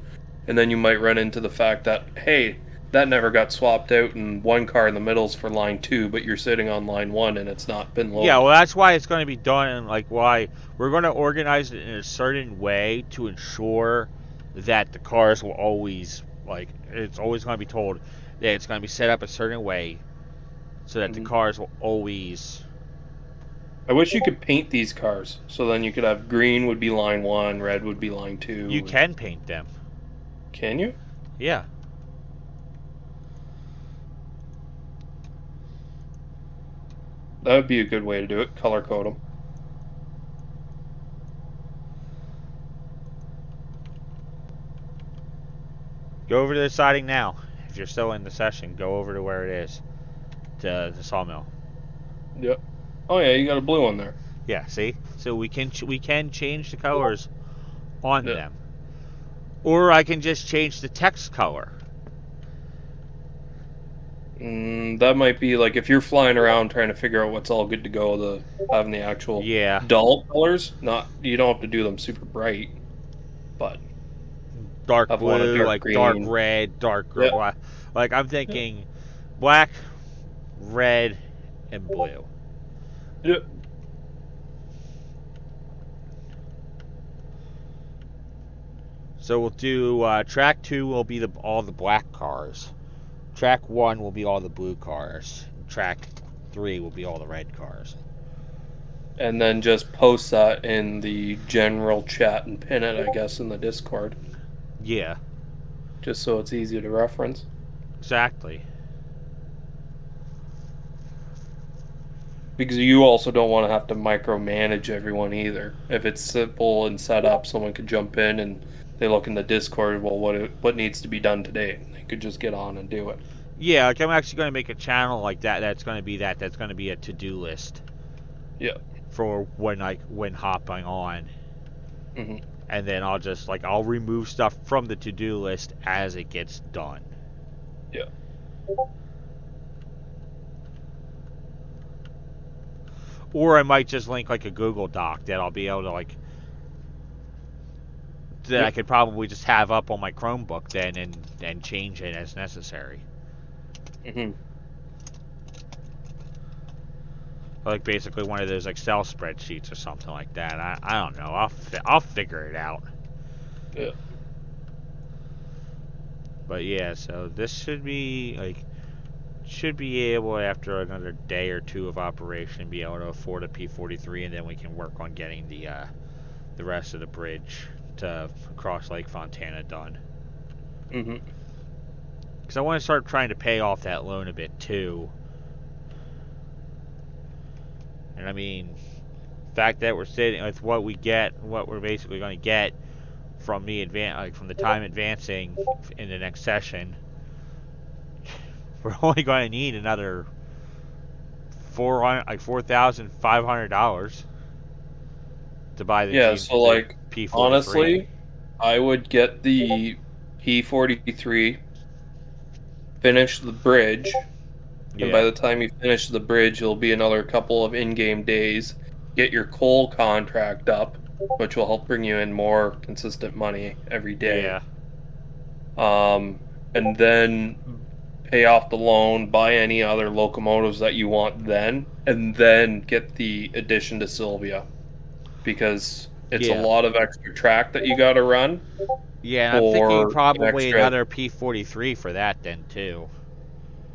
and then you might run into the fact that hey, that never got swapped out, and one car in the middle's for line 2, but you're sitting on line 1 and it's not been loaded. Yeah, well, that's why it's going to be done, and why we're going to organize it in a certain way to ensure that the cars will always it's always going to be told that it's going to be set up a certain way so that the cars will always. I wish you could paint these cars, so then you could have green would be line 1, red would be line 2. You can paint them. Can you? Yeah. That would be a good way to do it. Color code them. Go over to the siding now. If you're still in the session, go over to where it is, to the sawmill. Yep. Oh yeah, you got a blue one there. Yeah, see? So we can change the colors on them. Or I can just change the text color. That might be like if you're flying around trying to figure out what's all good to go, having the actual dull colors. You don't have to do them super bright, but dark have one a blue, dark green. dark red, dark black. I'm thinking black, red, and blue. Yep. So we'll do track 2 will be all the black cars. Track 1 will be all the blue cars. Track 3 will be all the red cars. And then just post that in the general chat and pin it, I guess, in the Discord. Yeah. Just so it's easy to reference. Exactly. Because you also don't want to have to micromanage everyone either. If it's simple and set up, someone could jump in and they look in the Discord, well, what needs to be done today? They could just get on and do it. Yeah, I'm actually going to make a channel like that. That's going to be That's going to be a to-do list. Yeah. For when hopping on. Mm-hmm. And then I'll just I'll remove stuff from the to-do list as it gets done. Yeah. Or I might just link a Google Doc that I'll be able to that I could probably just have up on my Chromebook then and change it as necessary. Mm-hmm. Basically one of those Excel spreadsheets or something like that. I don't know. I'll figure it out. Yeah. But yeah, so this should be able, after another day or two of operation, be able to afford a P43, and then we can work on getting the rest of the bridge to across Lake Fontana done. Mm-hmm. Because I want to start trying to pay off that loan a bit too. And I mean, the fact that we're sitting with what we're basically going to get from me from the time advancing in the next session, we're only going to need another $4,500 to buy the P43. Honestly, I would get the P43, finish the bridge, And by Yeah. the time you finish the bridge, it'll be another couple of in-game days. Get your coal contract up, which will help bring you in more consistent money every day. Yeah. Um, and then pay off the loan, buy any other locomotives that you want then, and then get the addition to Sylvia because it's a Yeah. lot of extra track that you got to run Yeah, and I'm thinking for an probably extra. another P43 for that then too.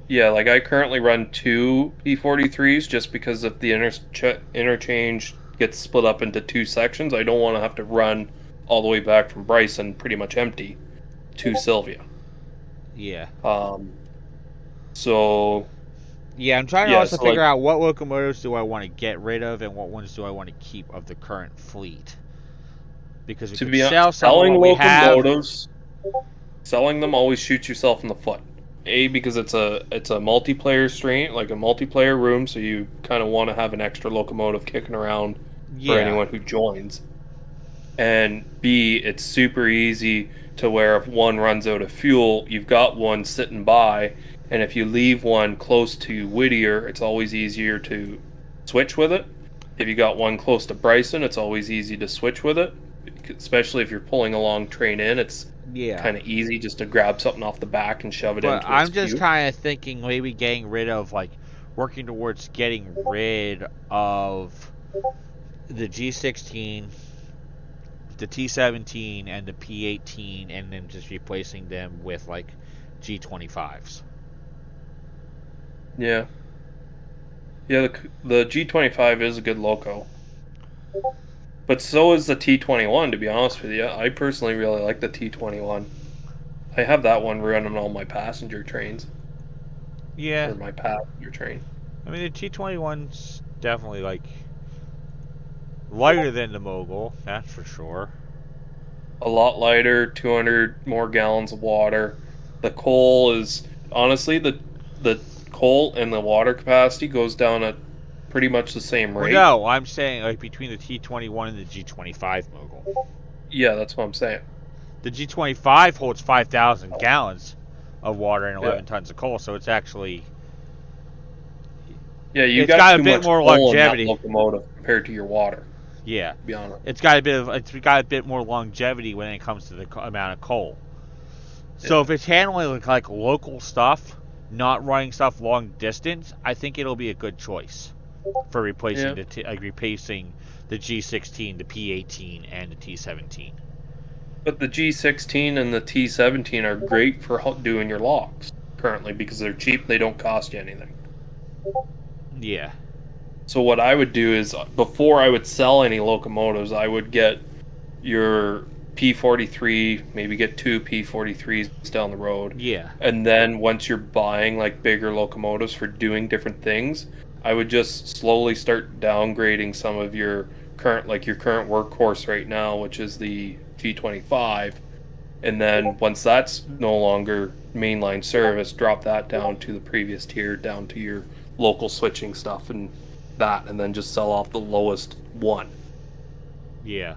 Yeah, like I currently run two P43s just because if the interchange gets split up into two sections, I don't want to have to run all the way back from Bryson pretty much empty to Sylvia. Yeah. Um, so Yeah, I'm trying to yeah, also so like figure out what locomotives do I want to get rid of and what ones do I want to keep of the current fleet. Because we to could be honest, sell some of what we have. selling them always shoots yourself in the foot. A, because it's a multiplayer strain, like a multiplayer room, so you kind of want to have an extra locomotive kicking around for Yeah. anyone who joins. And B, it's super easy to where if one runs out of fuel, you've got one sitting by, and if you leave one close to Whittier, it's always easier to switch with it. If you got one close to Bryson, it's always easy to switch with it, especially if you're pulling a long train in. It's Yeah. kind of easy just to grab something off the back and shove it But into its I'm just queue. kind of thinking maybe getting rid of, like, working towards getting rid of the G16, the T17, and the P18, and then just replacing them with, like, G25s. Yeah, yeah. The G25 is a good loco, but so is the T21. To be honest with you, I personally really like the T21. I have that one running all my passenger trains Yeah. or my passenger train. I mean, the T21's definitely, like, lighter than the Mogul, that's for sure. A lot lighter, 200 more gallons of water. The coal is honestly the coal and the water capacity goes down at pretty much the same Well, rate. no, I'm saying, like, between the T21 and the G25 Mogul. Yeah, that's what I'm saying. The G25 holds 5,000 gallons of water and Yeah. 11 tons of coal, so it's actually. Yeah, you It's got got a too bit much more coal in that longevity. locomotive compared to your water, Yeah. to be honest. It's got a bit more longevity when it comes to the amount of coal. So Yeah. if it's handling like local stuff, not running stuff long distance, I think it'll be a good choice for replacing Yeah. replacing the G16, the P18, and the T17. But the G16 and the T17 are great for doing your logs currently because they're cheap, they don't cost you anything. Yeah. So what I would do is before I would sell any locomotives, I would get your P43, maybe get two P43s down the road. Yeah. And then once you're buying like bigger locomotives for doing different things, I would just slowly start downgrading some of your current workhorse right now, which is the G25. And then once that's no longer mainline service, drop that down to the previous tier, down to your local switching stuff and that, and then just sell off the lowest one. Yeah.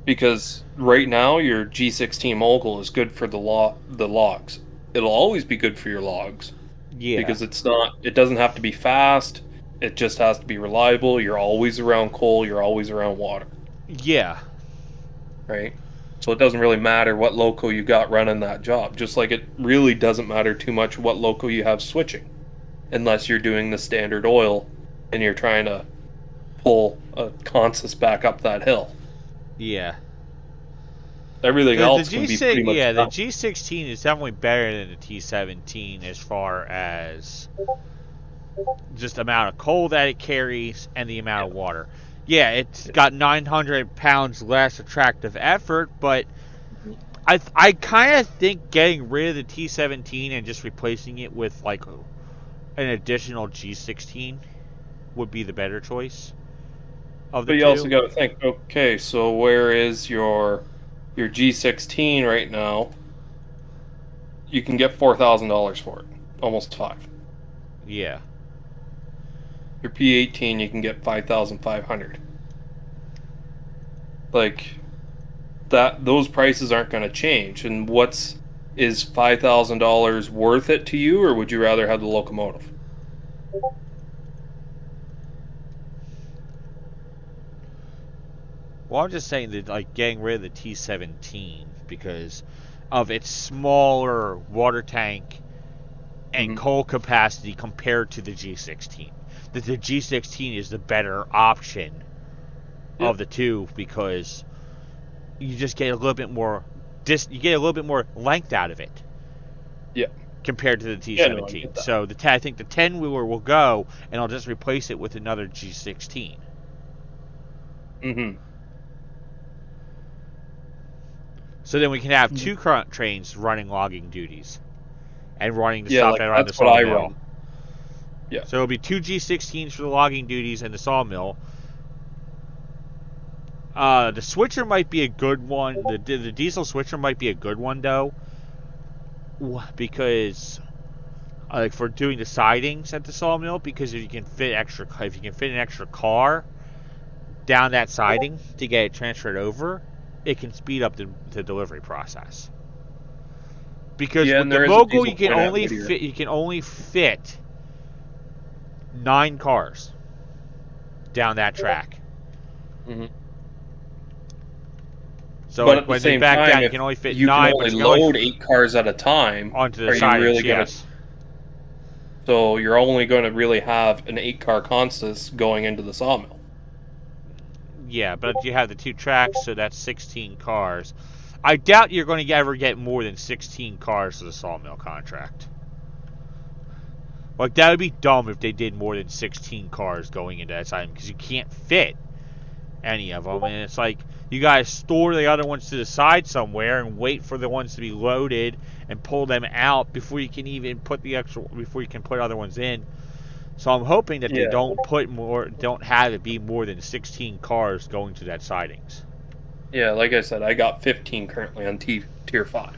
Because right now your G16 Mogul is good for the logs. It'll always be good for your logs Yeah. because it doesn't have to be fast. It just has to be reliable. You're always around coal, you're always around water, Yeah. right? So it doesn't really matter what loco you got running that job. Just like it really doesn't matter too much what loco you have switching unless you're doing the standard oil and you're trying to pull a consist back up that hill. Yeah. Everything The else can be G6, pretty much yeah, the done. G16 is definitely better than the T17 as far as just amount of coal that it carries and the amount of water. Yeah, it's got 900 pounds less attractive effort, but I kind of think getting rid of the T17 and just replacing it with like an additional G16 would be the better choice of the But you also two. got to think, okay, so where is your G16 right now? You can get $4,000 for it, almost five. Yeah, Your P18 you can get 5,500. Like that, those prices aren't going to change. And is $5,000 worth it to you, or would you rather have the locomotive? Well, I'm just saying that, like, getting rid of the T-17 because of its smaller water tank and coal capacity compared to the G16. That the G16 is the better option of the two because you just get a little bit more you get a little bit more length out of it. Yeah. Compared to the T-17. Yeah, no, I get that. So I think the 10-wheeler will go, and I'll just replace it with another G16. Mm-hmm. So then we can have two current trains running logging duties and running the Yeah, stuff like around the that's what I sawmill. run. Yeah. So it'll be two G16s for the logging duties and the sawmill. The switcher might be a good one. The diesel switcher might be a good one though, because like for doing the sidings at the sawmill. Because if you can fit an extra car down that siding to get it transferred over, it can speed up the delivery process. Because with the Mogul, you can only fit 9 cars down that track. Mm-hmm. So but at when the same they back time, down, you can only fit you 9. can But only you can only load 8 cars at a time. onto the Are you sidings. really Yes. So you're only going to really have an 8-car consist going into the sawmill. Yeah, but you have the 2 tracks, so that's 16 cars. I doubt you're going to ever get more than 16 cars to the sawmill contract. Like, that would be dumb if they did more than 16 cars going into that siding, because you can't fit any of them. And it's like, you guys store the other ones to the side somewhere and wait for the ones to be loaded and pull them out before you can even put before you can put other ones in. So I'm hoping that they don't have it be more than 16 cars going to that sidings. Yeah, like I said, I got 15 currently on tier 5.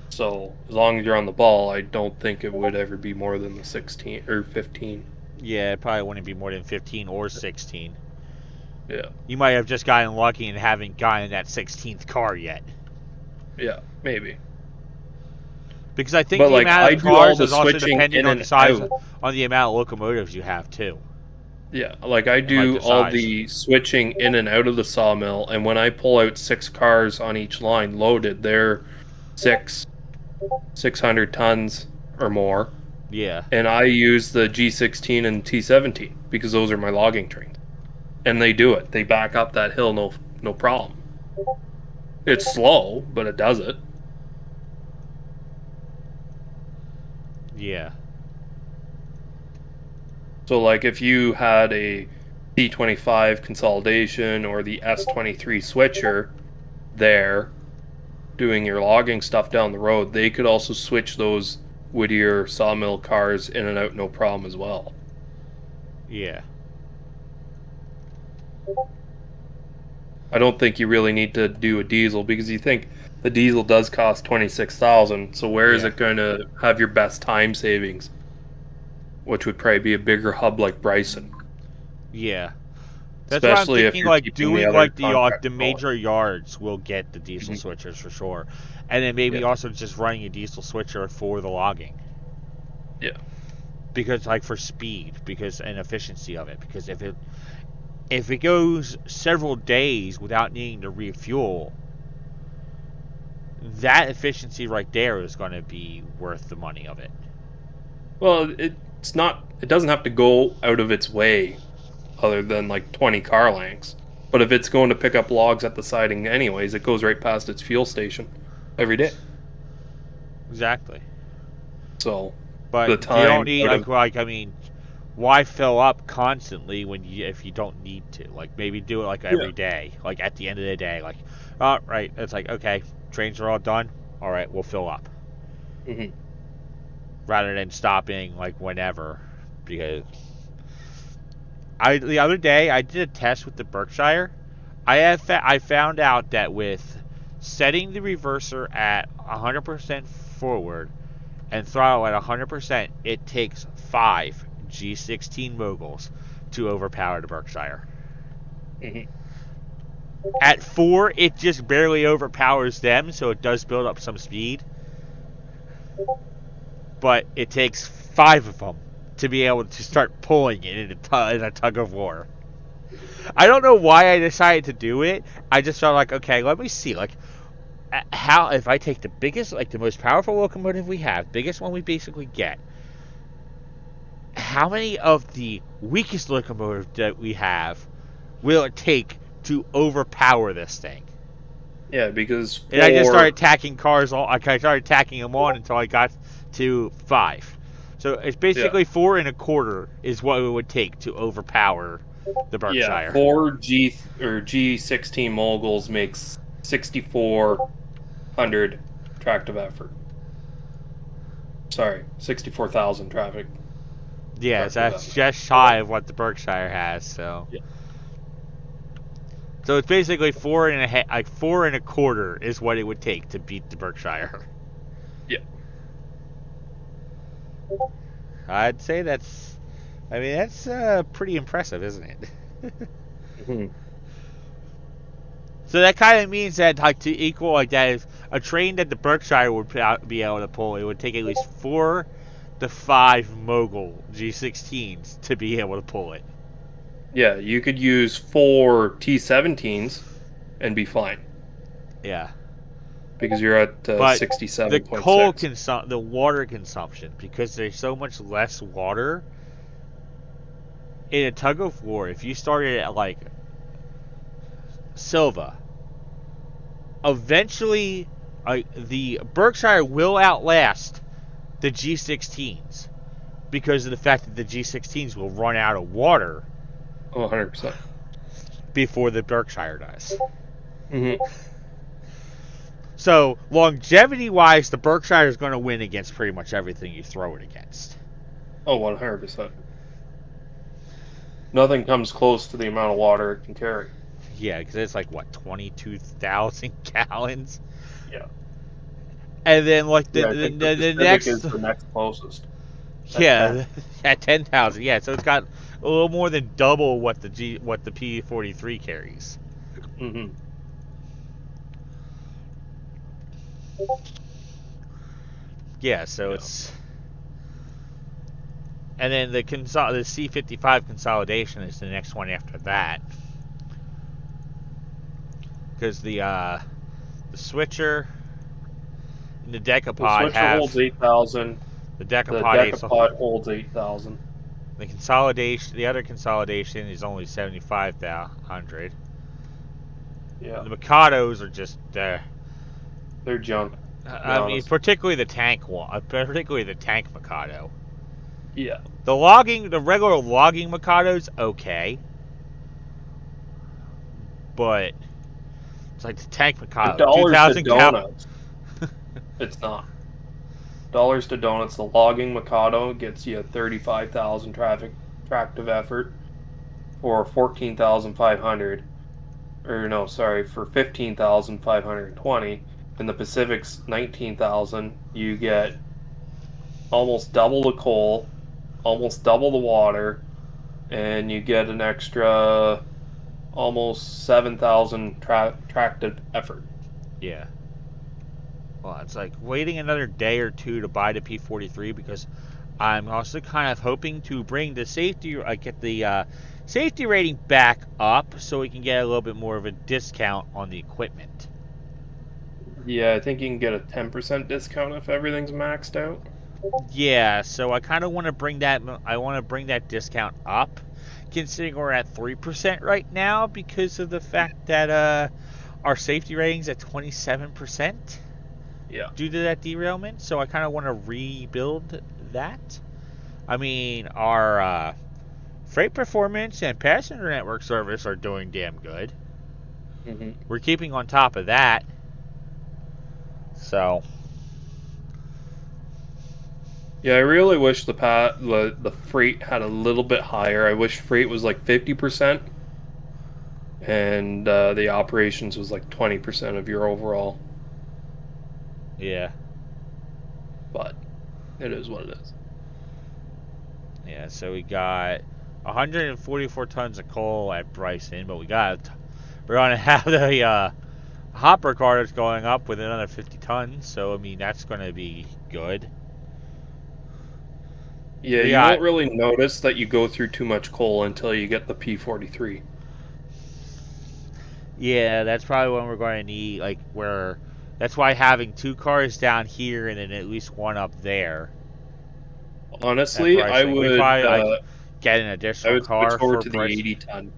So as long as you're on the ball, I don't think it would ever be more than the 16 or 15. Yeah, it probably wouldn't be more than 15 or 16. Yeah. You might have just gotten lucky and haven't gotten that 16th car yet. Yeah, maybe. Because I think But the like, amount I of do all cars the is also switching dependent in on and the size, out. on the amount of locomotives you have too. Yeah, like I do like the all size. the switching in and out of the sawmill, and when I pull out 6 cars on each line loaded, they're 600 tons or more. Yeah. And I use the G16 and T17 because those are my logging trains. And they do it. They back up that hill no problem. It's slow, but it does it. Yeah. So like if you had a T25 consolidation or the S23 switcher there doing your logging stuff down the road, they could also switch those Whittier sawmill cars in and out no problem as well. Yeah. I don't think you really need to do a diesel because you think the diesel does cost 26,000. So where is it going to have your best time savings? Which would probably be a bigger hub like Bryson. Yeah. That's why I'm Especially if thinking, you're like, keeping the doing, other like, the contract major yards will get the diesel switchers for sure. And then maybe also just running a diesel switcher for the logging. Yeah. Because, like, for speed, and efficiency of it. Because if it goes several days without needing to refuel, that efficiency right there is going to be worth the money of it. Well, it's not. It doesn't have to go out of its way, other than like 20 car lengths. But if it's going to pick up logs at the siding anyways, it goes right past its fuel station every day. Exactly. So, but the time you don't need why fill up constantly if you don't need to? Like maybe do it like every day, like at the end of the day, like, oh right, it's like okay, trains are all done. All right, we'll fill up. Mm-hmm. Rather than stopping like whenever, because the other day I did a test with the Berkshire. I found out that with setting the reverser at 100% forward and throttle at 100%, it takes 5 G16 moguls to overpower the Berkshire. Mm-hmm. At 4, it just barely overpowers them, so it does build up some speed. but it takes 5 of them to be able to start pulling it in a tug of war. I don't know why I decided to do it. I just felt like, okay, let me see, like, how if I take the biggest, like the most powerful locomotive we have, biggest one we basically get, how many of the weakest locomotives that we have will it take to overpower this thing? Yeah, because And I just started attacking cars. I started attacking them on until I got to 5. So it's basically 4 1/4 is what it would take to overpower the Berkshire. 4 G16 moguls makes 6,400 tractive effort. Sorry, 64,000 traffic. Yes, tractive that's effort. just shy of what the Berkshire has. So. Yeah. So it's basically 4 1/4 is what it would take to beat the Berkshire. Yeah. I'd say that's pretty impressive, isn't it? Hmm. So that kind of means that, like, to equal, like, that is a train that the Berkshire would be able to pull, it would take at least 4 to 5 Mogul G16s to be able to pull it. Yeah, you could use 4 T17s and be fine Yeah. because you're at But the 67.6. the water consumption, because there's so much less water in a tug of war, if you started at, like, Silva, eventually the Berkshire will outlast the G16s because of the fact that the G16s will run out of water 100%. before the Berkshire does. Hmm. So longevity-wise, the Berkshire is going to win against pretty much everything you throw it against. Oh, 100%. Nothing comes close to the amount of water it can carry. Yeah, because it's like, what, 22,000 gallons? Yeah. And then, like, Yeah, I think the the Pacific next... is the next closest. Yeah, at 10,000. Yeah, so it's got a little more than double what the P43 carries. Hmm. Yeah, so Yeah. it's... And then the C55 consolidation is the next one after that. Because the switcher and the The decapod switcher have... holds 8,000. The The decapod is... decapod holds 8,000. The consolidation... The other consolidation is only 7,500. Yeah. The Mikados are just... They're junk. I mean, particularly the tank one. Particularly the tank Mikado. Yeah. The regular logging Mikado's okay. But it's like the tank But Mikado. dollars to 2,000 cal... donuts, it's not. Dollars to donuts, the logging Mikado gets you 35,000 tractive effort for 14,500. Or no, sorry, for 15,520. In the Pacific's 19,000, you get almost double the coal, almost double the water, and you get an extra almost 7,000 tractive effort. Yeah. Well, it's like waiting another day or two to buy the P43 because I'm also kind of hoping to bring the get the safety rating back up so we can get a little bit more of a discount on the equipment. Yeah, I think you can get a 10% discount if everything's maxed out. Yeah, so I kind of want to bring that. I want to bring that discount up, considering we're at 3% right now because of the fact that our safety rating's at 27%. Yeah. Due to that derailment, so I kind of want to rebuild that. I mean, our freight performance and passenger network service are doing damn good. Mm-hmm. We're keeping on top of that. So. Yeah, I really wish the freight had a little bit higher. I wish freight was like 50%, and the operations was like 20% of your overall. Yeah. But it is what it is. Yeah, so we got 144 tons of coal at Bryson, but we're gonna have hopper car that's going up with another 50 tons, so I mean that's going to be good. Yeah, you Yeah, won't really notice that you go through too much coal until you get the P43. yeah, that's probably when we're going to need like where. That's why having 2 cars down here and then at least one up there. At Honestly, pricing, we probably like get an I additional would switch car over for to the price. 80 ton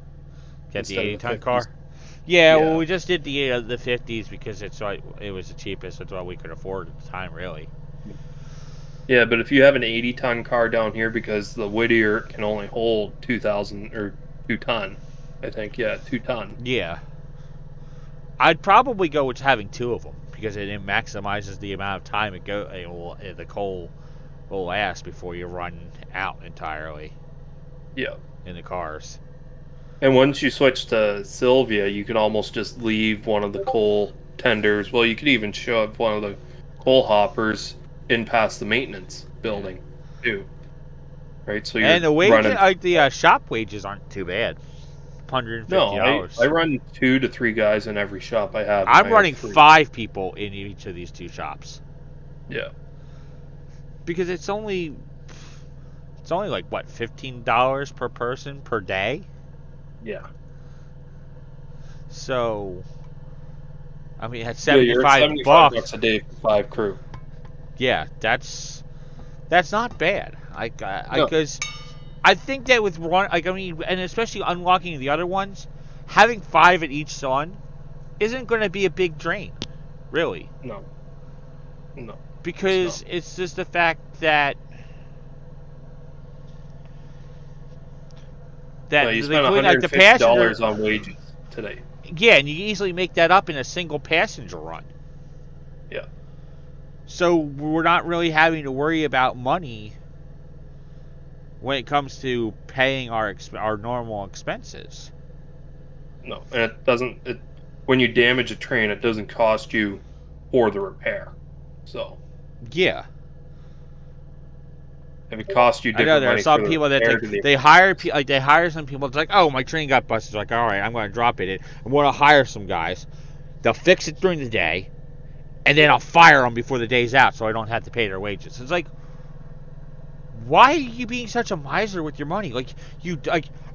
Get the instead of 80 the ton 50s. car. Yeah, well, Yeah. we just did the 50s because it was the cheapest. That's what we could afford at the time, really. Yeah, but if you have an 80 ton car down here, because the Whittier can only hold 2,000 or 2 ton, I think. Yeah, 2 ton. Yeah, I'd probably go with having 2 of them because it maximizes the amount of time the coal will last before you run out entirely Yeah. in the cars. And once you switch to Sylvia, you can almost just leave one of the coal tenders. Well, you could even shove one of the coal hoppers in past the maintenance building, too. Right? So And you're the wages, running. like the shop wages, aren't too bad. No, I $150. run 2 to 3 guys in every shop I have, and I'm I have running 3. 5 people in each of these 2 shops Yeah. because it's only like what $15 per person per day. Yeah. So I mean at Yeah, you're at 75 $75 bucks. a day for 5 crew. Yeah, that's not bad. No. Because I think that with one, like I mean, and especially unlocking the other ones, having 5 at each son isn't going to be a big drain, really. No. No. Because not. it's just the fact that No, you spent including like the passenger. $150 on wages today. Yeah, and you can easily make that up in a single passenger run. Yeah. So we're not really having to worry about money when it comes to paying our normal expenses. No, and it doesn't. When you damage a train, it doesn't cost you for the repair. So Yeah, if it costs you I know different there are money for some the people that repair to the they hire like they hire some people. It's like, oh, my train got busted. Like, all right, I'm going to drop it. I'm going to hire some guys. They'll fix it during the day, and then I'll fire them before the day's out, so I don't have to pay their wages. It's like, why are you being such a miser with your money? Like,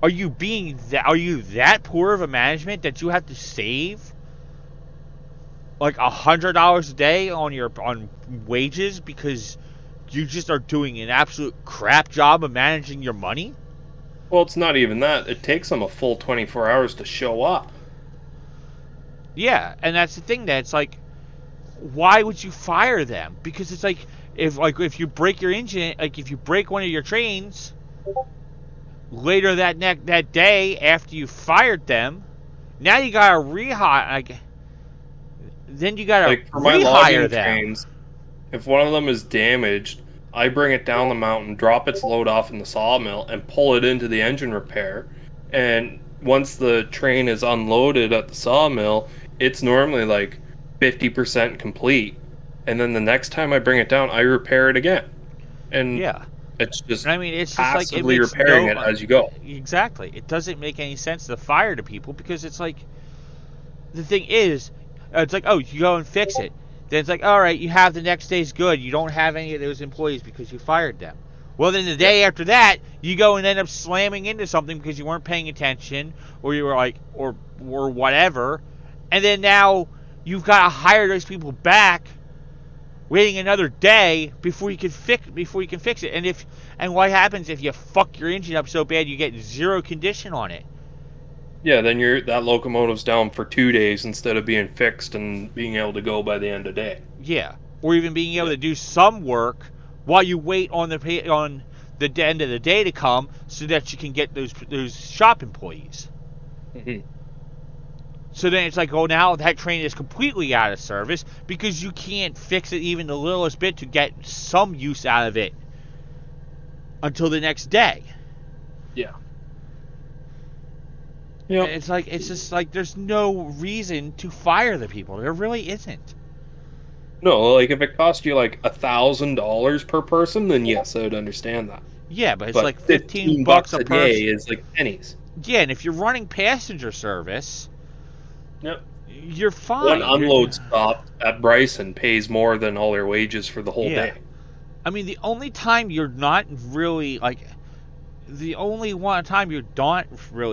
are you that poor of a management that you have to save like $100 a day on wages because you just are doing an absolute crap job of managing your money? Well, it's not even that. It takes them a full 24 hours to show up. Yeah, and that's the thing. That's like, why would you fire them? Because it's like if you break your engine, like if you break one of your trains later that day after you fired them, now you gotta then you gotta Like for my rehire logging them. trains, if one of them is damaged, I bring it down the mountain, drop its load off in the sawmill, and pull it into the engine repair. And once the train is unloaded at the sawmill, it's normally like 50% complete. And then the next time I bring it down, I repair it again. And Yeah. it's just I mean, it's just like it passively makes repairing it as you go. Exactly. It doesn't make any sense to fire the people because it's like the thing is, it's like, oh, you go and fix it. Then it's like, all right, you have the next day's good. You don't have any of those employees because you fired them. Well, then the day after that, you go and end up slamming into something because you weren't paying attention, or you were like, or whatever, and then now you've got to hire those people back, waiting another day before you can fix it. And what happens if you fuck your engine up so bad you get 0 condition on it? Yeah, then that locomotive's down for 2 days instead of being fixed and being able to go by the end of the day. Yeah, or even being able to do some work while you wait on the end of the day to come so that you can get those shop employees. Mm-hmm. So then it's like, oh, now that train is completely out of service because you can't fix it even the littlest bit to get some use out of it until the next day. Yeah. Yeah. It's just like there's no reason to fire the people. There really isn't. No, like if it cost you like $1,000 per person, then yes, I would understand that. Yeah, but it's But like 15 bucks a a person. day is like pennies. Yeah, and if you're running passenger service, Yep. you're One fine. unload stop at Bryson pays more than all their wages for the whole Yeah. day. I mean, the only time you're not really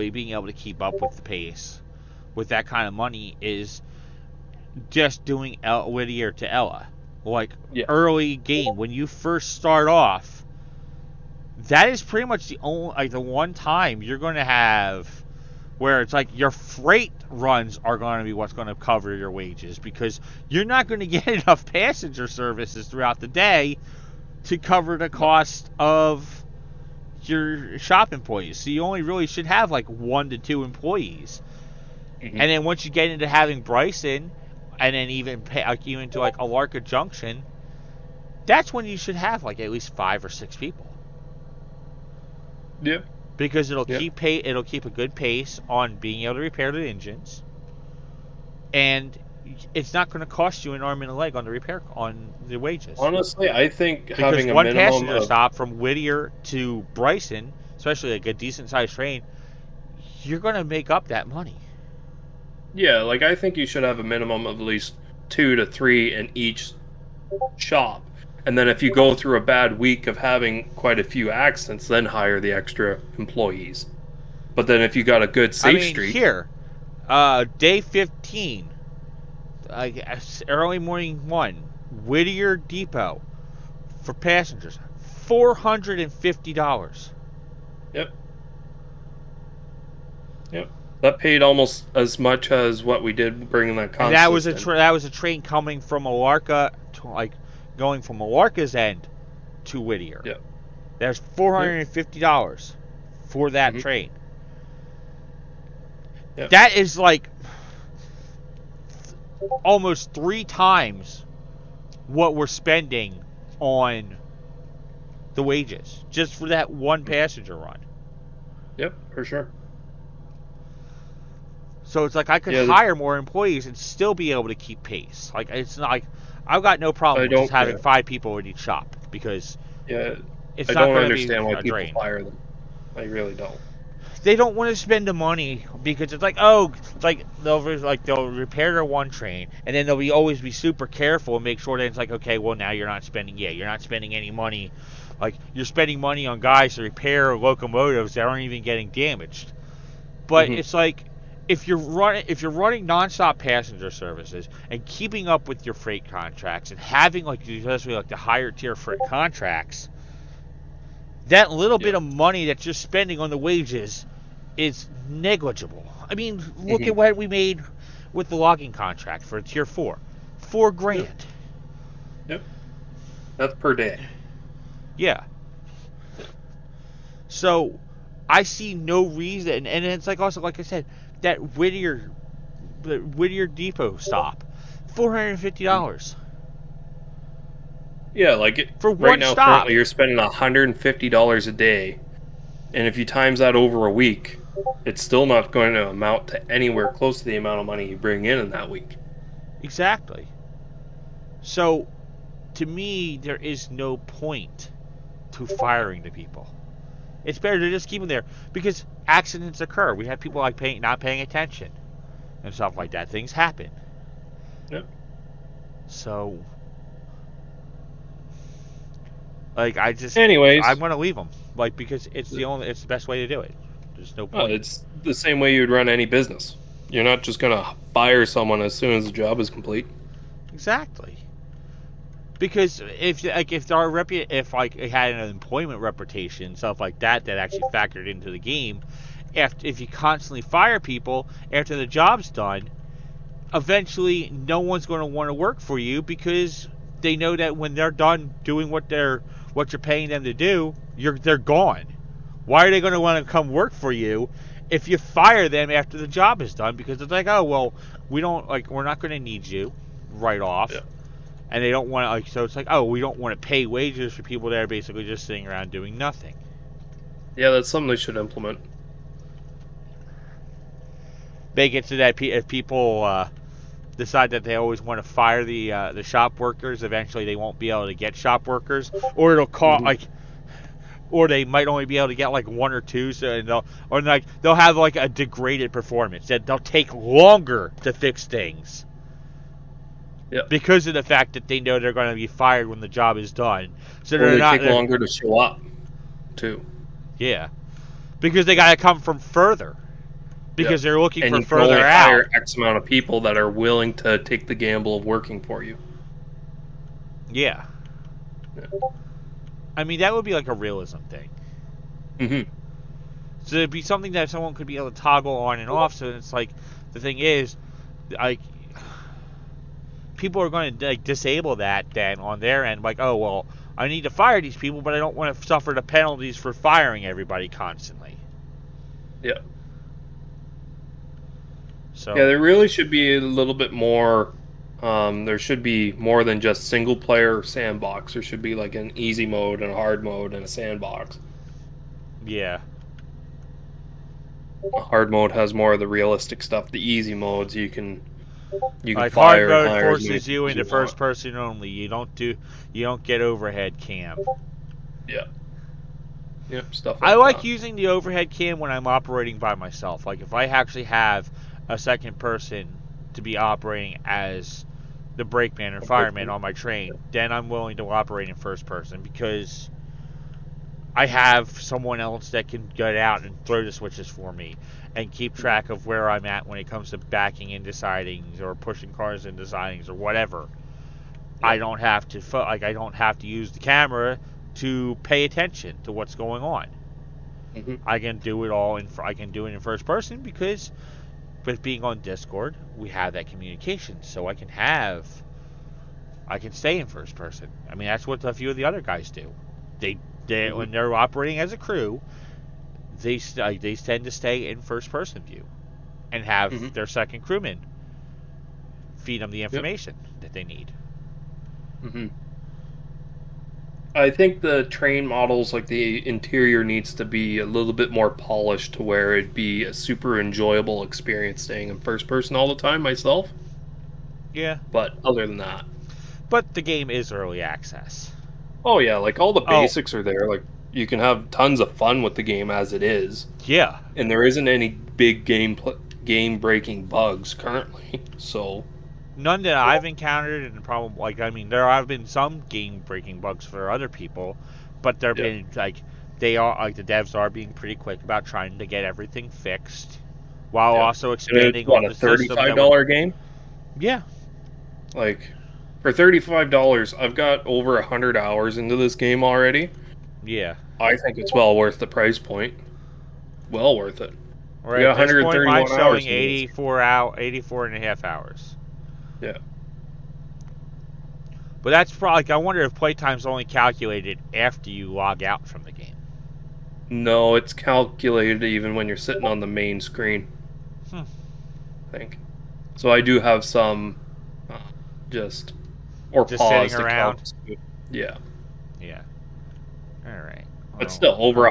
being able to keep up with the pace with that kind of money is just doing Whittier to Ella. Like, Yeah. early game, when you first start off, that is pretty much the one time you're going to have where it's like your freight runs are going to be what's going to cover your wages, because you're not going to get enough passenger services throughout the day to cover the cost of your shop employees. So you only really should have like 1 to 2 employees. Mm-hmm. And then once you get into having Bryson, and then even to like Alarka Junction, that's when you should have like at least 5 or 6 people. Yep. Because it'll Yep. keep a good pace on being able to repair the engines, and it's not going to cost you an arm and a leg on the wages. Honestly, I think Because having a one minimum passenger of stop from Whittier to Bryson, especially like a decent sized train, you're going to make up that money. like I think you should have a minimum of at least 2 to 3 in each shop. And then if you go through a bad week of having quite a few accidents, then hire the extra employees. But then if you got a good safe streak, Here, day 15, early morning 1, Whittier Depot for passengers, $450. Yep. That paid almost as much as what we did bringing that constant. And that was a train coming from Alarka to going from Alarka's end to Whittier. Yep. There's $450 for that train. Yep. That is like almost 3 times what we're spending on the wages just for that one passenger run. Yep, for sure. So it's like I could hire more employees and still be able to keep pace. Like, it's not like I've got no problem with just having 5 people in each shop, because it's I not don't going to be understand why a people drain. fire them. I really don't. They don't want to spend the money because it's like, they'll repair their one train, and then they'll always be super careful and make sure that it's like, okay, well, now you're not spending any money. Like, you're spending money on guys to repair locomotives that aren't even getting damaged. But it's like, if you're running nonstop passenger services and keeping up with your freight contracts and having especially the higher tier freight contracts, that little bit of money that you're spending on the wages is negligible. I mean, look at what we made with the logging contract for tier 4. $4,000. Yep. That's per day. Yeah. So I see no reason, and it's like, also, like I said, that Whittier Depot stop, $450. Yeah, for right one now, stop. currently you're spending $150 a day, and if you times that over a week, it's still not going to amount to anywhere close to the amount of money you bring in that week. Exactly. So, to me, there is no point to firing the people. It's better to just keep them there, because accidents occur. We have people not paying attention and stuff like that. Things happen. Yep. So, anyways, I'm gonna leave them, because it's the best way to do it. There's no point. It's the same way you'd run any business. You're not just gonna fire someone as soon as the job is complete. Exactly. Because if it had an employment reputation, stuff like that actually factored into the game, if you constantly fire people after the job's done, eventually no one's going to want to work for you, because they know that when they're done doing what you're paying them to do, they're gone. Why are they going to want to come work for you if you fire them after the job is done? Because it's like, oh, well, we're not going to need you right off. Yeah. And they don't want to, so it's like, oh, we don't want to pay wages for people that are basically just sitting around doing nothing. Yeah, that's something they should implement. Make it so that if people decide that they always want to fire the shop workers, eventually they won't be able to get shop workers, or it'll cost or they might only be able to get like 1 or 2. So they'll have like a degraded performance that they'll take longer to fix things. Yep. Because of the fact that they know they're going to be fired when the job is done. So Or they not take longer to show up, too. Yeah, because they got to come from further. Because they're looking and for you can further only out. hire X amount of people that are willing to take the gamble of working for you. Yeah. I mean, that would be like a realism thing. Mm-hmm. So it'd be something that someone could be able to toggle on and off. So it's like, the thing is, like, people are going to like disable that then on their end. Like, oh well, I need to fire these people, but I don't want to suffer the penalties for firing everybody constantly. Yeah. So Yeah, there really should be a little bit more. There should be more than just single player sandbox. There should be like an easy mode and a hard mode and a sandbox. yeah. A hard mode has more of the realistic stuff. The easy modes you can Like hard fire and mode hire as many forces you people as into you first want. person only. You don't get overhead cam. Yeah. Yep, stuff like I like that. using the overhead cam when I'm operating by myself. Like if I actually have a second person to be operating as the brakeman or fireman on my train, then I'm willing to operate in first person because I have someone else that can get out and throw the switches for me and keep track of where I'm at when it comes to backing into sidings or pushing cars into sidings or whatever. Yeah. I don't have to use the camera to pay attention to what's going on. Mm-hmm. I can do it in first person because with being on Discord, we have that communication, so I can stay in first person. I mean, that's what a few of the other guys do. They when they're operating as a crew, they tend to stay in first person view and have their second crewman feed them the information that they need. Mm-hmm. I think the train models, like the interior, needs to be a little bit more polished to where it'd be a super enjoyable experience staying in first person all the time myself. Yeah, But other than that, but the game is early access. oh yeah, like all the basics are there. Like you can have tons of fun with the game as it is, Yeah, and there isn't any big game breaking bugs currently. So none that I've encountered, and there have been some game breaking bugs for other people, but they're been the devs are being pretty quick about trying to get everything fixed, while also and it's expanding what, on a the systems that $35 game. Yeah, Like for $35, I've got over 100 hours into this game already. yeah. I think it's well worth the price point. Well worth it. Right You got at this point, mine's 131 showing hours into this. 84 and a half hours. Yeah. But that's probably, I wonder if playtime's only calculated after you log out from the game. No, it's calculated even when you're sitting on the main screen. I think. So I do have some just Just pause sitting to around? count. Yeah. Yeah. Alright. But still, over